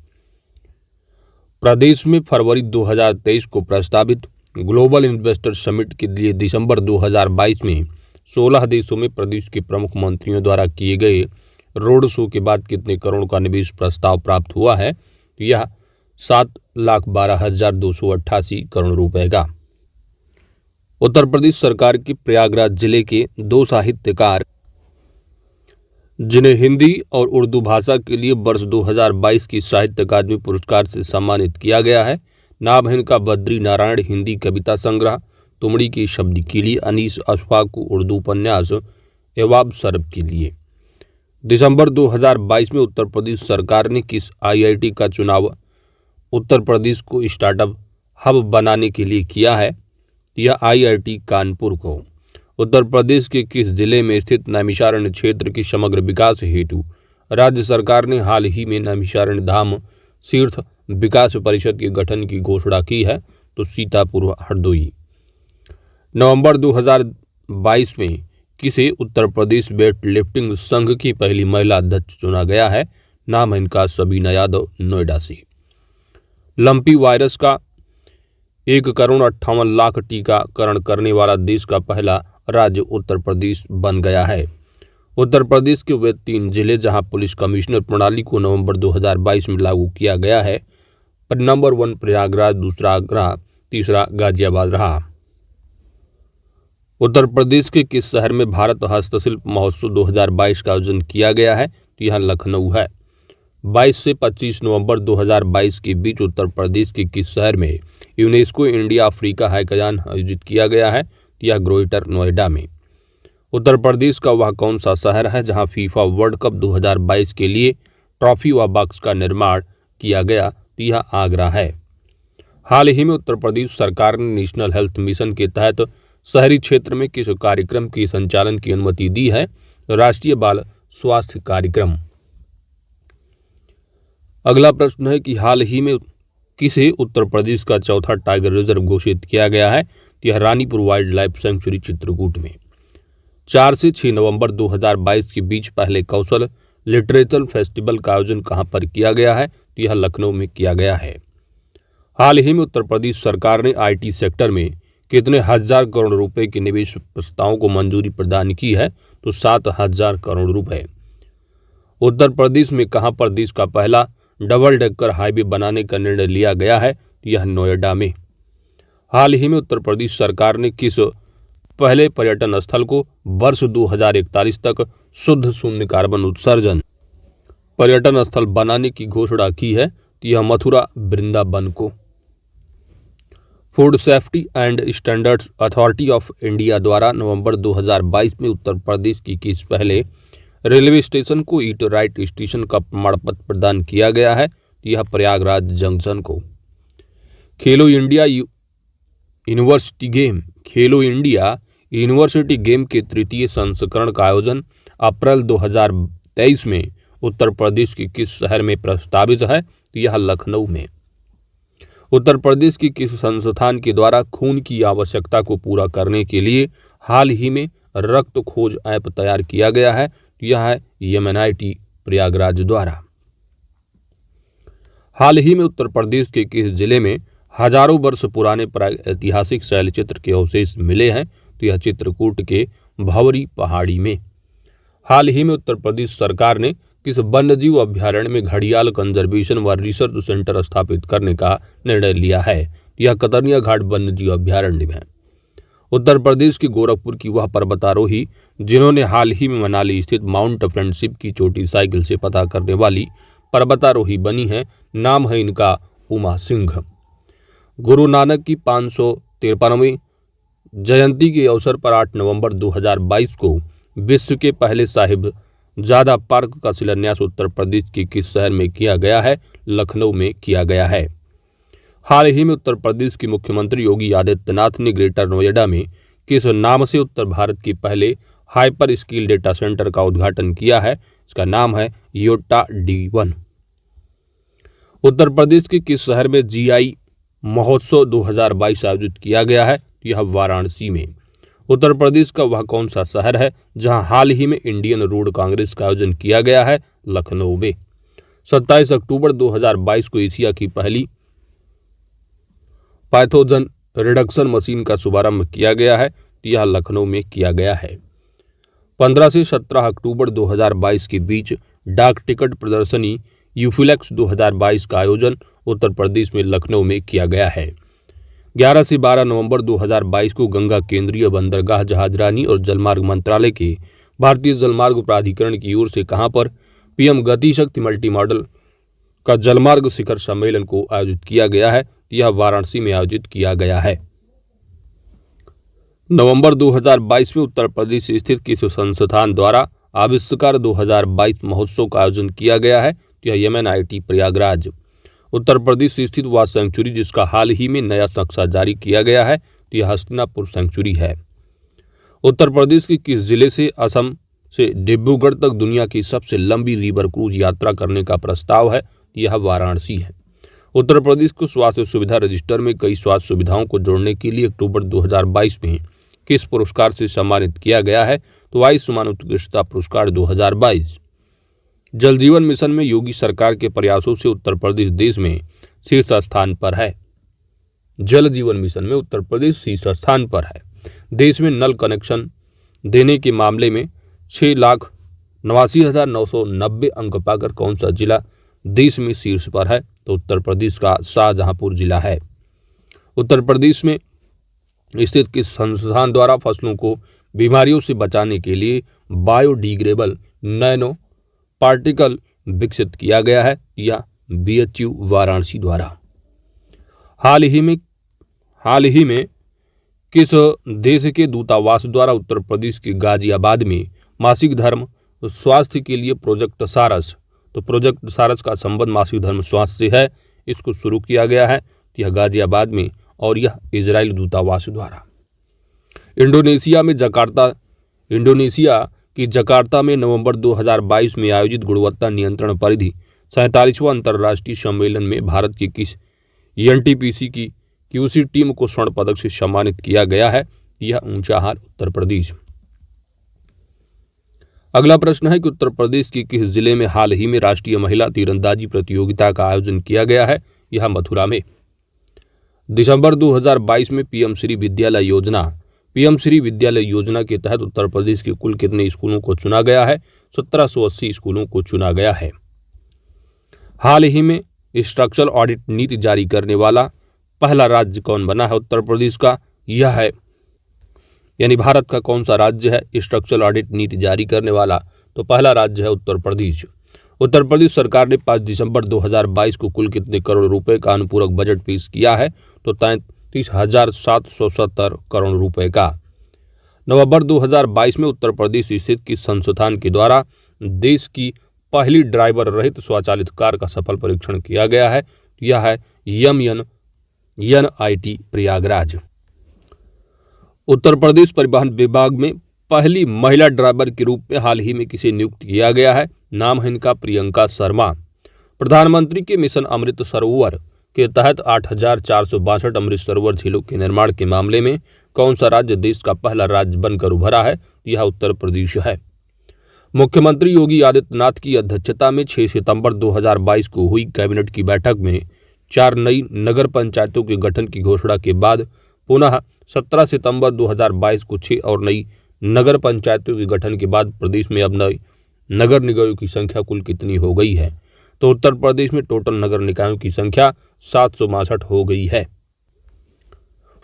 प्रदेश में फरवरी 2023 को प्रस्तावित ग्लोबल इन्वेस्टर समिट के लिए दिसंबर 2022 में 16 देशों में प्रदेश के प्रमुख मंत्रियों द्वारा किए गए रोड शो के बाद कितने करोड़ का निवेश प्रस्ताव प्राप्त हुआ है? यह 7,12,288 करोड़ रुपए का। उत्तर प्रदेश सरकार के प्रयागराज जिले के 2 साहित्यकार जिन्हें हिंदी और उर्दू भाषा के लिए वर्ष 2022 की साहित्य अकादमी पुरस्कार से सम्मानित किया गया है। नाम है इनका बद्री नारायण हिंदी कविता संग्रह, तुमड़ी की शब्द के लिए, अनीस अशफाक उर्दू उपन्यास एवाब सरब के लिए। दिसंबर 2022 में उत्तर प्रदेश सरकार ने किस आईआईटी का चुनाव उत्तर प्रदेश को स्टार्टअप हब बनाने के लिए किया है? यह आईआईटी कानपुर को। उत्तर प्रदेश के किस जिले में स्थित नैमिषारण्य क्षेत्र के समग्र विकास हेतु राज्य सरकार ने हाल ही में नैमिषारण्य धाम तीर्थ विकास परिषद के गठन की घोषणा की है? तो सीतापुर हरदोई। नवंबर 2022 में किसे उत्तर प्रदेश वेट लिफ्टिंग संघ की पहली महिला अध्यक्ष चुना गया है? नाम है इनका सबीना यादव, नोएडा से। लंपी वायरस का 1,58,00,000 टीकाकरण करने वाला देश का पहला राज्य उत्तर प्रदेश बन गया है। उत्तर प्रदेश के वे 3 जिले जहां पुलिस कमिश्नर प्रणाली को नवंबर 2022 में लागू किया गया है। नंबर 1 प्रयागराज, दूसरा आगरा, तीसरा गाजियाबाद रहा। उत्तर प्रदेश के किस शहर में भारत हस्तशिल्प महोत्सव 2022 का आयोजन किया गया है? तो यह लखनऊ है। 22 से 25 नवंबर 2022 के बीच उत्तर प्रदेश के किस शहर में यूनेस्को इंडिया अफ्रीका हैकाथन आयोजित किया गया है? यह ग्रेटर नोएडा में। उत्तर प्रदेश का वह कौन सा शहर है जहां फीफा वर्ल्ड कप 2022 के लिए ट्रॉफी व बॉक्स का निर्माण किया गया? तो यह आगरा है। हाल ही में उत्तर प्रदेश सरकार ने नेशनल हेल्थ मिशन के तहत शहरी क्षेत्र में किस कार्यक्रम के संचालन की अनुमति दी है? राष्ट्रीय बाल स्वास्थ्य कार्यक्रम। अगला प्रश्न है कि हाल ही में किसे उत्तर प्रदेश का चौथा टाइगर रिजर्व घोषित किया गया है? यह Ranipur wild life sanctuary Chitrakoot में। 4 से 6 नवंबर 2022 के बीच पहले कौशल लिटरेचर फेस्टिवल का आयोजन कहां पर किया गया है? तो यह लखनऊ में किया गया है। हाल ही में उत्तर प्रदेश सरकार ने आईटी सेक्टर में कितने हजार करोड़ रुपए के निवेश प्रस्तावों को मंजूरी प्रदान की है? तो 7,000 करोड़ रुपए। उत्तर प्रदेश में कहां पर देश का पहला डबल डेकर हाईवे बनाने का निर्णय लिया गया है? तो यह नोएडा में। हाल ही में उत्तर प्रदेश सरकार ने किस पहले पर्यटन स्थल को वर्ष 2041 तक शुद्ध शून्य कार्बन उत्सर्जन पर्यटन स्थल बनाने की घोषणा की है? तो यह मथुरा वृंदावन को। Food safety and standards authority of India द्वारा नवंबर 2022 में उत्तर प्रदेश की किस पहले रेलवे स्टेशन को ईट राइट स्टेशन का प्रमाण पत्र प्रदान किया गया है? यह प्रयागराज जंक्शन को। खेलो इंडिया यूनिवर्सिटी गेम के 3य संस्करण का आयोजन अप्रैल 2023 में उत्तर प्रदेश के किस शहर में प्रस्तावित है? तो यह लखनऊ में। उत्तर प्रदेश की किस संस्थान के द्वारा खून की आवश्यकता को पूरा करने के लिए हाल ही में रक्त खोज ऐप तैयार किया गया है? यह है MNIT प्रयागराज द्वारा। हाल ही में उत्तर प्रदेश के किस जिले में हजारों वर्ष पुराने ऐतिहासिक शैलचित्र के अवशेष मिले हैं? तो यह चित्रकूट के भंवरी पहाड़ी में। हाल ही में उत्तर प्रदेश सरकार ने किस वन्यजीव अभ्यारण्य में घड़ियाल कंजर्वेशन व रिसर्च सेंटर स्थापित करने का निर्णय लिया है? यह कतर्निया घाट वन्यजीव अभ्यारण्य में। उत्तर प्रदेश के गोरखपुर की वह पर्वतारोही जिन्होंने हाल ही में मनाली स्थित माउंट फ्रेंडशिप की चोटी साइकिल से पता करने वाली पर्वतारोही बनी है, नाम है इनका उमा सिंह। गुरु नानक की 553वीं जयंती के अवसर पर 8 नवंबर 2022 को विश्व के पहले साहिबजादा पार्क का शिलान्यास उत्तर प्रदेश के किस शहर में किया गया है? लखनऊ में किया गया है। हाल ही में उत्तर प्रदेश के मुख्यमंत्री योगी आदित्यनाथ ने ग्रेटर नोएडा में किस नाम से उत्तर भारत के पहले हाइपर स्किल डेटा सेंटर का उद्घाटन किया है? इसका नाम है योटा D1। उत्तर प्रदेश के किस शहर में GI महोत्सव 2022 आयोजित किया गया है? यह वाराणसी में। उत्तर प्रदेश का वह कौन सा शहर है जहां हाल ही में इंडियन रोड कांग्रेस का आयोजन किया गया है? लखनऊ में। 27 अक्टूबर 2022 को एशिया की पहली पैथोजन रिडक्शन मशीन का शुभारंभ किया गया है। यह लखनऊ में किया गया है। 15 से 17 अक्टूबर 2022 के बीच डाक टिकट प्रदर्शनी यूफिलेक्स 2022 का आयोजन उत्तर प्रदेश में लखनऊ में किया गया है। 11 से 12 नवंबर 2022 को गंगा केंद्रीय बंदरगाह जहाजरानी और जलमार्ग मंत्रालय के भारतीय जलमार्ग प्राधिकरण की ओर से कहां पर PM गति शक्ति मल्टी मॉडल का जलमार्ग शिखर सम्मेलन को आयोजित किया गया है? यह वाराणसी में आयोजित किया गया है। नवंबर 2022 में उत्तर प्रदेश स्थित किस संस्थान द्वारा आविष्कार 2022 महोत्सव का आयोजन किया गया है? यह MNIT प्रयागराज। उत्तर प्रदेश स्थित वह सेंचुरी जिसका हाल ही में नया नक्शा जारी किया गया है, तो यह हस्तिनापुर सेंचुरी है। उत्तर प्रदेश के किस जिले से असम से डिब्रूगढ़ तक दुनिया की सबसे लंबी रिवर क्रूज यात्रा करने का प्रस्ताव है? यह वाराणसी है। उत्तर प्रदेश को स्वास्थ्य सुविधा रजिस्टर में कई स्वास्थ्य सुविधाओं को जोड़ने के लिए अक्टूबर 2022 में किस पुरस्कार से सम्मानित किया गया है? तो आयुष्मान उत्कृष्टता पुरस्कार 2022। जल जीवन मिशन में योगी सरकार के प्रयासों से उत्तर प्रदेश देश में शीर्ष स्थान पर है। जल जीवन मिशन में उत्तर प्रदेश शीर्ष स्थान पर है। देश में नल कनेक्शन देने के मामले में 6,89,990 अंक पाकर कौन सा जिला देश में शीर्ष पर है? तो उत्तर प्रदेश का शाहजहांपुर जिला है। उत्तर प्रदेश में स्थित किस संस्थान द्वारा फसलों को बीमारियों से बचाने के लिए बायोडिग्रेडेबल नैनो पार्टिकल विकसित किया गया है? या BHU वाराणसी द्वारा। हाल ही में किस देश के दूतावास द्वारा उत्तर प्रदेश के गाजियाबाद में मासिक धर्म स्वास्थ्य के लिए प्रोजेक्ट सारस, तो प्रोजेक्ट सारस का संबंध मासिक धर्म स्वास्थ्य से है, इसको शुरू किया गया है। यह गाजियाबाद में और यह इजराइल दूतावास द्वारा। इंडोनेशिया की जकार्ता में नवंबर 2022 में आयोजित गुणवत्ता नियंत्रण परिधि 47वां अंतर्राष्ट्रीय सम्मेलन में भारत की किस NTPC की QC टीम को स्वर्ण पदक से सम्मानित किया गया है? यह ऊंचाहार उत्तर प्रदेश। अगला प्रश्न है कि उत्तर प्रदेश के किस जिले में हाल ही में राष्ट्रीय महिला तीरंदाजी प्रतियोगिता का आयोजन किया गया है? यह मथुरा में। दिसंबर 2022 में PM श्री विद्यालय योजना के तहत उत्तर प्रदेश के कुल कितने स्कूलों को चुना गया है? 1780 स्कूलों को चुना गया है। हाल ही में स्ट्रक्चरल ऑडिट नीति जारी करने वाला पहला राज्य कौन बना है? उत्तर प्रदेश का यह है, यानी भारत का कौन सा राज्य है स्ट्रक्चरल ऑडिट नीति जारी करने वाला? तो पहला राज्य है उत्तर प्रदेश। उत्तर प्रदेश सरकार ने 5 दिसंबर 2022 को कुल कितने करोड़ रुपए का अनुपूरक बजट पेश किया है? तो 33,770 करोड़ रुपए का। नवंबर 2022 में उत्तर प्रदेश स्थित किस संस्थान के द्वारा देश की पहली ड्राइवर रहित स्वचालित कार का सफल परीक्षण किया गया है? यह है MNIT प्रयागराज। उत्तर प्रदेश परिवहन विभाग में पहली महिला ड्राइवर के रूप में हाल ही में किसे नियुक्त किया गया है? नाम है इनका प्रियंका शर्मा। प्रधानमंत्री के मिशन अमृत सरोवर के तहत 8,462 अमृत सरोवर झीलों के निर्माण के मामले में कौन सा राज्य देश का पहला राज्य बनकर उभरा है? यह उत्तर प्रदेश है। मुख्यमंत्री योगी आदित्यनाथ की अध्यक्षता में 6 सितंबर 2022 को हुई कैबिनेट की बैठक में 4 नई नगर पंचायतों के गठन की घोषणा के बाद पुनः 17 सितंबर 2022 को 6 और नई नगर पंचायतों के गठन के बाद प्रदेश में अब नए नगर निकायों की संख्या कुल कितनी हो गई है? तो उत्तर प्रदेश में टोटल नगर निकायों की संख्या 762 हो गई है।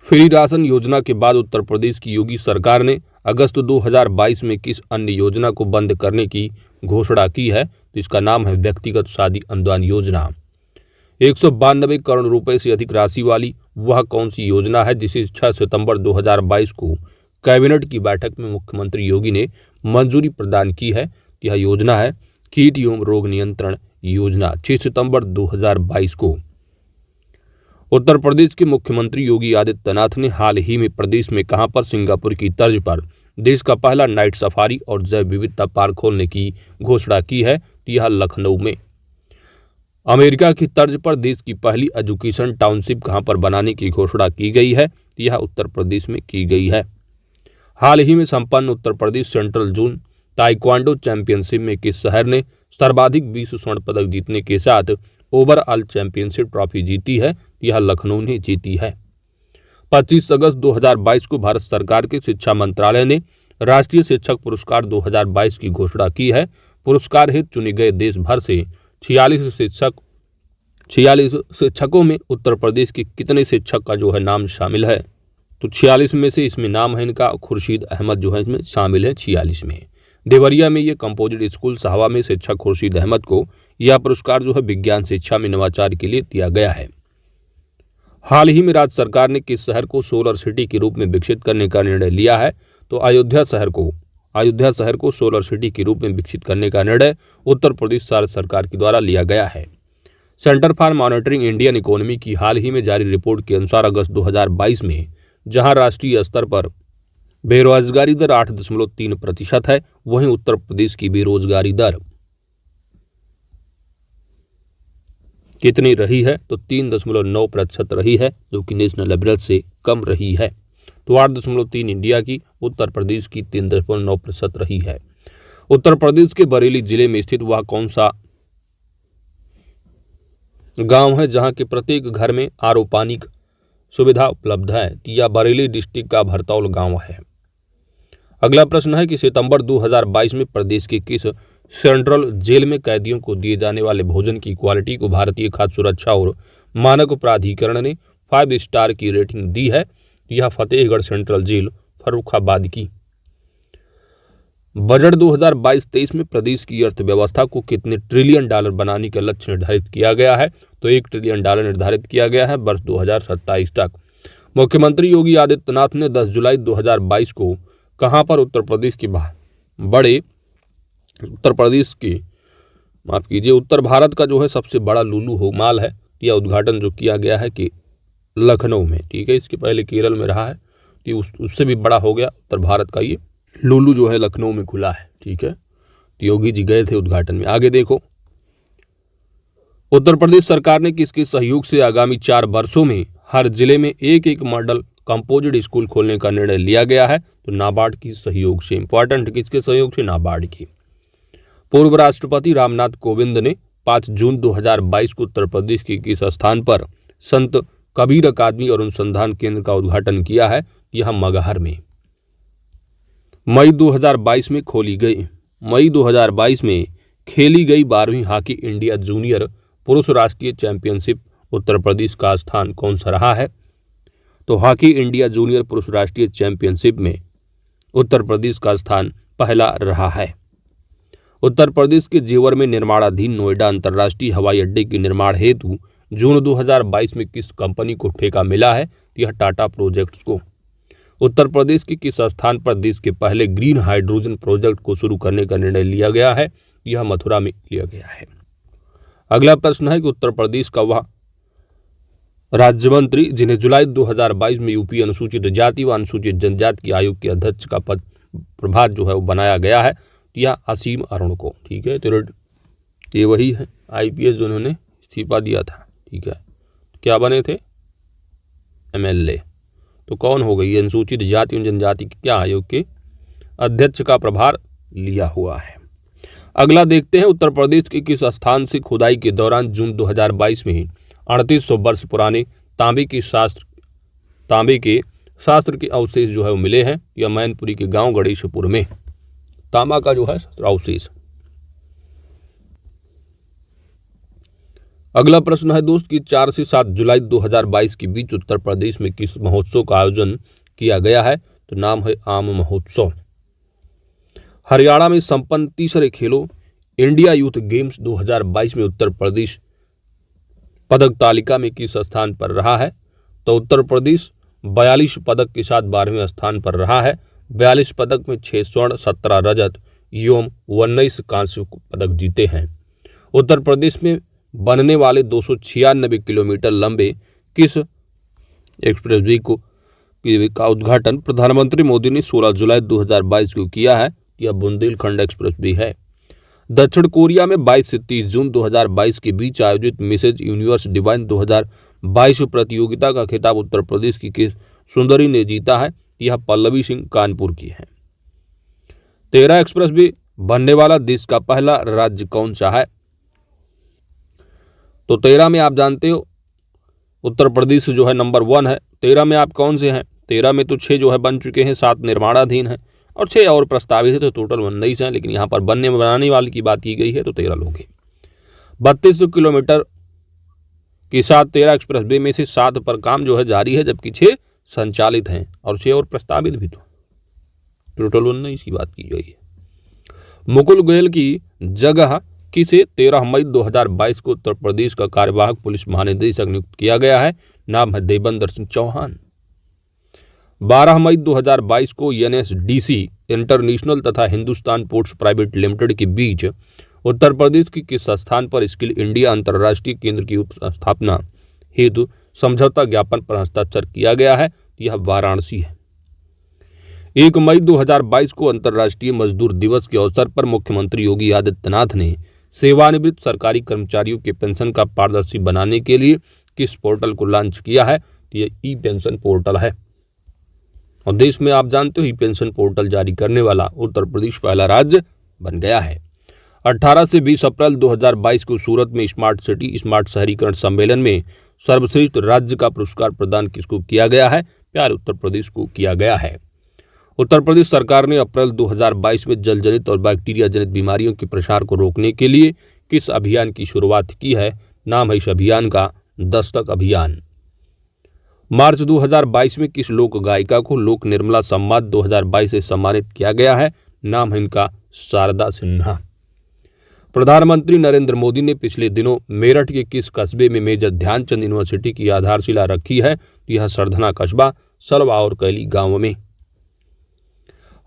फ्री राशन योजना के बाद उत्तर प्रदेश की योगी सरकार ने अगस्त 2022 में किस अन्य योजना को बंद करने की घोषणा की है? तो इसका नाम है व्यक्तिगत शादी अनुदान योजना। 192 करोड़ रुपए से अधिक राशि वाली वह कौन सी योजना है जिसे 6 सितंबर 2022 को कैबिनेट की बैठक में मुख्यमंत्री योगी ने मंजूरी प्रदान की है? यह योजना है कीट एवं रोग नियंत्रण योजना। 6 सितंबर 2022 को उत्तर प्रदेश के मुख्यमंत्री योगी आदित्यनाथ ने हाल ही में प्रदेश में कहां पर सिंगापुर की तर्ज पर देश का पहला नाइट सफारी और जैव विविधता पार्क खोलने की घोषणा की है? यह लखनऊ में। अमेरिका की तर्ज पर देश की पहली एजुकेशन टाउनशिप कहां पर बनाने की घोषणा की गई है? यह उत्तर प्रदेश में की गई है। हाल ही में संपन्न Uttar Pradesh central zone taekwondo championship में किस शहर ने सर्वाधिक 20 स्वर्ण पदक जीतने के साथ ओवरऑल चैंपियनशिप ट्रॉफी जीती है? यह लखनऊ ने जीती है। 25 अगस्त 2022 को भारत सरकार के शिक्षा मंत्रालय ने राष्ट्रीय शिक्षक पुरस्कार 2022 की घोषणा की है। पुरस्कार हेतु चुने गए देश भर से 46 शिक्षकों में उत्तर प्रदेश के कितने शिक्षक का जो है नाम शामिल है? तो 46 में से इसमें नाम है इनका खुर्शीद अहमद जो है इसमें शामिल है 46 में। देवरिया में ये कंपोजिट स्कूल साहवा में शिक्षक खुर्शीद अहमद को यह पुरस्कार जो है विज्ञान शिक्षा में नवाचार के लिए दिया गया है। हाल ही में राज्य सरकार ने किस शहर को सोलर सिटी के रूप में विकसित करने का निर्णय लिया है? तो अयोध्या शहर को सोलर सिटी के रूप में विकसित करने का निर्णय उत्तर प्रदेश राज्य सरकार के द्वारा लिया गया है। Centre for monitoring Indian economy की हाल ही में जारी रिपोर्ट के अनुसार अगस्त 2022 में जहां राष्ट्रीय स्तर पर बेरोजगारी दर 8.3% है, वहीं उत्तर प्रदेश की बेरोजगारी दर कितनी रही है? तो 3.9% रही है, जो कि नेशनल एवरेज से कम रही है। तो 8.3 इंडिया की, उत्तर प्रदेश की 3.9% रही है। उत्तर प्रदेश के बरेली जिले में स्थित वह कौन सा गांव है जहां के प्रत्येक घर में आरओ पानी की सुविधा उपलब्ध है? यह बरेली डिस्ट्रिक्ट का भरतौल गांव है। अगला प्रश्न है कि सितंबर 2022 में प्रदेश के किस सेंट्रल जेल में कैदियों को दिए जाने वाले भोजन की क्वालिटी को भारतीय खाद्य सुरक्षा और मानक प्राधिकरण ने 5 स्टार की रेटिंग दी है? यह फतेहगढ़ सेंट्रल जेल फर्रुखाबाद की। बजट 2022-23 में प्रदेश की अर्थव्यवस्था को कितने ट्रिलियन डॉलर बनाने का लक्ष्य निर्धारित किया गया है? तो 1 ट्रिलियन डॉलर निर्धारित किया गया है वर्ष 2027 तक। मुख्यमंत्री योगी आदित्यनाथ ने 10 जुलाई 2022 को कहां पर उत्तर भारत का जो है सबसे बड़ा लुलु हो माल है, यह उद्घाटन जो किया गया है कि लखनऊ में, ठीक है। इसके पहले केरल में रहा है, तो उससे भी बड़ा हो गया उत्तर भारत का ये लुलु जो है लखनऊ में खुला है, ठीक है। तो योगी जी गए थे उद्घाटन में। आगे देखो, उत्तर प्रदेश सरकार ने किसके सहयोग से आगामी 4 वर्षों में हर जिले में एक मॉडल कंपोजिट स्कूल खोलने का निर्णय लिया गया है? तो नाबार्ड की सहयोग से। इंपॉर्टेंट, किसके सहयोग से? नाबार्ड की। पूर्व राष्ट्रपति रामनाथ कोविंद ने 5 जून 2022 को उत्तर प्रदेश के किस स्थान पर संत कबीर अकादमी और अनुसंधान केंद्र का उद्घाटन किया है? यह मगहर में। मई 2022 में खेली गई 12वीं हॉकी इंडिया जूनियर पुरुष राष्ट्रीय चैंपियनशिप उत्तर प्रदेश का स्थान कौन सा रहा है? तो हॉकी इंडिया जूनियर पुरुष राष्ट्रीय चैंपियनशिप में उत्तर प्रदेश का स्थान पहला रहा है। उत्तर प्रदेश के जेवर में निर्माणाधीन नोएडा अंतर्राष्ट्रीय हवाई अड्डे के निर्माण हेतु जून 2022 में किस कंपनी को ठेका मिला है? यह टाटा प्रोजेक्ट्स को। उत्तर प्रदेश के किस स्थान पर देश के पहले ग्रीन हाइड्रोजन प्रोजेक्ट को शुरू करने का निर्णय लिया गया है? यह मथुरा में लिया गया है। अगला प्रश्न है कि उत्तर प्रदेश का वह राज्य मंत्री जिन्हें जुलाई 2022 में यूपी अनुसूचित जाति व अनुसूचित जनजाति आयोग के अध्यक्ष का पद प्रभार जो है वो बनाया गया है? यह असीम अरुण को, ठीक है। तो ये वही है IPS जिन्होंने इस्तीफा दिया था। ठीक है, क्या बने थे? MLA। तो कौन हो गई? अनुसूचित जाति एवं जनजाति के क्या आयोग के अध्यक्ष का प्रभार लिया हुआ है। अगला देखते हैं, उत्तर प्रदेश के किस स्थान से खुदाई के दौरान जून 2022 में ही 3800 वर्ष पुराने तांबे के शास्त्र के अवशेष जो है वो मिले हैं? या मैनपुरी के गांव गणेशपुर में तांबा का जो है अवशेष। अगला प्रश्न है दोस्त कि 4 से 7 जुलाई 2022 के बीच उत्तर प्रदेश में किस महोत्सव का आयोजन किया गया है? तो नाम है आम महोत्सव। हरियाणा में संपन्न तीसरे खेलो इंडिया यूथ गेम्स 2022 में उत्तर प्रदेश पदक तालिका में किस स्थान पर रहा है? तो उत्तर प्रदेश 42 पदक के साथ 12वें स्थान पर रहा है। 42 पदक में 6 स्वर्ण, 17 रजत एवं 19 कांस्य पदक जीते हैं। उत्तर प्रदेश में बनने वाले 296 किलोमीटर लंबे किस एक्सप्रेसवे का उद्घाटन प्रधानमंत्री मोदी ने 16 जुलाई 2022 को किया है? यह बुंदेलखंड एक्सप्रेसवे है। दक्षिण कोरिया में 22 से 30 जून 2022 के बीच आयोजित मिसेज यूनिवर्स डिवाइन 2022 प्रतियोगिता का खिताब उत्तर प्रदेश की किस सुंदरी ने जीता है? यह पल्लवी सिंह कानपुर की है। 13 एक्सप्रेसवे बनने वाला देश का पहला राज्य कौन सा है? तो 13 में आप जानते हो उत्तर प्रदेश जो है नंबर 1 है। 13 में आप कौन से हैं? 13 में तो 6 जो है बन चुके हैं, 7 निर्माणाधीन हैं और 6 और प्रस्तावित है, तो टोटल 19 हैं। लेकिन यहाँ पर बनाने वाले की बात की गई है तो 13 लोग हैं। 3200 किलोमीटर के साथ 13 एक्सप्रेसवे में से 7 पर काम जो है जारी है, जबकि 6 संचालित हैं और 6 और प्रस्तावित भी। तो टोटल 19 की बात की गई है। मुकुल गोयल की जगह किसे 13 मई 2022 को उत्तर प्रदेश का कार्यवाहक पुलिस महानिदेशक नियुक्त किया गया है? नाम है देवेंद्र सिंह चौहान। 12 मई 2022 को NSDC इंटरनेशनल तथा हिंदुस्तान पोर्ट्स प्राइवेट लिमिटेड के बीच उत्तर प्रदेश की किस स्थान पर स्किल इंडिया अंतर्राष्ट्रीय केंद्र की स्थापना हेतु समझौता ज्ञापन पर हस्ताक्षर किया गया है? यह वाराणसी है। 1 मई 2022 को अंतर्राष्ट्रीय मजदूर दिवस के अवसर पर मुख्यमंत्री योगी आदित्यनाथ ने सेवानिवृत्त सरकारी कर्मचारियों के पेंशन का पारदर्शी बनाने के लिए किस पोर्टल को लॉन्च किया है? यह ई-पेंशन पोर्टल है। और देश में आप जानते हो ई-पेंशन पोर्टल जारी करने वाला उत्तर प्रदेश पहला राज्य बन गया है। 18 से 20 अप्रैल 2022 को सूरत में स्मार्ट सिटी स्मार्ट शहरीकरण सम्मेलन में सर्वश्रेष्ठ राज्य का पुरस्कार प्रदान किसको किया गया है? प्यारे उत्तर प्रदेश को किया गया है। उत्तर प्रदेश सरकार ने अप्रैल 2022 में जल जनित और बैक्टीरिया जनित बीमारियों के प्रसार को रोकने के लिए किस अभियान की शुरुआत की है? नाम है इस अभियान का दस्तक अभियान। मार्च 2022 में किस लोक गायिका को लोक निर्मला सम्मान 2022 से सम्मानित किया गया है? नाम है इनका शारदा सिन्हा। प्रधानमंत्री नरेंद्र मोदी ने पिछले दिनों मेरठ के किस कस्बे में मेजर ध्यानचंद यूनिवर्सिटी की आधारशिला रखी है? यह सरधना कस्बा सलवा और कैली गांव में।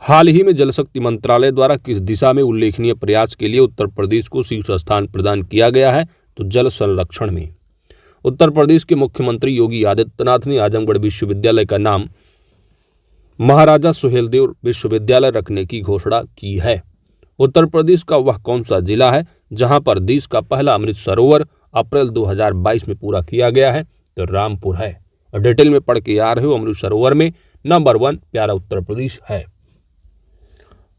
हाल ही में जल शक्ति मंत्रालय द्वारा किस दिशा में उल्लेखनीय प्रयास के लिए उत्तर प्रदेश को शीर्ष स्थान प्रदान किया गया है? तो जल संरक्षण में। उत्तर प्रदेश के मुख्यमंत्री योगी आदित्यनाथ ने आजमगढ़ विश्वविद्यालय का नाम महाराजा सुहेलदेव विश्वविद्यालय रखने की घोषणा की है। उत्तर प्रदेश का वह कौन सा जिला है जहां पर देश का पहला अमृत सरोवर अप्रैल 2022 में पूरा किया गया है? तो रामपुर है। और डिटेल में पढ़ के आ रहे हो, अमृत सरोवर में नंबर 1 प्यारा उत्तर प्रदेश है।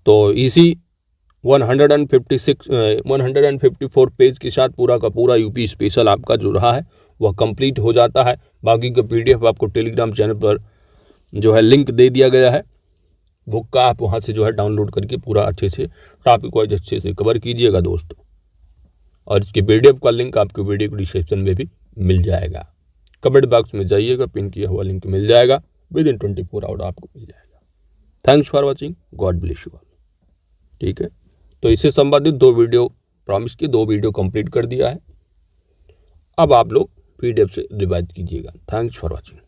तो इसी 154 पेज के साथ पूरा का पूरा यूपी स्पेशल आपका जो रहा है वह कंप्लीट हो जाता है। बाकी का PDF आपको टेलीग्राम चैनल पर जो है लिंक दे दिया गया है बुक का, आप वहां से जो है डाउनलोड करके पूरा अच्छे से टॉपिक वाइज अच्छे से कवर कीजिएगा दोस्तों। और इसके PDF का लिंक आपको वीडियो डिस्क्रिप्शन में भी मिल जाएगा। कमेंट बॉक्स में जाइएगा, पिन किया हुआ लिंक मिल जाएगा। विदिन 24 आवर आपको मिल जाएगा। Thanks for watching, God bless you all. ठीक है, तो इससे संबंधित 2 वीडियो प्रॉमिस की 2 वीडियो कंप्लीट कर दिया है। अब आप लोग PDF से रिवाइज कीजिएगा। Thanks for watching.